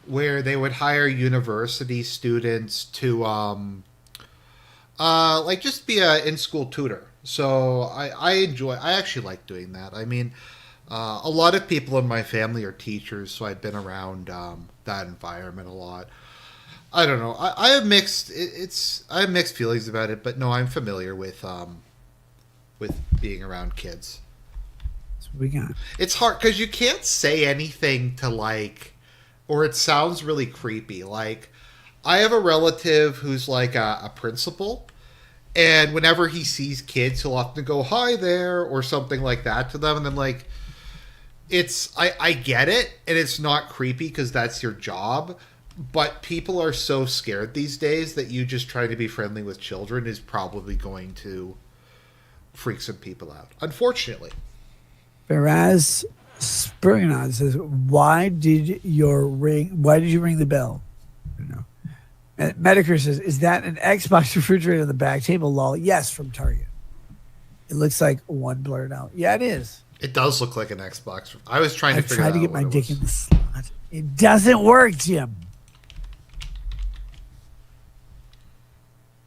S1: where they would hire university students to, like, just be a in-school tutor. So I actually like doing that. I mean, a lot of people in my family are teachers, so I've been around that environment a lot. I don't know. I have mixed feelings about it, but no, I'm familiar with being around kids.
S2: what we got?
S1: It's hard because you can't say anything to like, or it sounds really creepy. Like, I have a relative who's like a principal, and whenever he sees kids, he'll often go, "Hi there," or something like that to them, and then like, I get it, and it's not creepy because that's your job. But people are so scared these days that you just trying to be friendly with children is probably going to freak some people out, unfortunately.
S2: Whereas Spurgeon says, why did you ring the bell? I don't know. Medicare says, is that an Xbox refrigerator on the back table? Lol. Yes, from Target. It looks like one blurred out. Yeah, it is.
S1: It does look like an Xbox. I was trying to figure
S2: tried
S1: out
S2: to get
S1: what
S2: my
S1: it
S2: dick
S1: was.
S2: in the slot. It doesn't work, Jim.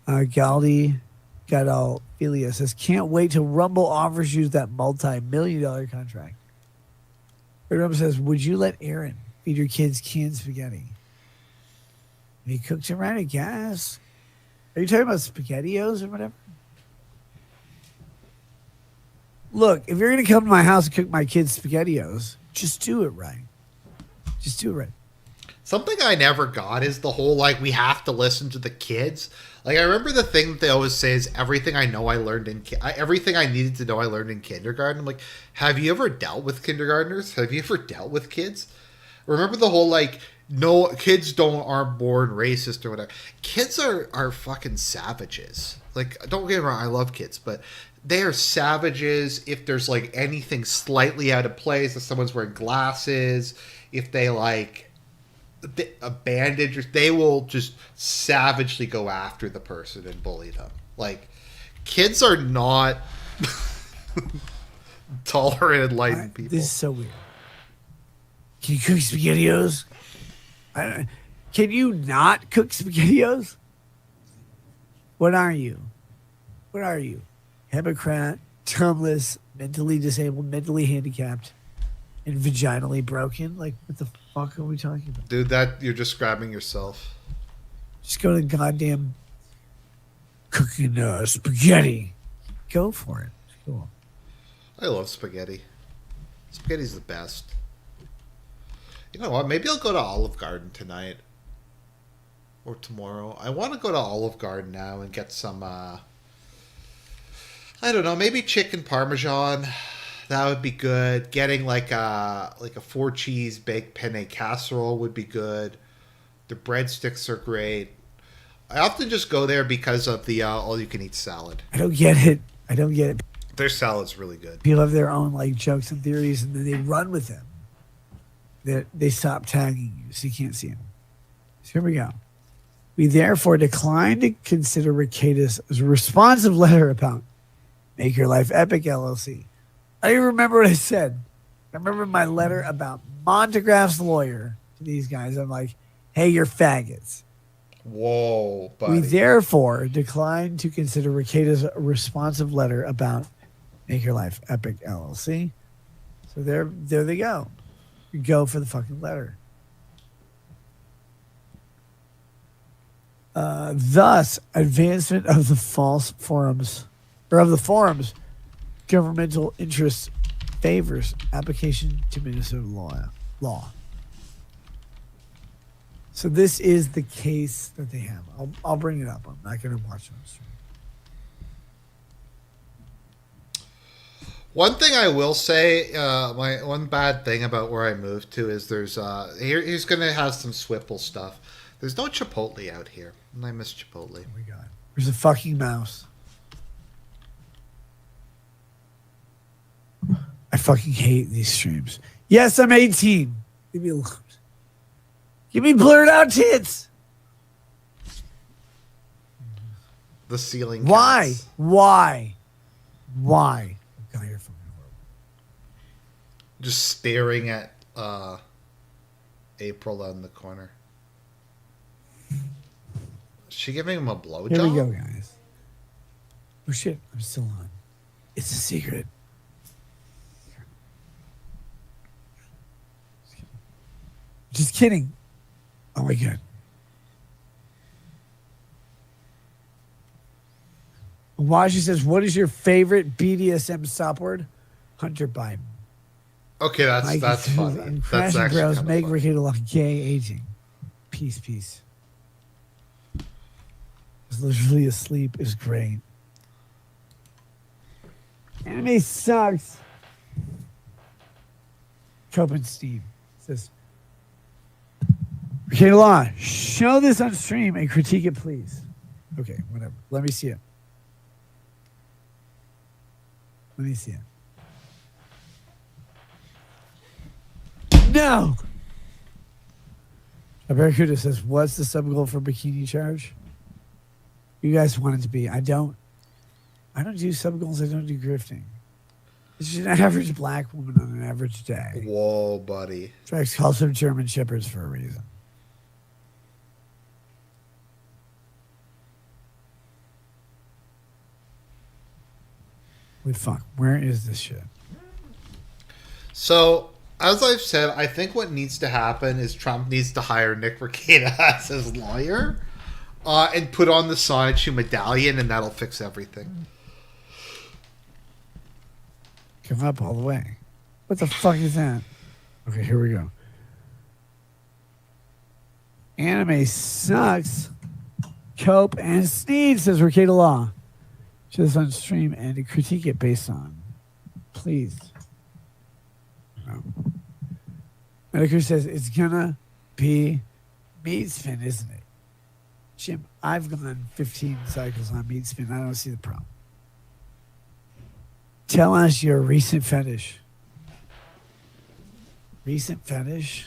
S2: Galdi Gadalfilia says, can't wait till Rumble offers you that multi-million-dollar contract. Rumble says, would you let Aaron feed your kids canned spaghetti? And he cooks around a gas. Are you talking about SpaghettiOs or whatever? Look, if you're going to come to my house and cook my kids SpaghettiOs, just do it right. Just do it right.
S1: Something I never got is the whole, like, we have to listen to the kids. Like, I remember the thing that they always say is everything I know I learned everything I needed to know I learned in kindergarten. I'm like, have you ever dealt with kindergartners? Have you ever dealt with kids? Remember the whole, like, no, kids aren't born racist or whatever. Kids are fucking savages. Like, don't get me wrong, I love kids, but they are savages if there's, like, anything slightly out of place, if someone's wearing glasses, if they, like, a bandage, they will just savagely go after the person and bully them. Like, kids are not tolerant, enlightened people.
S2: This is so weird. Can you cook SpaghettiOs? Can you not cook SpaghettiOs? What are you? What are you? Hypocrite, tongueless, mentally disabled, mentally handicapped, and vaginally broken? Like, what the fuck are we talking about?
S1: Dude, that you're describing yourself.
S2: Just go to the goddamn cooking spaghetti. Go for it. It's cool.
S1: I love spaghetti. Spaghetti's the best. You know what? Maybe I'll go to Olive Garden tonight. Or tomorrow. I want to go to Olive Garden now and get some, I don't know, maybe chicken parmesan. That would be good. Getting like a 4-cheese baked penne casserole would be good. The breadsticks are great. I often just go there because of the all-you-can-eat salad.
S2: I don't get it. I don't get it.
S1: Their salad's really good.
S2: People have their own like jokes and theories, and then they run with them. They stop tagging you, so you can't see them. So here we go. We therefore decline to consider Rekieta's responsive letter about Make Your Life Epic LLC. I don't even remember what I said. I remember my letter about Montegraph's lawyer to these guys. I'm like, hey, you're faggots.
S1: Whoa, buddy.
S2: We therefore decline to consider Rekieta's responsive letter about Make Your Life Epic LLC. So there they go. You go for the fucking letter. Thus, advancement of the forum's governmental interest favors application to Minnesota law. So this is the case that they have. I'll bring it up. I'm not going to watch it on stream.
S1: One thing I will say, my one bad thing about where I moved to is there's he's going to have some Swipple stuff. There's no Chipotle out here, and I miss Chipotle.
S2: Oh my god, there's a fucking mouse. I fucking hate these streams. Yes, I'm 18. Leave me alone. Give me blurred out tits.
S1: The ceiling.
S2: Why?
S1: cats.
S2: Why? Why? God, you're fucking horrible.
S1: Just staring at April on the corner. Is she giving him a blowjob?
S2: Here we go, guys. Oh shit, I'm still on. It's a secret. Just kidding. Oh my god. Washi says, what is your favorite BDSM stop word? Hunter Biden.
S1: Okay, that's funny.
S2: And
S1: That's
S2: Crashing
S1: actually
S2: Bros
S1: kind
S2: make
S1: of funny.
S2: Rekieta look gay aging. Peace. Was literally asleep is great. Anime sucks. Copenstein says, Rekieta Law, show this on stream and critique it, please. Okay, whatever. Let me see it. Let me see it. No! Barracuda says, what's the sub goal for bikini charge? You guys want it to be. I don't do sub goals. I don't do grifting. It's just an average black woman on an average day.
S1: Whoa, buddy.
S2: Drax calls them German shepherds for a reason. Wait, fuck. Where is this shit?
S1: So, as I've said, I think what needs to happen is Trump needs to hire Nick Rekieta as his lawyer and put on the Sonichu medallion, and that'll fix everything.
S2: Come up all the way. What the fuck is that? Okay, here we go. Anime sucks. Cope and Sneed, says Rekieta Law. Show this on stream and critique it based on. Please. No. Medicare says it's gonna be meat spin, isn't it? Jim, I've gone 15 cycles on meat spin. I don't see the problem. Tell us your recent fetish. Recent fetish?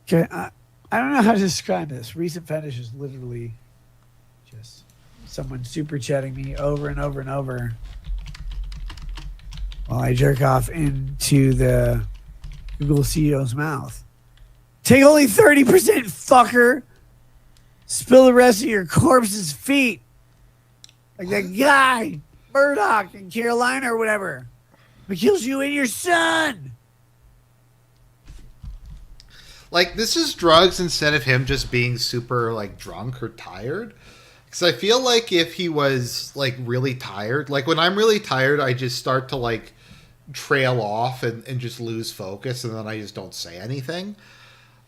S2: Okay, I don't know how to describe this. Recent fetish is literally just someone super chatting me over and over and over while I jerk off into the Google CEO's mouth. Take only 30%, fucker. Spill the rest of your corpse's feet. Like that guy, Murdoch in Carolina or whatever. It kills you and your son.
S1: Like, this is drugs instead of him just being super, like, drunk or tired. Because I feel like if he was, like, really tired, like, when I'm really tired, I just start to, like, trail off and just lose focus, and then I just don't say anything.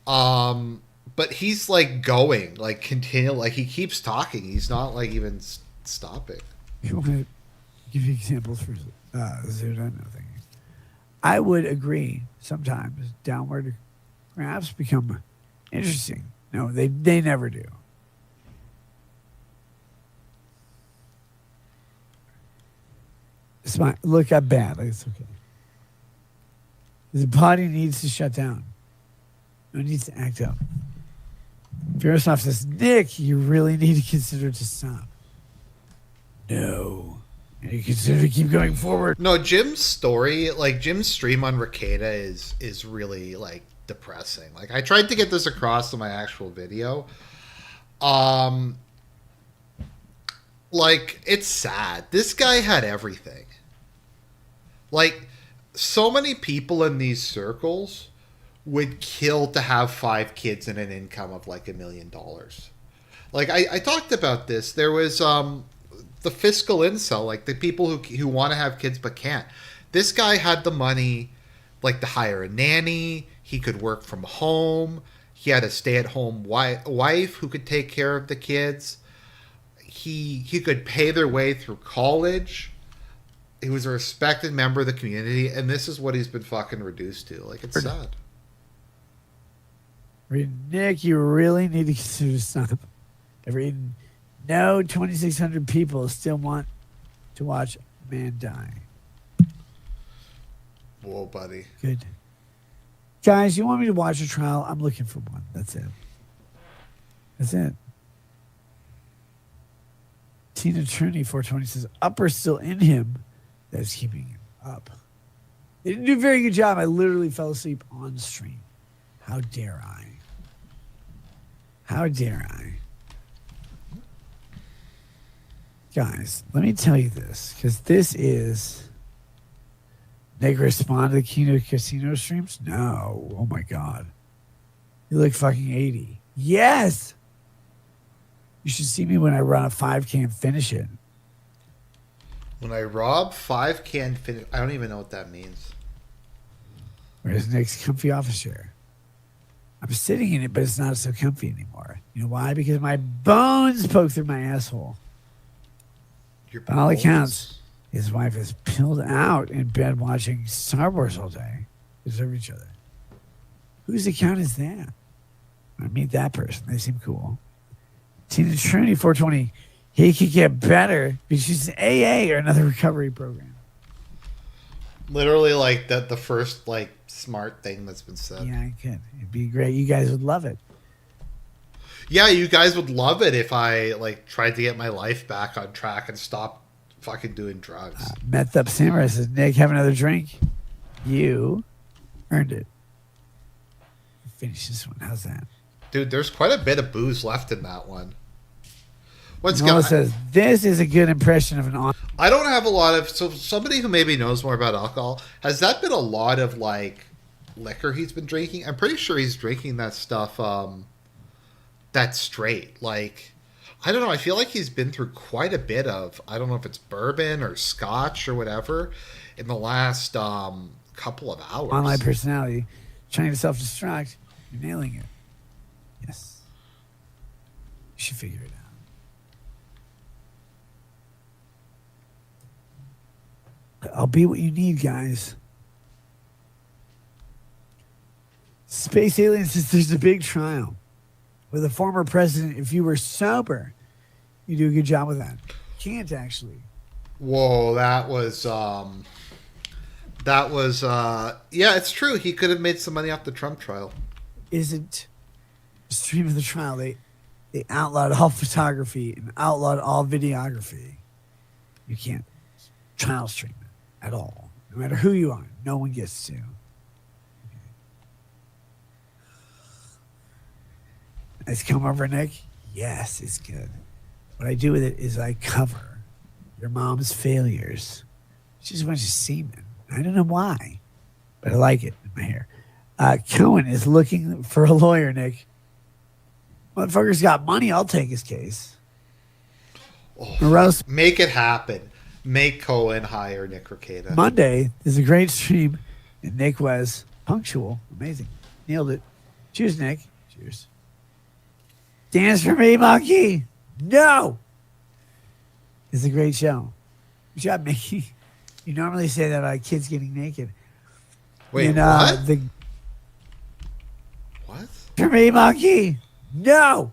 S1: But he's, like, going, like, continue, like, he keeps talking. He's not, like, even stopping.
S2: You want to give you examples for Zudano thing? I would agree sometimes downward graphs become interesting. No, they never do. It's fine. Look, I'm bad. It's okay. The body needs to shut down. It needs to act up. Verosoft says, Nick, you really need to consider to stop. No. And you consider to keep going forward.
S1: No, Jim's story, like, Jim's stream on Rekieta is really, like, depressing. Like, I tried to get this across in my actual video. Like, it's sad. This guy had everything. Like, so many people in these circles would kill to have 5 kids and an income of like $1 million. Like, I talked about this. There was the fiscal incel, like the people who want to have kids but can't. This guy had the money, like, to hire a nanny. He could work from home. He had a stay-at-home wife who could take care of the kids. He could pay their way through college. He was a respected member of the community, and this is what he's been fucking reduced to. Like, it's sad.
S2: Nick, you really need to consider stop. No 2,600 people still want to watch a man die.
S1: Whoa, buddy.
S2: Good. Guys, you want me to watch a trial? I'm looking for one. That's it. That's it. Tina Trini 420 says, upper still in him. That's keeping him up. They didn't do a very good job. I literally fell asleep on stream. How dare I? How dare I? Guys, let me tell you this, because this is... Nick respond to the Kino Casino streams? No. Oh, my God. You look fucking 80. Yes! You should see me when I run a 5K and finish it.
S1: When I rob 5K finish, I don't even know what that means.
S2: Where's Nick's comfy office chair? I'm sitting in it, but it's not so comfy anymore. You know why? Because my bones poke through my asshole.
S1: Your
S2: By all
S1: balls.
S2: accounts, his wife is pilled out in bed watching Star Wars all day. They deserve each other. Whose account is that? I meet that person. They seem cool. Tina Trinity 420. He could get better because she's an AA or another recovery program.
S1: Literally, like the first like smart thing that's been said.
S2: Yeah, I could. It'd be great. You guys would love it.
S1: Yeah, you guys would love it if I like tried to get my life back on track and stop fucking doing drugs.
S2: Meth Up Samurai says, Nick, have another drink. You earned it. Finish this one. How's that?
S1: Dude, there's quite a bit of booze left in that one. Once
S2: Noah
S1: again,
S2: says, this is a good impression of an
S1: I don't have a lot of so somebody who maybe knows more about alcohol. Has that been a lot of like liquor he's been drinking? I'm pretty sure he's drinking that stuff that's straight. Like I don't know, I feel like he's been through quite a bit of I don't know if it's bourbon or scotch or whatever in the last couple of hours.
S2: online personality trying to self-destruct. You're nailing it. Yes. You should figure it out. I'll be what you need, guys. Space Alien says there's a big trial with a former president. If you were sober, you do a good job with that. Can't actually.
S1: Whoa, that was yeah, it's true. He could have made some money off the Trump trial.
S2: Isn't the stream of the trial. They outlawed all photography and outlawed all videography. You can't trial stream it at all. No matter who you are, no one gets to. It's come over, Nick. Yes, it's good. What I do with it is I cover your mom's failures. She's a bunch of semen. I don't know why, but I like it in my hair. Cohen is looking for a lawyer, Nick. Motherfucker's got money. I'll take his case. Morose,
S1: Make it happen. Make Cohen hire Nick Rekieta.
S2: Monday is a great stream, and Nick was punctual. Amazing. Nailed it. Cheers, Nick. Cheers. Dance for me, monkey. No. It's a great show. Good job, Mickey. You normally say that about kids getting naked.
S1: Wait,
S2: And,
S1: what?
S2: The
S1: What?
S2: for me, monkey. No.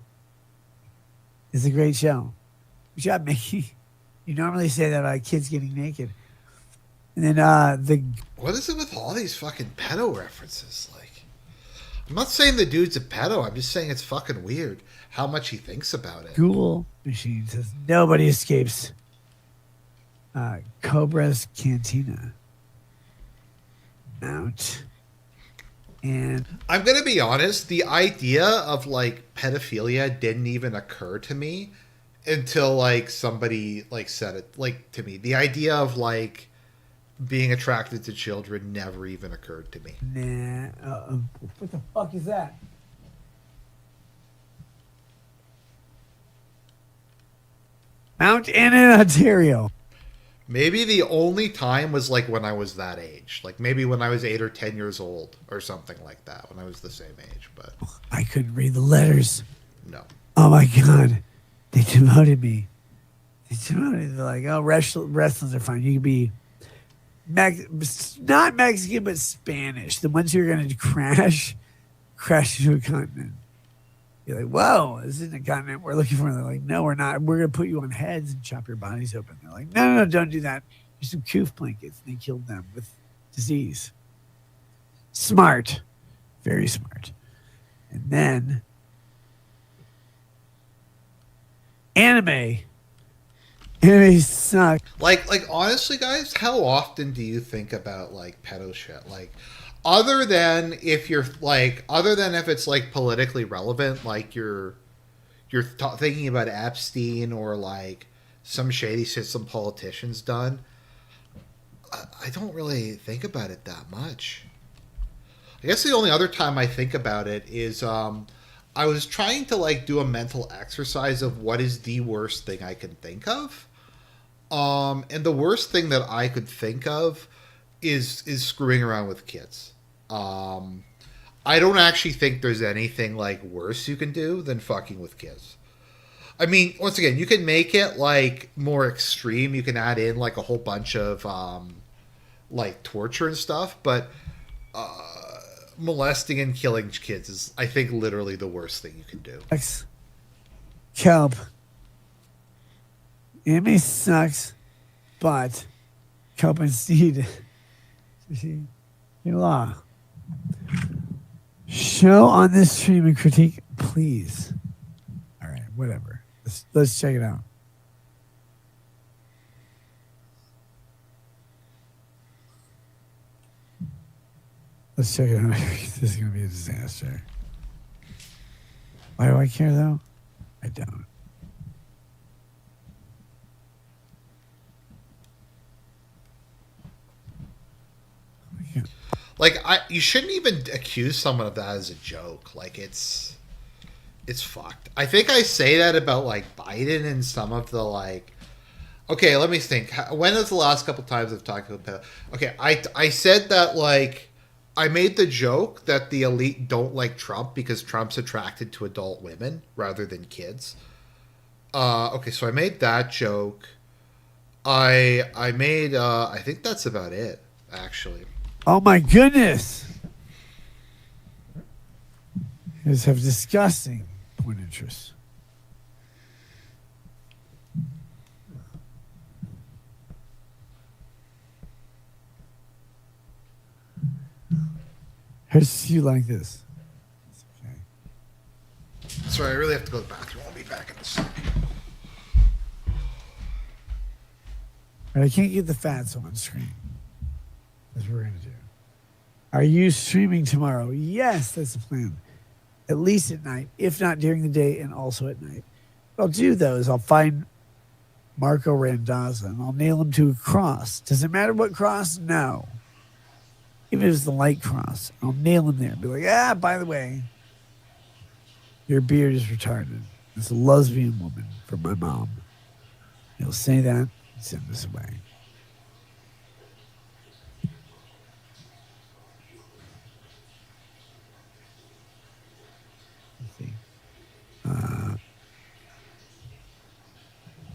S2: It's a great show. Good job, Mickey. You normally say that about kids getting naked. And then
S1: What is it with all these fucking pedo references? Like, I'm not saying the dude's a pedo. I'm just saying it's fucking weird how much he thinks about it.
S2: Ghoul Machine says nobody escapes Cobra's Cantina. Mount. And
S1: I'm gonna be honest. The idea of like pedophilia didn't even occur to me until like somebody like said it like to me. The idea of like being attracted to children never even occurred to me.
S2: nah, what the fuck is that? Mount Anna, Ontario.
S1: Maybe the only time was like when I was that age. Like maybe when I was 8 or 10 years old or something like that. When I was the same age, but
S2: I couldn't read the letters.
S1: no.
S2: Oh my god, they demoted me. They demoted. They're like, oh, wrestlers are fine. You can be not Mexican, but Spanish. The ones who are going to crash into a continent. You're like, whoa, this isn't a continent we're looking for. They're like, no, we're not. We're going to put you on heads and chop your bodies open. They're like, no, don't do that. Here's some coof blankets. And they killed them with disease. Smart. Very smart. And then anime. Anime suck.
S1: Like honestly, guys, how often do you think about like pedo shit? Like, other than if it's like politically relevant, like you're thinking about Epstein or like some shady shit some politicians done. I don't really think about it that much. I guess the only other time I think about it is I was trying to like do a mental exercise of what is the worst thing I can think of. And the worst thing that I could think of is screwing around with kids. I don't actually think there's anything like worse you can do than fucking with kids. I mean, once again, you can make it like more extreme. You can add in like a whole bunch of like torture and stuff, but molesting and killing kids is, I think, literally the worst thing you can do.
S2: Kelp. Anime sucks, but Kelp and Steed. Law. Show on this stream and critique, please. All right, whatever. Let's check it out. Let's check it out. This is going to be a disaster. Why do I care, though? I don't.
S1: Like, you shouldn't even accuse someone of that as a joke. Like, it's fucked. I think I say that about, like, Biden and some of the, like... Okay, let me think. When is the last couple times I've talked about... Okay, I said that, like... I made the joke that the elite don't like Trump because Trump's attracted to adult women rather than kids. Okay, so I made that joke. I made... I think that's about it, actually.
S2: Oh my goodness! You guys have disgusting point interest. Here's you like this. Okay.
S1: Sorry, I really have to go to the bathroom. I'll be back in a sec.
S2: But I can't get the fats on screen. That's what we're going to do. Are you streaming tomorrow? Yes, that's the plan. At least at night, if not during the day and also at night. What I'll do, though, is I'll find Marco Randazza and I'll nail him to a cross. Does it matter what cross? No. Even if it's the light cross, I'll nail him there. Be like, by the way, your beard is retarded. It's a lesbian woman from my mom. He'll say that and send this away.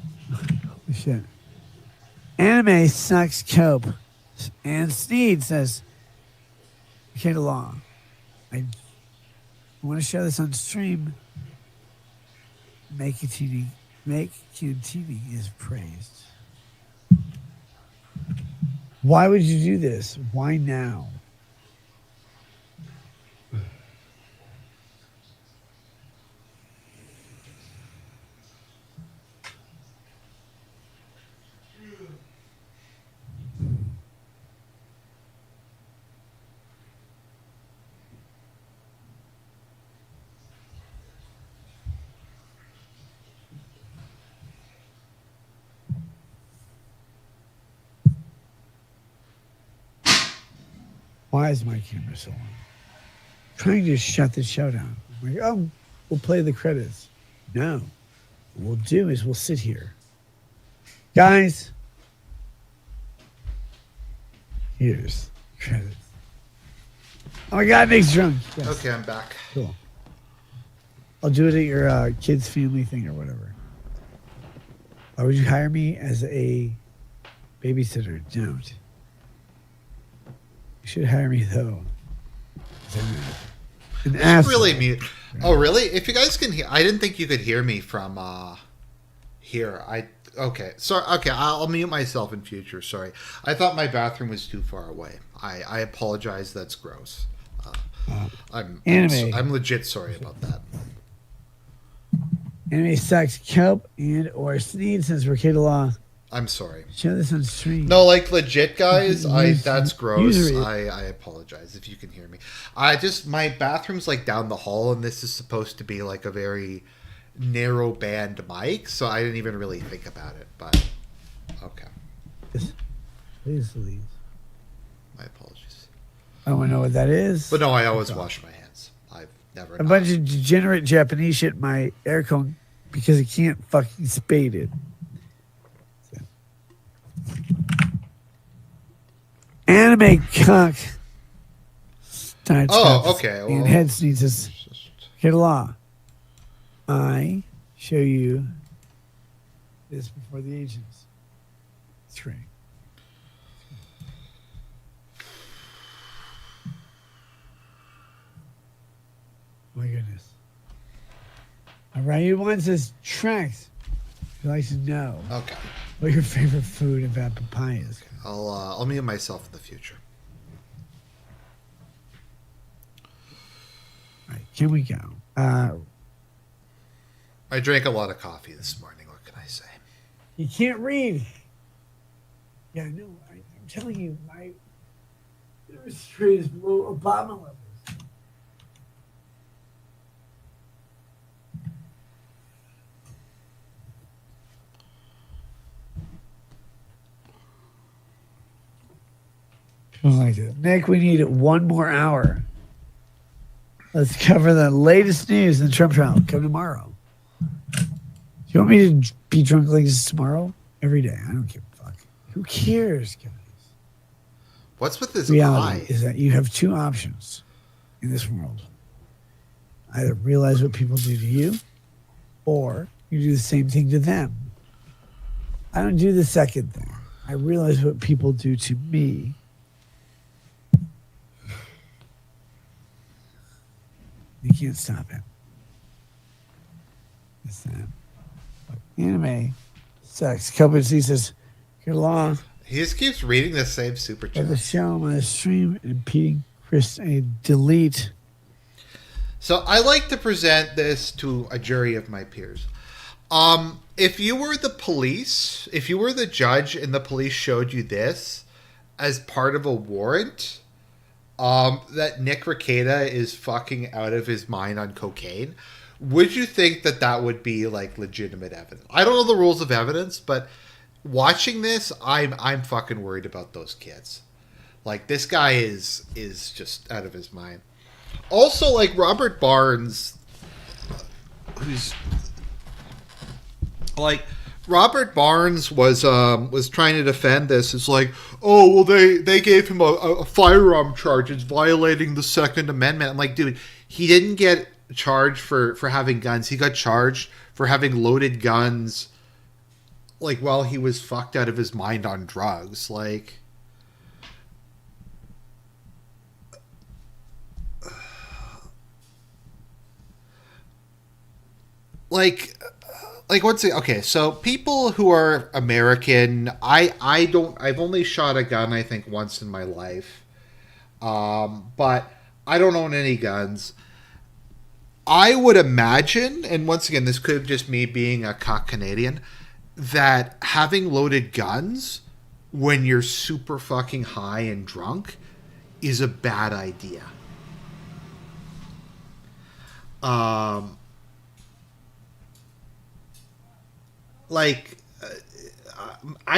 S2: Holy shit. Anime sucks cope. And Sneed says, okay, the law. I want to show this on stream. Make Cantini is praised. Why would you do this? Why now? Why is my camera so on? I'm trying to shut the show down. I'm like, we'll play the credits. No. What we'll do is we'll sit here. Guys, here's credits. Oh my God, Nick's drunk. Yes.
S1: Okay, I'm back.
S2: Cool. I'll do it at your kids' family thing or whatever. Or would you hire me as a babysitter? Don't. You should hire me though.
S1: It's really mute. Oh, really? If you guys can hear, I didn't think you could hear me from here. Okay. Sorry. Okay, I'll mute myself in future. Sorry. I thought my bathroom was too far away. I apologize. That's gross. I'm legit sorry about that.
S2: Anime sucks. Kelp and or Sneed says Rekieta Law.
S1: I'm sorry.
S2: Show this on stream.
S1: No, like legit, guys. That's gross. I apologize if you can hear me. My bathroom's like down the hall, and this is supposed to be like a very narrow band mic, so I didn't even really think about it. But okay.
S2: Please leave.
S1: My apologies.
S2: I don't know what that is.
S1: But no, I always wash my hands. Never
S2: a
S1: not.
S2: bunch of degenerate Japanese shit in my air cone because it can't fucking spade it. Anime cock.
S1: Okay. Well,
S2: And head sneezes. Get a law. I show you this before the agents. It's great. My goodness. Ryu wants his tracks. He likes to know
S1: okay.
S2: what your favorite food about papaya is.
S1: I'll mute myself in the future.
S2: All right, here we go.
S1: I drank a lot of coffee this morning. What can I say?
S2: You can't read. Yeah, no, I'm telling you, my nervous rate is below Obama levels. People like it. Nick, we need 1 more hour. Let's cover the latest news in the Trump trial. Come tomorrow. Do you want me to be drunk like this tomorrow? Every day. I don't give a fuck. Who cares, guys?
S1: What's with this
S2: Reality
S1: eye?
S2: is that you have 2 options in this world. Either realize what people do to you, or you do the same thing to them. I don't do the second thing. I realize what people do to me. You can't stop it. It's that. Anime, sex. Kobe says, "Good along."
S1: He just keeps reading the same super
S2: Of the
S1: chat.
S2: show on the stream and impeding Chris a delete.
S1: So I like to present this to a jury of my peers. If you were the police, if you were the judge and the police showed you this as part of a warrant, that Nick Rekieta is fucking out of his mind on cocaine, would you think that that would be like legitimate evidence? I don't know the rules of evidence, but watching this, I'm fucking worried about those kids. Like, this guy is just out of his mind. Also, like, Robert Barnes, who's like, Robert Barnes was trying to defend this. It's like, oh, well, they gave him a firearm charge. It's violating the Second Amendment. I'm like, dude, he didn't get charged for having guns. He got charged for having loaded guns, like, while he was fucked out of his mind on drugs. Like what's it? Okay, so people who are American, I've only shot a gun I think once in my life, but I don't own any guns. I would imagine, and once again, this could just me being a cock Canadian, that having loaded guns when you're super fucking high and drunk is a bad idea. I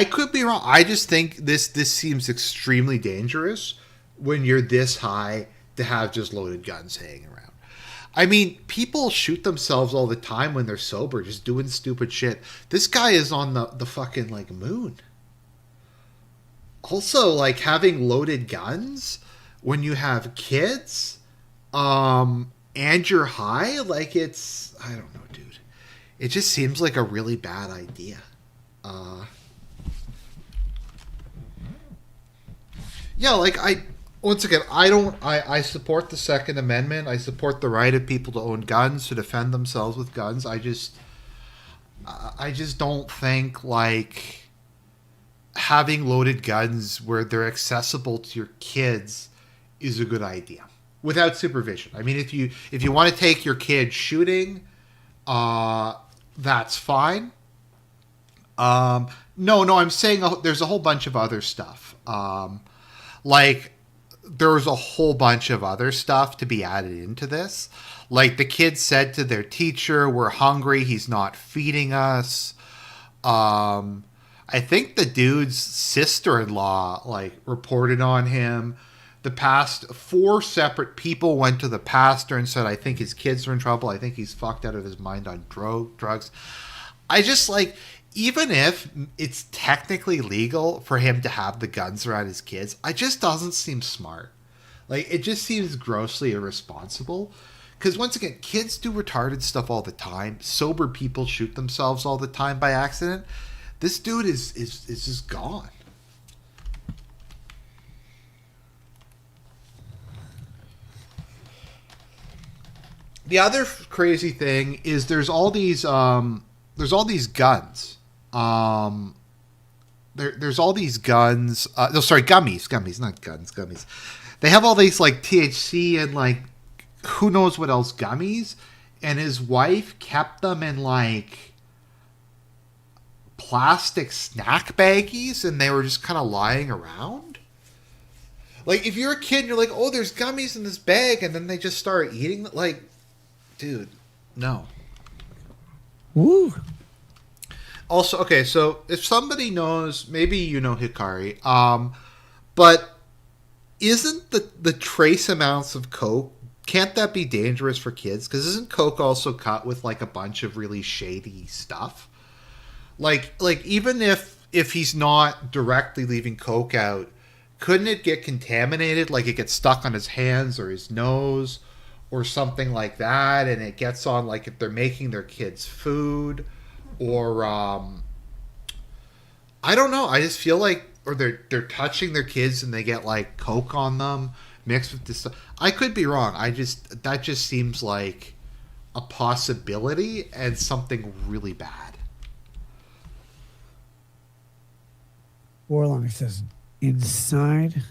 S1: could be wrong. I just think this seems extremely dangerous when you're this high to have just loaded guns hanging around. I mean, people shoot themselves all the time when they're sober, just doing stupid shit. This guy is on the fucking, like, moon. Also, like, having loaded guns when you have kids, and you're high, like, it's, I don't know, dude. It just seems like a really bad idea. Yeah, like, once again, I support the Second Amendment. I support the right of people to own guns, to defend themselves with guns. I just don't think, like, having loaded guns where they're accessible to your kids is a good idea without supervision. I mean, if you want to take your kid shooting, that's fine. No, I'm saying there's a whole bunch of other stuff. Like, there's a whole bunch of other stuff to be added into this. Like, the kids said to their teacher, "We're hungry. He's not feeding us." I think the dude's sister-in-law, like, reported on him. the past. 4 separate people went to the pastor and said, I think his kids are in trouble. I think he's fucked out of his mind on drugs. I just like, even if it's technically legal for him to have the guns around his kids, it just doesn't seem smart. Like, it just seems grossly irresponsible. Because once again, kids do retarded stuff all the time. Sober people shoot themselves all the time by accident. This dude is just gone. The other crazy thing is there's all these guns. There's all these guns. No, sorry, gummies, not guns, gummies. They have all these like THC and like who knows what else gummies, and his wife kept them in like plastic snack baggies, and they were just kind of lying around. Like, if you're a kid and you're like, oh, there's gummies in this bag, and then they just start eating, like, dude, no.
S2: Woo.
S1: Also, okay, so if somebody knows, maybe you know Hikari, but isn't the trace amounts of coke, can't that be dangerous for kids? Because isn't coke also cut with like a bunch of really shady stuff? Like even if he's not directly leaving coke out, couldn't it get contaminated? Like, it gets stuck on his hands or his nose or something like that, and it gets on, like, if they're making their kids food, or I don't know. I just feel like, or they're touching their kids and they get like coke on them mixed with this stuff. I could be wrong. That just seems like a possibility and something really bad.
S2: Warlock says, inside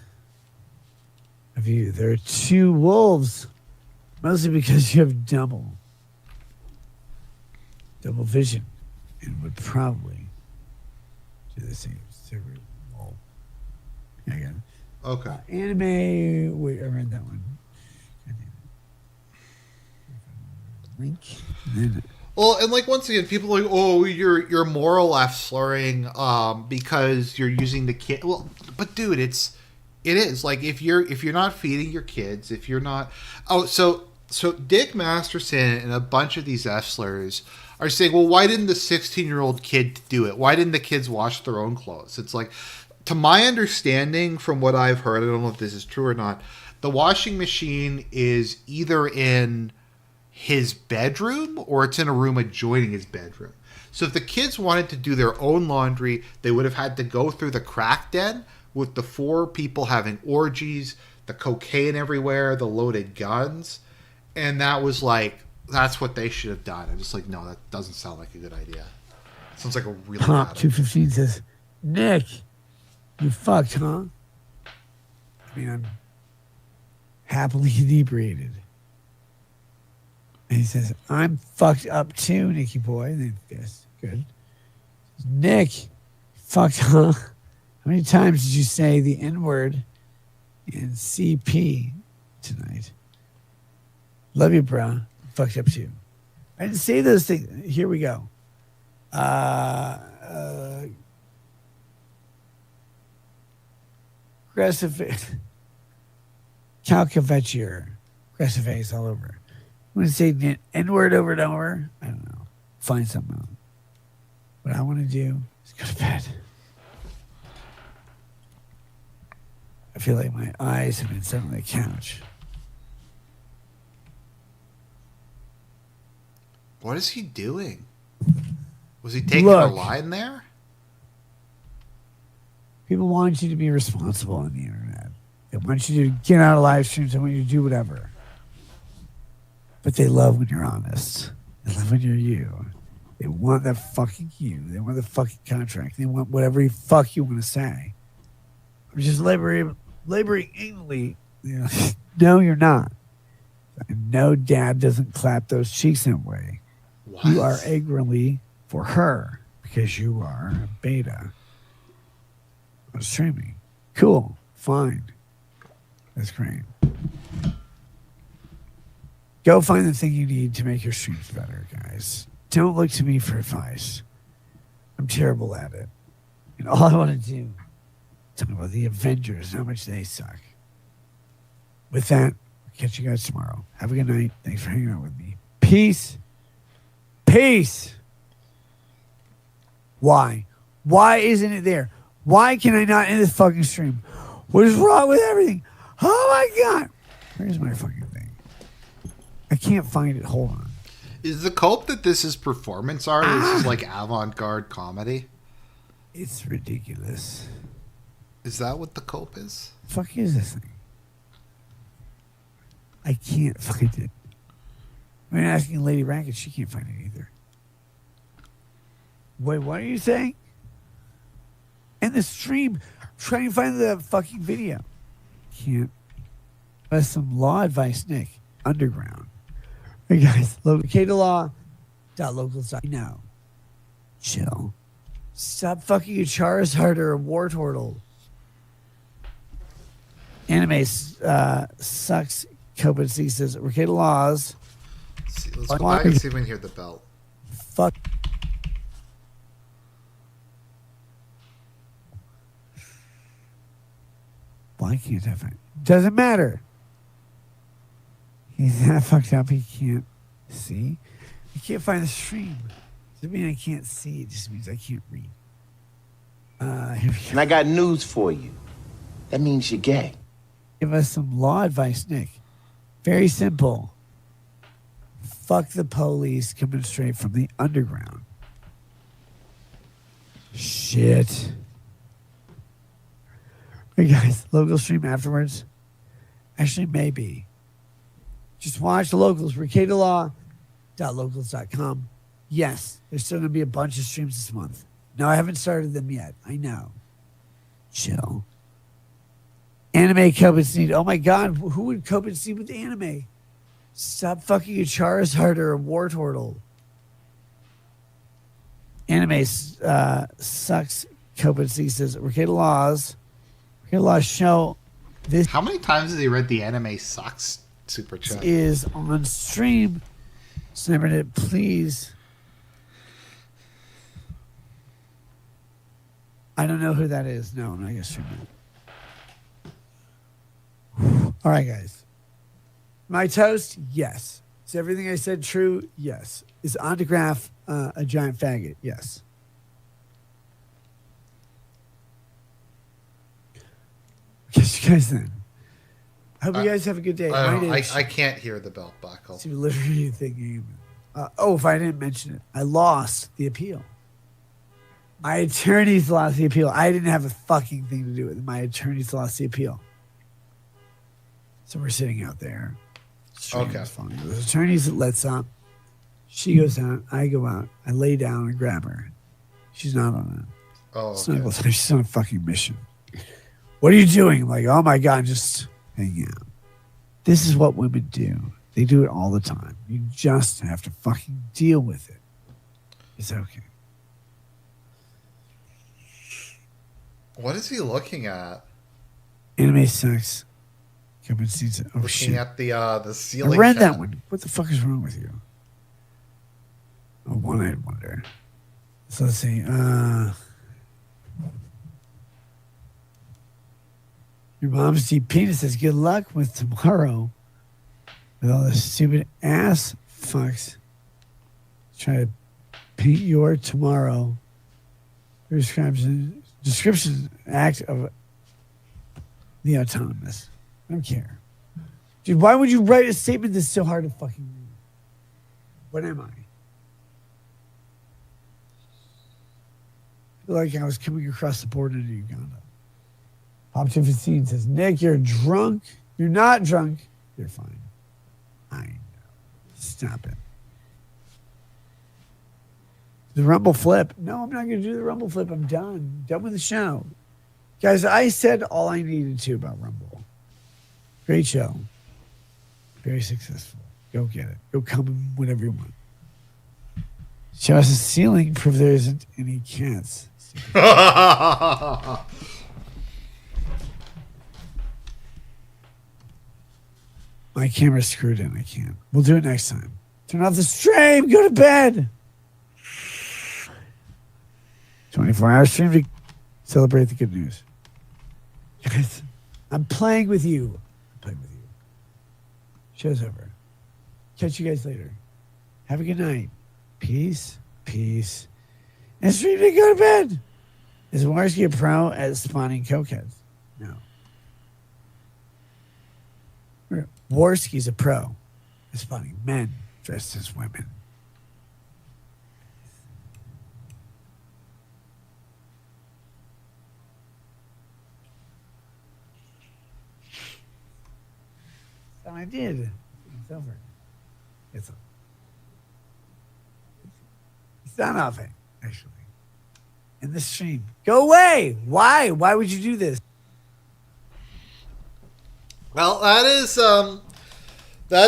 S2: of you, there are 2 wolves. Mostly because you have double vision, and would probably do the same. Well, I got it.
S1: Okay.
S2: Anime. Wait, I read that one. Link.
S1: Well, and like, once again, people are like, oh, you're moral slurring because you're using the kid. Well, but dude, it is like, if you're not feeding your kids, if you're not, so Dick Masterson and a bunch of these F-slurs are saying, well, why didn't the 16-year-old kid do it? Why didn't the kids wash their own clothes? It's like, to my understanding, from what I've heard, I don't know if this is true or not, the washing machine is either in his bedroom or it's in a room adjoining his bedroom. So if the kids wanted to do their own laundry, they would have had to go through the crack den with the 4 people having orgies, the cocaine everywhere, the loaded guns. And that was like, that's what they should have done. I'm just like, no, that doesn't sound like a good idea. Sounds like a really
S2: Pop
S1: bad
S2: 215 says, Nick, you fucked, huh? I mean, I'm happily inebriated. And he says, I'm fucked up too, Nicky boy. And then, yes, good. Nick, fucked, huh? How many times did you say the N-word in CP tonight? Love you, bro. Fucked up too. I didn't say those things. Here we go. Aggressive. Calcavature. Aggressive face all over. I'm going to say the N-word over and over. I don't know. Find something out. What I want to do is go to bed. I feel like my eyes have been set on the couch.
S1: What is he doing? Was he taking a line there?
S2: People want you to be responsible on the internet. They want you to get out of live streams. They want you to do whatever. But they love when you're honest. They love when you're you. They want that fucking you. They want the fucking contract. They want whatever the fuck you want to say. I'm just laboring anally. You know, no, you're not. And no, dad doesn't clap those cheeks that way. What? You are angrily for her because you are a beta. I'm streaming. Cool. Fine. That's great. Go find the thing you need to make your streams better, guys. Don't look to me for advice. I'm terrible at it. And all I want to do is talk about the Avengers, how much they suck. With that, I'll catch you guys tomorrow. Have a good night. Thanks for hanging out with me. Peace. Peace. Why? Why isn't it there? Why can I not end this fucking stream? What is wrong with everything? Oh my God. Where's my fucking thing? I can't find it. Hold on.
S1: Is the cope that this is performance art? This is like avant-garde comedy?
S2: It's ridiculous.
S1: Is that what the cope is?
S2: The fuck is this thing? I can't find it. I'm asking Lady Racket. She can't find it either. Wait, what are you saying? In the stream, trying to find the fucking video. Can't. That's some law advice, Nick. Underground. Hey guys, locate law. Locals. No. Chill. Stop fucking a Charizard or a War Turtle. Anime sucks. Copenhagen says, Rekieta laws.
S1: Let's go back and see if we can hear the belt.
S2: Fuck. Why can't I find it? Doesn't matter. He's that fucked up. He can't see. He can't find the stream. Doesn't mean I can't see. It just means I can't read. Here we go.
S5: And I got news for you. That means you're gay.
S2: Give us some law advice, Nick. Very simple. Fuck the police coming straight from the underground. Shit. Hey guys, local stream afterwards? Actually, maybe. Just watch the locals. RekietaLaw.locals.com. Yes, there's still going to be a bunch of streams this month. No, I haven't started them yet. I know. Chill. Anime Copenhagen. Oh my God, who would Copenhagen with anime? Stop fucking a Charizard or a War Turtle. Anime sucks. Copenhagen says, Rekieta Laws. Rekieta Laws show this.
S1: How many times has he read the anime sucks super chat?
S2: Is on stream. Sniper it, please. I don't know who that is. No, I guess stream it. All right, guys. My toast, yes. Is everything I said true? Yes. Is Autograph a giant faggot? Yes. Catch you guys then. I hope you guys have a good day.
S1: I can't hear the belt buckle.
S2: See, literally thinking. If I didn't mention it, I lost the appeal. My attorneys lost the appeal. I didn't have a fucking thing to do with it. My attorneys lost the appeal. So we're sitting out there.
S1: Okay.
S2: The attorneys lets up. She goes out. I go out. I lay down and grab her. She's not on it.
S1: Oh,
S2: okay. She's on a fucking mission. What are you doing? I'm like, oh my God, just hang out. This is what women do. They do it all the time. You just have to fucking deal with it. It's okay.
S1: What is he looking at?
S2: Anime sex. Come and see. Oh,
S1: looking
S2: shit.
S1: at the ceiling.
S2: I read
S1: fan.
S2: that one. What the fuck is wrong with you? A one-eyed wonder. So let's see. Your mom's deep penis says, good luck with tomorrow. With all the stupid ass fucks. Try to paint your tomorrow. Description act of the autonomous. I don't care. Dude, why would you write a statement that's so hard to fucking read? What am I? I feel like I was coming across the border to Uganda. Pop 215 says, Nick, you're drunk. You're not drunk. You're fine. I know. Stop it. The Rumble flip. No, I'm not going to do the Rumble flip. I'm done. Done with the show. Guys, I said all I needed to about Rumble. Great show. Very successful. Go get it. Go come whenever you want. Show us the ceiling. Prove there isn't any cats. My camera's screwed in. I can't. We'll do it next time. Turn off the stream. Go to bed. 24-hour stream to celebrate the good news. Guys, I'm playing with you. I'm playing with you. Show's over. Catch you guys later. Have a good night. Peace. Peace. And stream to go to bed. Is Warski a pro at spawning cokeheads? No. Warski's a pro at spawning men dressed as women. So I did. It's over. It's not off it, actually. In the stream. Go away! Why? Why would you do this?
S1: Well, that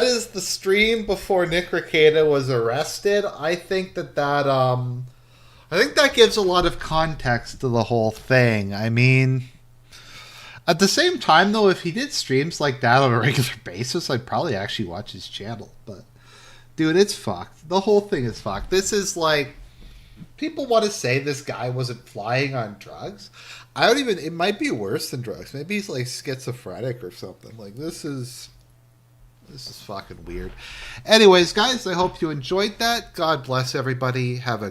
S1: is the stream before Nick Rekieta was arrested. I think that gives a lot of context to the whole thing. I mean, at the same time, though, if he did streams like that on a regular basis, I'd probably actually watch his channel. But, dude, it's fucked. The whole thing is fucked. This is like, people want to say this guy wasn't flying on drugs. It might be worse than drugs. Maybe he's like schizophrenic or something. Like, this is fucking weird. Anyways, guys, I hope you enjoyed that. God bless everybody. Have a